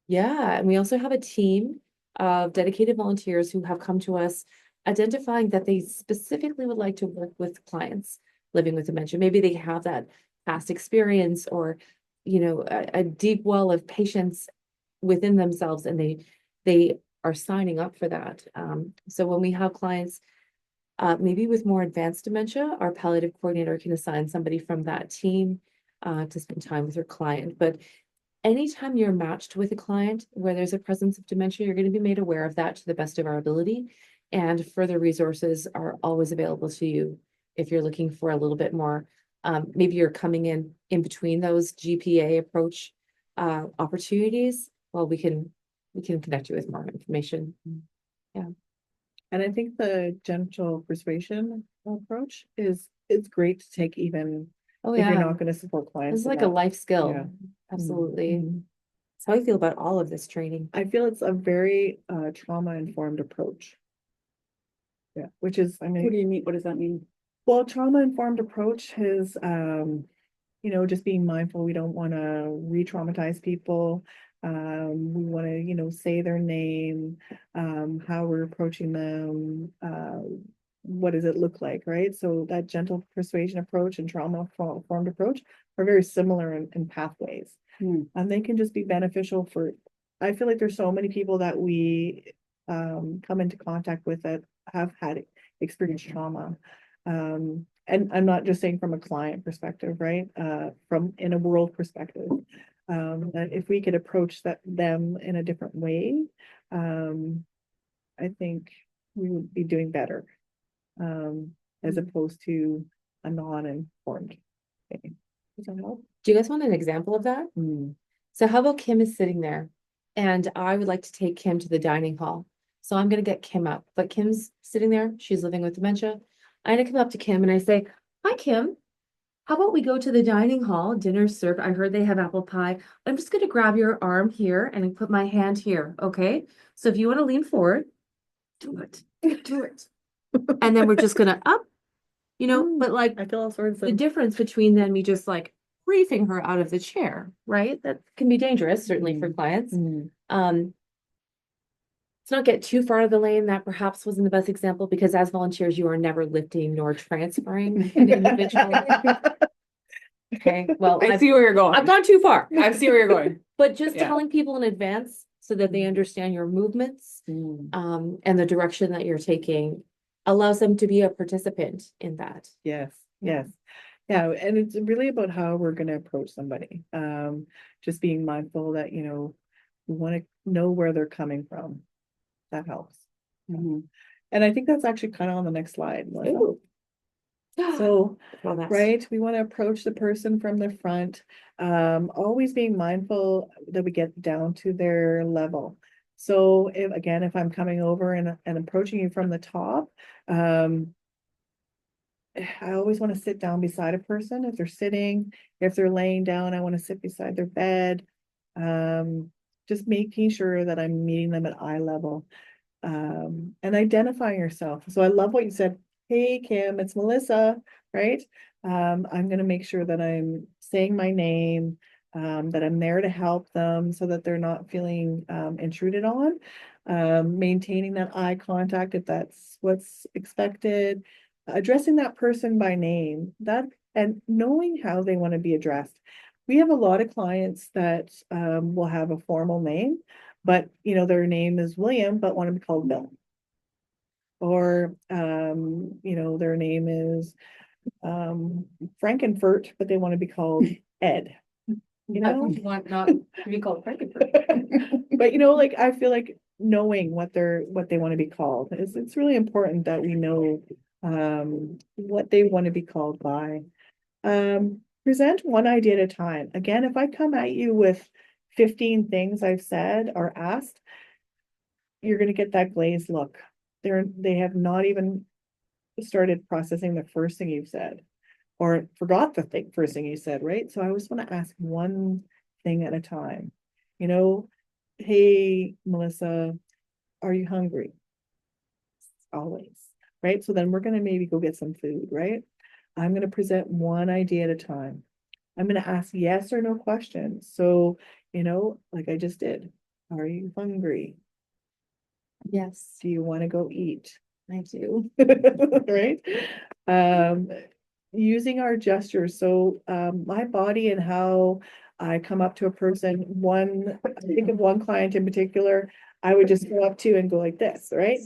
B: Yeah, and we also have a team of dedicated volunteers who have come to us identifying that they specifically would like to work with clients living with dementia. Maybe they have that past experience or, a deep well of patience within themselves, and they are signing up for that. So when we have clients, maybe with more advanced dementia, our palliative coordinator can assign somebody from that team to spend time with your client. But anytime you're matched with a client where there's a presence of dementia, you're going to be made aware of that to the best of our ability. And further resources are always available to you if you're looking for a little bit more. Maybe you're coming in between those GPA approach opportunities. Well, we can connect you with more information. Yeah.
A: And I think the gentle persuasion approach is great to take even
B: Oh
A: if you're
B: yeah.
A: not going to support clients.
B: It's
A: in
B: like a
A: that.
B: life skill.
A: Yeah.
B: Absolutely.
A: Mhm.
B: That's how I feel about all of this training.
A: I feel it's a very trauma-informed approach. Yeah, which is,
E: What do you mean? What does that mean?
A: well, trauma-informed approach is, just being mindful. We don't want to re-traumatize people. We want to, say their name, how we're approaching them, what does it look like, right? So that gentle persuasion approach and trauma-informed approach are very similar in pathways. And they can just be beneficial I feel like there's so many people that we come into contact with that have had experienced trauma. And I'm not just saying from a client perspective, right? From in a world perspective. That if we could approach them in a different way, I think we would be doing better. As opposed to a non-informed thing. Does that help?
B: Do you guys want an example of that? So how about Kim is sitting there and I would like to take Kim to the dining hall. So I'm going to get Kim up, but Kim's sitting there. She's living with dementia. I'm going to come up to Kim and I say, hi, Kim. How about we go to the dining hall? Dinner's served. I heard they have apple pie. I'm just going to grab your arm here and put my hand here. Okay. So if you want to lean forward, do it. Do it. And then we're just going to up, but like
A: I feel all sorts
B: the
A: of.
B: difference between then me just like briefing her out of the chair, right? That can be dangerous, certainly for clients. let's not get too far out of the lane. That perhaps wasn't the best example because as volunteers, you are never lifting nor transferring an individual. Okay, well,
E: I see where you're going.
B: I've gone too far.
E: I see where you're going.
B: But just
E: Yeah.
B: telling people in advance so that they understand your movements, and the direction that you're taking allows them to be a participant in that.
A: Yes,
B: Yeah.
A: yes. Yeah, and it's really about how we're gonna approach somebody. Just being mindful that, we wanna know where they're coming from. That helps.
E: Mhm.
A: And I think that's actually kind of on the next slide, Melissa.
B: Ooh.
A: So,
B: Well, that's
A: right, we want to approach the person from the front, always being mindful that we get down to their level. So if I'm coming over and approaching you from the top, I always want to sit down beside a person. If they're sitting, if they're laying down, I want to sit beside their bed. Just making sure that I'm meeting them at eye level. And identifying yourself. So I love what you said. Hey, Kim, it's Melissa, right? I'm going to make sure that I'm saying my name, that I'm there to help them so that they're not feeling intruded on. Maintaining that eye contact if that's what's expected. Addressing that person by name, and knowing how they want to be addressed. We have a lot of clients that will have a formal name, but their name is William, but want to be called Bill. Or their name is Frankenfurt, but they want to be called Ed.
B: want not to be called Frankenfurt.
A: But I feel like knowing what they want to be called it's really important that we know what they want to be called by. Present one idea at a time. Again, if I come at you with 15 things I've said or asked, you're going to get that glazed look. They have not even started processing the first thing you've said or forgot the first thing you said, right? So I always want to ask one thing at a time. Hey, Melissa, are you hungry? Always, right? So then we're going to maybe go get some food, right? I'm going to present one idea at a time. I'm going to ask yes or no questions. So, like I just did, are you hungry?
B: Yes,
A: Do you want to go eat?
B: I do.
A: Right? Using our gestures. So, my body and how I come up to a person, I think of one client in particular, I would just go up to and go like this, right?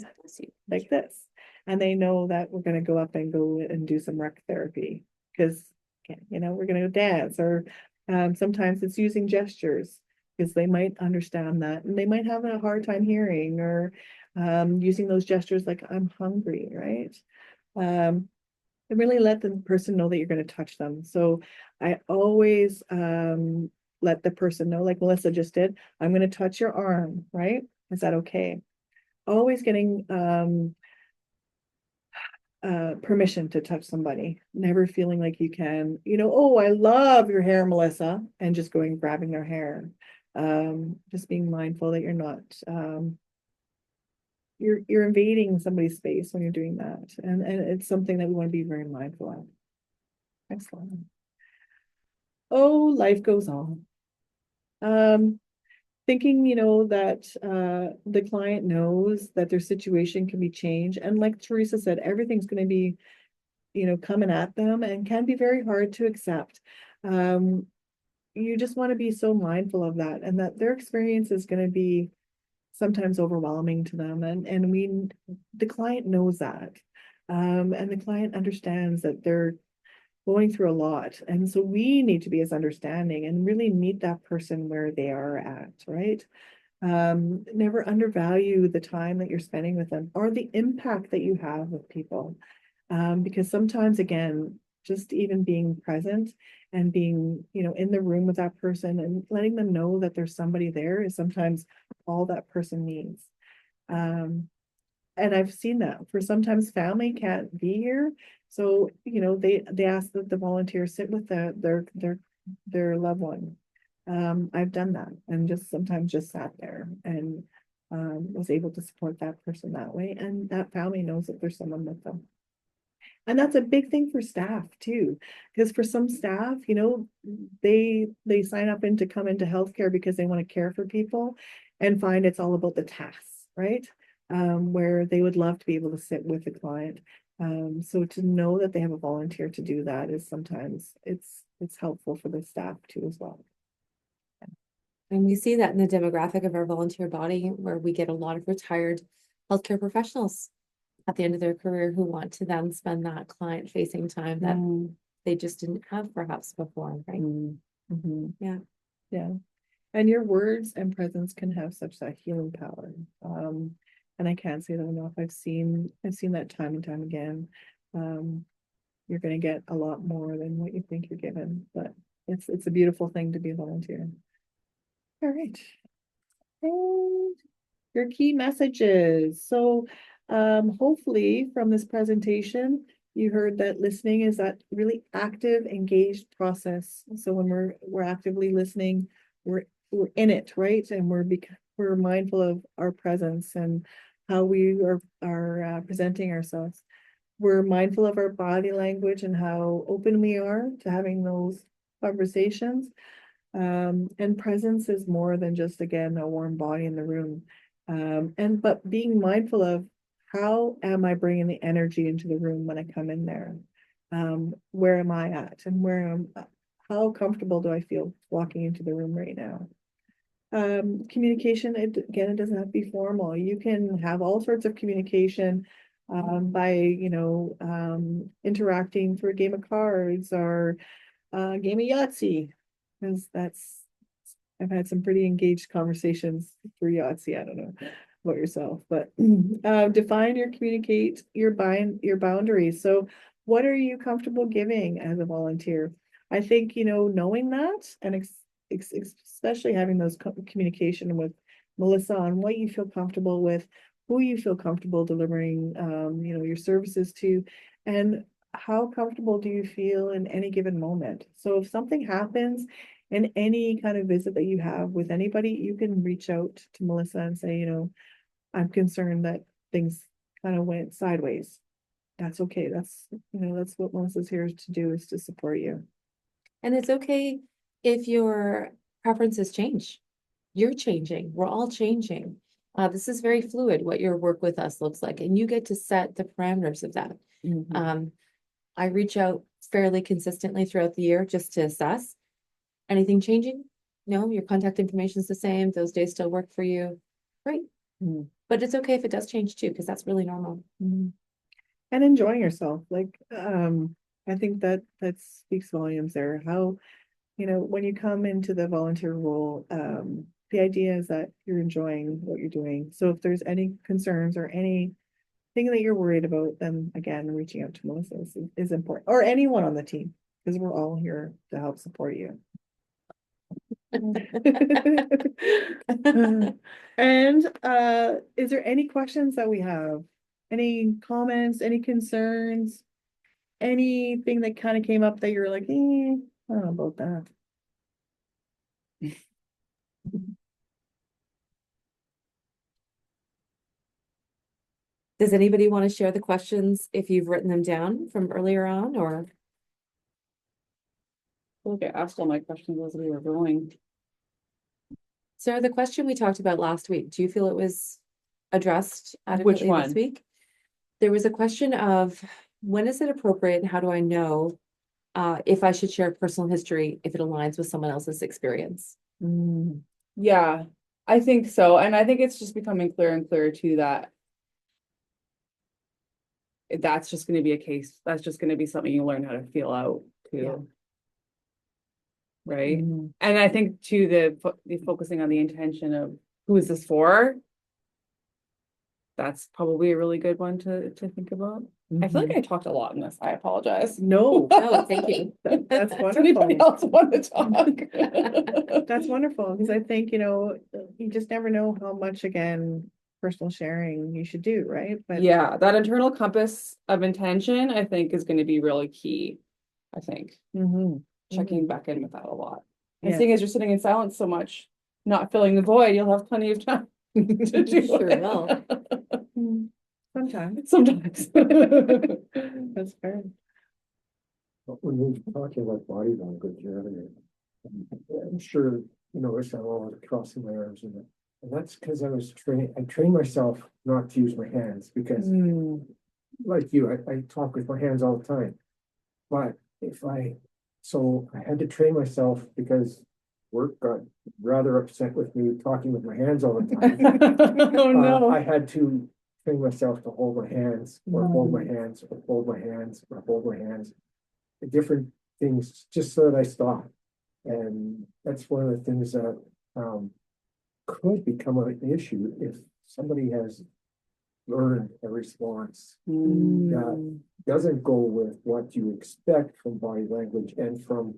A: Like this. And they know that we're going to go up and go and do some rec therapy because, we're going to go dance or sometimes it's using gestures because they might understand that and they might have a hard time hearing or using those gestures like I'm hungry, right? And really let the person know that you're going to touch them. So I always let the person know, like Melissa just did, I'm going to touch your arm, right? Is that okay? Always getting permission to touch somebody, never feeling like you can, oh, I love your hair, Melissa, and just going grabbing their hair. Just being mindful that you're not you're invading somebody's space when you're doing that. And it's something that we want to be very mindful of. Excellent. Oh, life goes on. Thinking, that the client knows that their situation can be changed. And like Teresa said, everything's going to be, coming at them and can be very hard to accept. You just want to be so mindful of that and that their experience is going to be sometimes overwhelming to them. And the client knows that. And the client understands that they're going through a lot. And so we need to be as understanding and really meet that person where they are at, right? Never undervalue the time that you're spending with them or the impact that you have with people. Because sometimes, again, just even being present and being, in the room with that person and letting them know that there's somebody there is sometimes all that person needs. And I've seen that for sometimes family can't be here. So, they ask that the volunteers sit with their loved one. I've done that and sometimes just sat there and was able to support that person that way. And that family knows that there's someone with them. And that's a big thing for staff too, because for some staff, they sign up to come into healthcare because they want to care for people and find it's all about the tasks. right? Where they would love to be able to sit with the client. So to know that they have a volunteer to do that is sometimes it's helpful for the staff too as well.
B: And we see that in the demographic of our volunteer body, where we get a lot of retired healthcare professionals at the end of their career who want to then spend that client facing time that they just didn't have perhaps before, right? Yeah.
A: Yeah. And your words and presence can have such that healing power. And I can't say that enough. I've seen that time and time again. You're gonna get a lot more than what you think you're given, but it's a beautiful thing to be a volunteer. All right. And your key messages. So hopefully from this presentation, you heard that listening is that really active, engaged process. So when we're actively listening, we're in it, right? And we're mindful of our presence and how we are presenting ourselves. We're mindful of our body language and how open we are to having those conversations. And presence is more than just, again, a warm body in the room. But being mindful of how am I bringing the energy into the room when I come in there? Where am I at? And how comfortable do I feel walking into the room right now? Communication, again, it doesn't have to be formal. You can have all sorts of communication by, interacting through a game of cards or a game of Yahtzee. Because I've had some pretty engaged conversations through Yahtzee. I don't know about yourself, but define or communicate your boundaries. So what are you comfortable giving as a volunteer? I think, knowing that and especially having those communication with Melissa on what you feel comfortable with, who you feel comfortable delivering, your services to, and how comfortable do you feel in any given moment? So if something happens in any kind of visit that you have with anybody, you can reach out to Melissa and say, I'm concerned that things kind of went sideways. That's okay. That's what Melissa's here to do, is to support you.
B: And it's okay if your preferences change. You're changing. We're all changing. This is very fluid, what your work with us looks like, and you get to set the parameters of that. I reach out fairly consistently throughout the year just to assess. Anything changing? No, your contact information is the same. Those days still work for you. Great. But it's okay if it does change too, because that's really normal.
A: And enjoying yourself. I think that speaks volumes there. How, when you come into the volunteer role, the idea is that you're enjoying what you're doing. So if there's any concerns or anything that you're worried about, then again, reaching out to Melissa is important, or anyone on the team, because we're all here to help support you. And is there any questions that we have? Any comments, any concerns, anything that kind of came up that you're like, I don't know about that?
B: Does anybody want to share the questions if you've written them down from earlier on, or?
E: Look, I asked all my questions as we were going.
B: Sarah, the question we talked about last week, do you feel it was addressed adequately this
E: one?
B: week? There was a question of, when is it appropriate and how do I know if I should share personal history if it aligns with someone else's experience?
E: Yeah, I think so. And I think it's just becoming clearer and clearer too that that's just going to be a case. That's just going to be something you learn how to feel out too.
B: Yeah.
E: Right. And I think too, the focusing on the intention of who is this for? That's probably a really good one to think about. I feel like I talked a lot in this. I apologize.
A: No,
B: Oh, thank you.
A: that's
E: Does anybody
A: wonderful.
E: else want to talk?
A: That's wonderful, because I think, you just never know how much, again, personal sharing you should do, right? But
E: Yeah, that internal compass of intention, I think, is going to be really key. I think checking back in with that a lot. And
A: Yeah.
E: seeing as you're sitting in silence so much, not filling the void, you'll have plenty of time to do
B: Sure
E: it.
B: will.
A: Sometimes.
E: Sometimes.
A: That's fair.
I: But when you're talking about body language, I'm sure, it's all across the layers and And that's because I trained myself not to use my hands because like you, I talk with my hands all the time. But so I had to train myself because work got rather upset with me talking with my hands all the time.
A: Oh, no.
I: I had to train myself to hold my hands, or hold my hands, or hold my hands, or hold my hands. Different things, just so that I stop. And that's one of the things that could become an issue if somebody has learned a response that doesn't go with what you expect from body language and from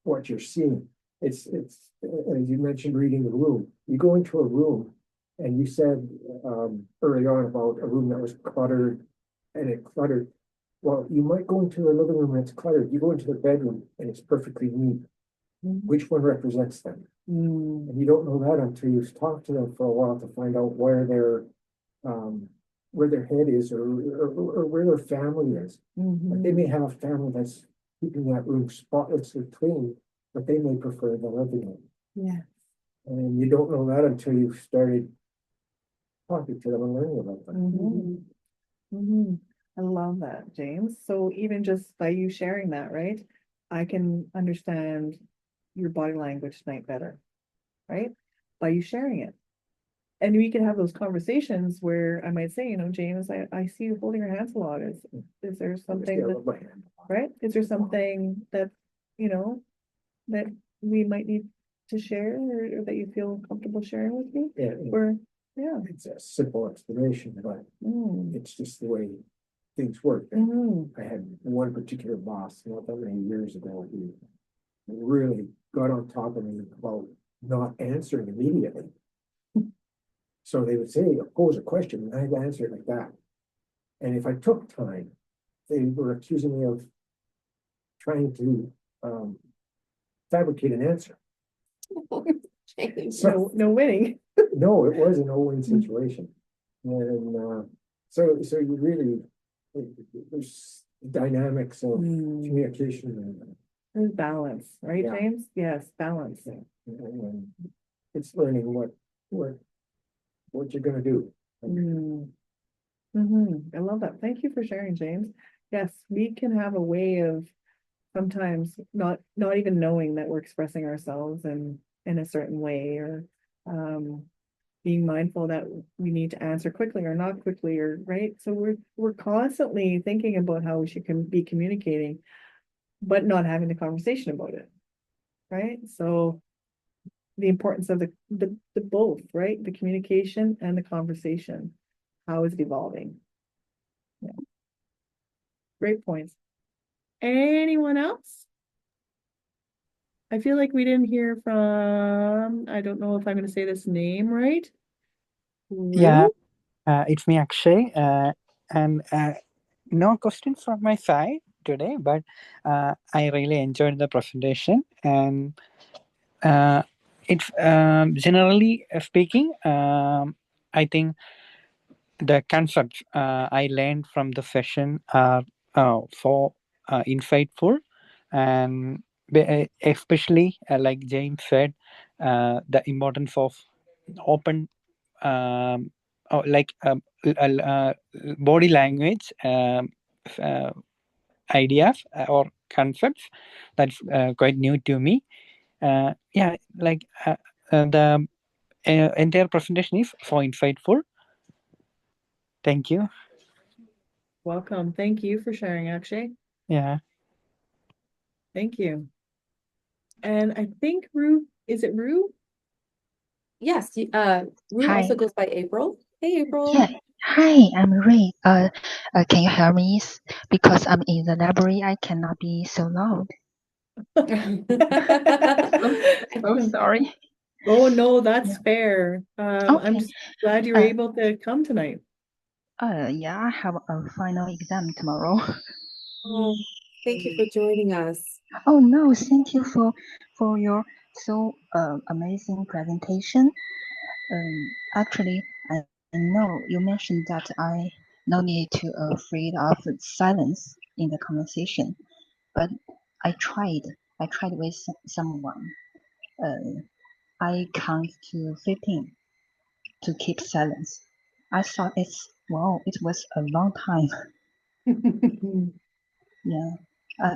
I: what you're seeing. It's as you mentioned, reading the room. You go into a room and you said early on about a room that was cluttered and it cluttered. Well, you might go into a living room and it's cluttered. You go into the bedroom and it's perfectly neat. Which one represents them? And you don't know that until you've talked to them for a while to find out where their head is or where their family is. Like they may have a family that's keeping that room spotless and clean, but they may prefer the living room.
A: Yeah.
I: And you don't know that until you've started talking to them and learning about them.
A: I love that, James. So even just by you sharing that, right? I can understand your body language tonight better, right? By you sharing it. And we can have those conversations where I might say, James, I see you holding your hands a lot. Is there something
I: Yeah,
A: that,
I: my hand.
A: right? Is there something that, that we might need to share or that you feel comfortable sharing with me?
I: Yeah,
A: Or, yeah.
I: it's a simple explanation, but
A: Mm.
I: it's just the way things work.
A: Mhm.
I: I had one particular boss not that many years ago who really got on top of me about not answering immediately. So they would say, pose a question, and I'd answer it like that. And if I took time, they were accusing me of trying to fabricate an answer.
B: James.
I: So
A: No winning.
I: no, it was an no-win situation. And so you really, there's dynamics of communication and
A: There's balance, right,
I: Yeah.
A: James? Yes, balance.
I: and it's learning what you're gonna do.
A: I love that. Thank you for sharing, James. Yes, we can have a way of sometimes not even knowing that we're expressing ourselves in a certain way, or being mindful that we need to answer quickly or not quickly, or right. So we're constantly thinking about how we should be communicating, but not having the conversation about it. Right. So the importance of the both, right? The communication and the conversation. How is it evolving? Yeah. Great points. Anyone else? I feel like we didn't hear from, I don't know if I'm going to say this name right.
J: Yeah,
A: Rue?
J: it's me, Akshay. And no question from my side today, but I really enjoyed the presentation. And it's generally speaking, I think the concepts I learned from the session are so insightful, and especially like James said, the importance of open body language uh, ideas or concepts. That's quite new to me. The entire presentation is so insightful. Thank you.
A: Welcome. Thank you for sharing, Akshay.
J: Yeah.
A: Thank you. And I think Rue, is it Rue?
B: Yes, Rue
K: Hi.
B: also goes by April. Hey, April.
K: Yeah. Hi, I'm Ray. Can you hear me? Because I'm in the library, I cannot be so loud. Oh, sorry.
A: Oh, no, that's
K: Yeah.
A: fair. I'm
K: Okay.
A: just glad you were able to come tonight.
K: Yeah, I have a final exam tomorrow.
B: Oh, thank you for joining us.
K: Oh no, thank you for your so amazing presentation. Actually, I know you mentioned that I no need to afraid of silence in the conversation, but I tried with someone. I count to 15 to keep silence. I thought it was a long time. Yeah.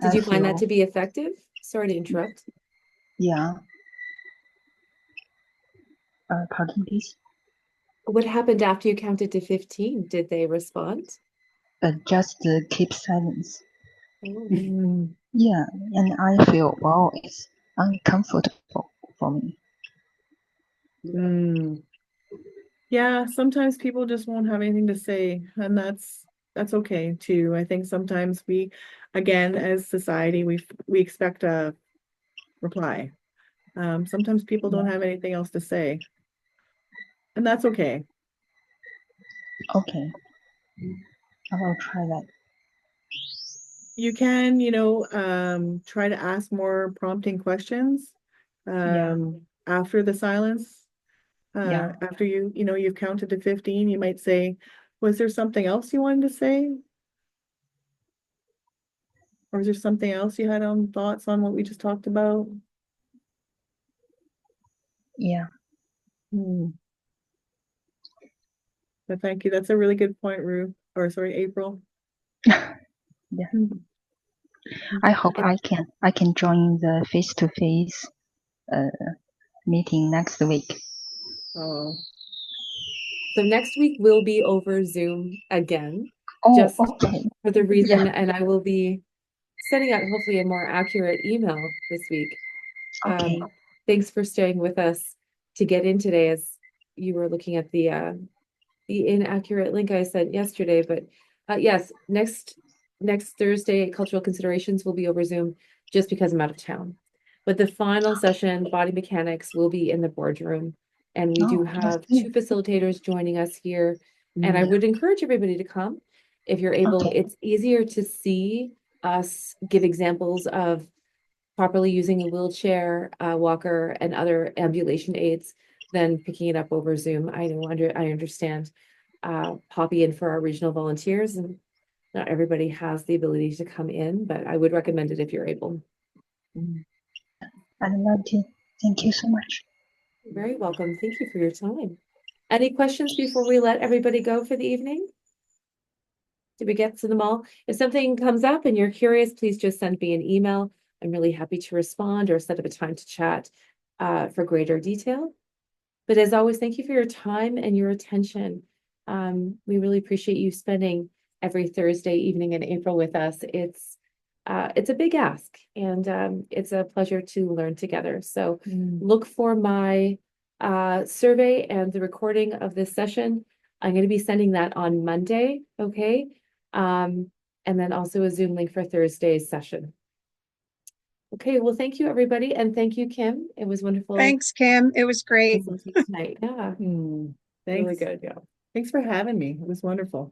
B: Did
K: I
B: you find that
K: feel,
B: to be effective? Sorry to interrupt.
K: yeah. Pardon, please.
B: What happened after you counted to 15? Did they respond?
K: Just keep silence.
B: Oh.
A: Mm,
K: Yeah, and I feel, it's uncomfortable for me.
A: mm. Yeah, sometimes people just won't have anything to say, and that's okay too. I think sometimes we, again, as society, we expect a reply. Sometimes people don't have anything else to say, and that's okay.
K: Okay, I will try that.
A: You can, try to ask more prompting questions
K: Yeah.
A: after the silence.
K: Yeah.
A: After you've counted to 15, you might say, was there something else you wanted to say? Or is there something else you had on thoughts on what we just talked about?
K: Yeah.
A: Hmm. But thank you. That's a really good point, Ruth. Or sorry, April.
K: Yeah.
A: Hmm.
K: I hope I can join the face-to-face meeting next week.
A: Oh,
B: So next week will be over Zoom again,
K: Oh,
B: just
K: okay.
B: for the reason,
K: Yeah.
B: and I will be sending out hopefully a more accurate email this week.
K: Okay.
B: Thanks for staying with us to get in today as you were looking at the inaccurate link I sent yesterday. But yes, next Thursday, cultural considerations will be over Zoom just because I'm out of town. But the final session, body mechanics, will be in the boardroom. And we do
K: Oh, that's
B: have
K: good.
B: 2 facilitators joining us here. And I
A: mm,
B: would encourage everybody to come if you're able.
K: Okay.
B: It's easier to see us give examples of properly using a wheelchair, walker, and other ambulation aids than picking it up over Zoom. I understand. Poppy in for our regional volunteers, and not everybody has the ability to come in, but I would recommend it if you're able.
A: mm.
K: I'd love to. Thank you so much.
B: You're very welcome. Thank you for your time. Any questions before we let everybody go for the evening? Did we get to them all? If something comes up and you're curious, please just send me an email. I'm really happy to respond or set up a time to chat for greater detail. But as always, thank you for your time and your attention. We really appreciate you spending every Thursday evening in April with us. It's a big ask, and it's a pleasure to learn together. So look for my survey and the recording of this session. I'm going to be sending that on Monday, okay? And then also a Zoom link for Thursday's session. Okay, well, thank you, everybody, and thank you, Kim. It was wonderful.
F: Thanks, Kim. It was great.
B: Listening to you tonight. Yeah,
A: Hmm.
B: really
A: Thanks.
B: good. Yeah.
A: Thanks for having me. It was wonderful.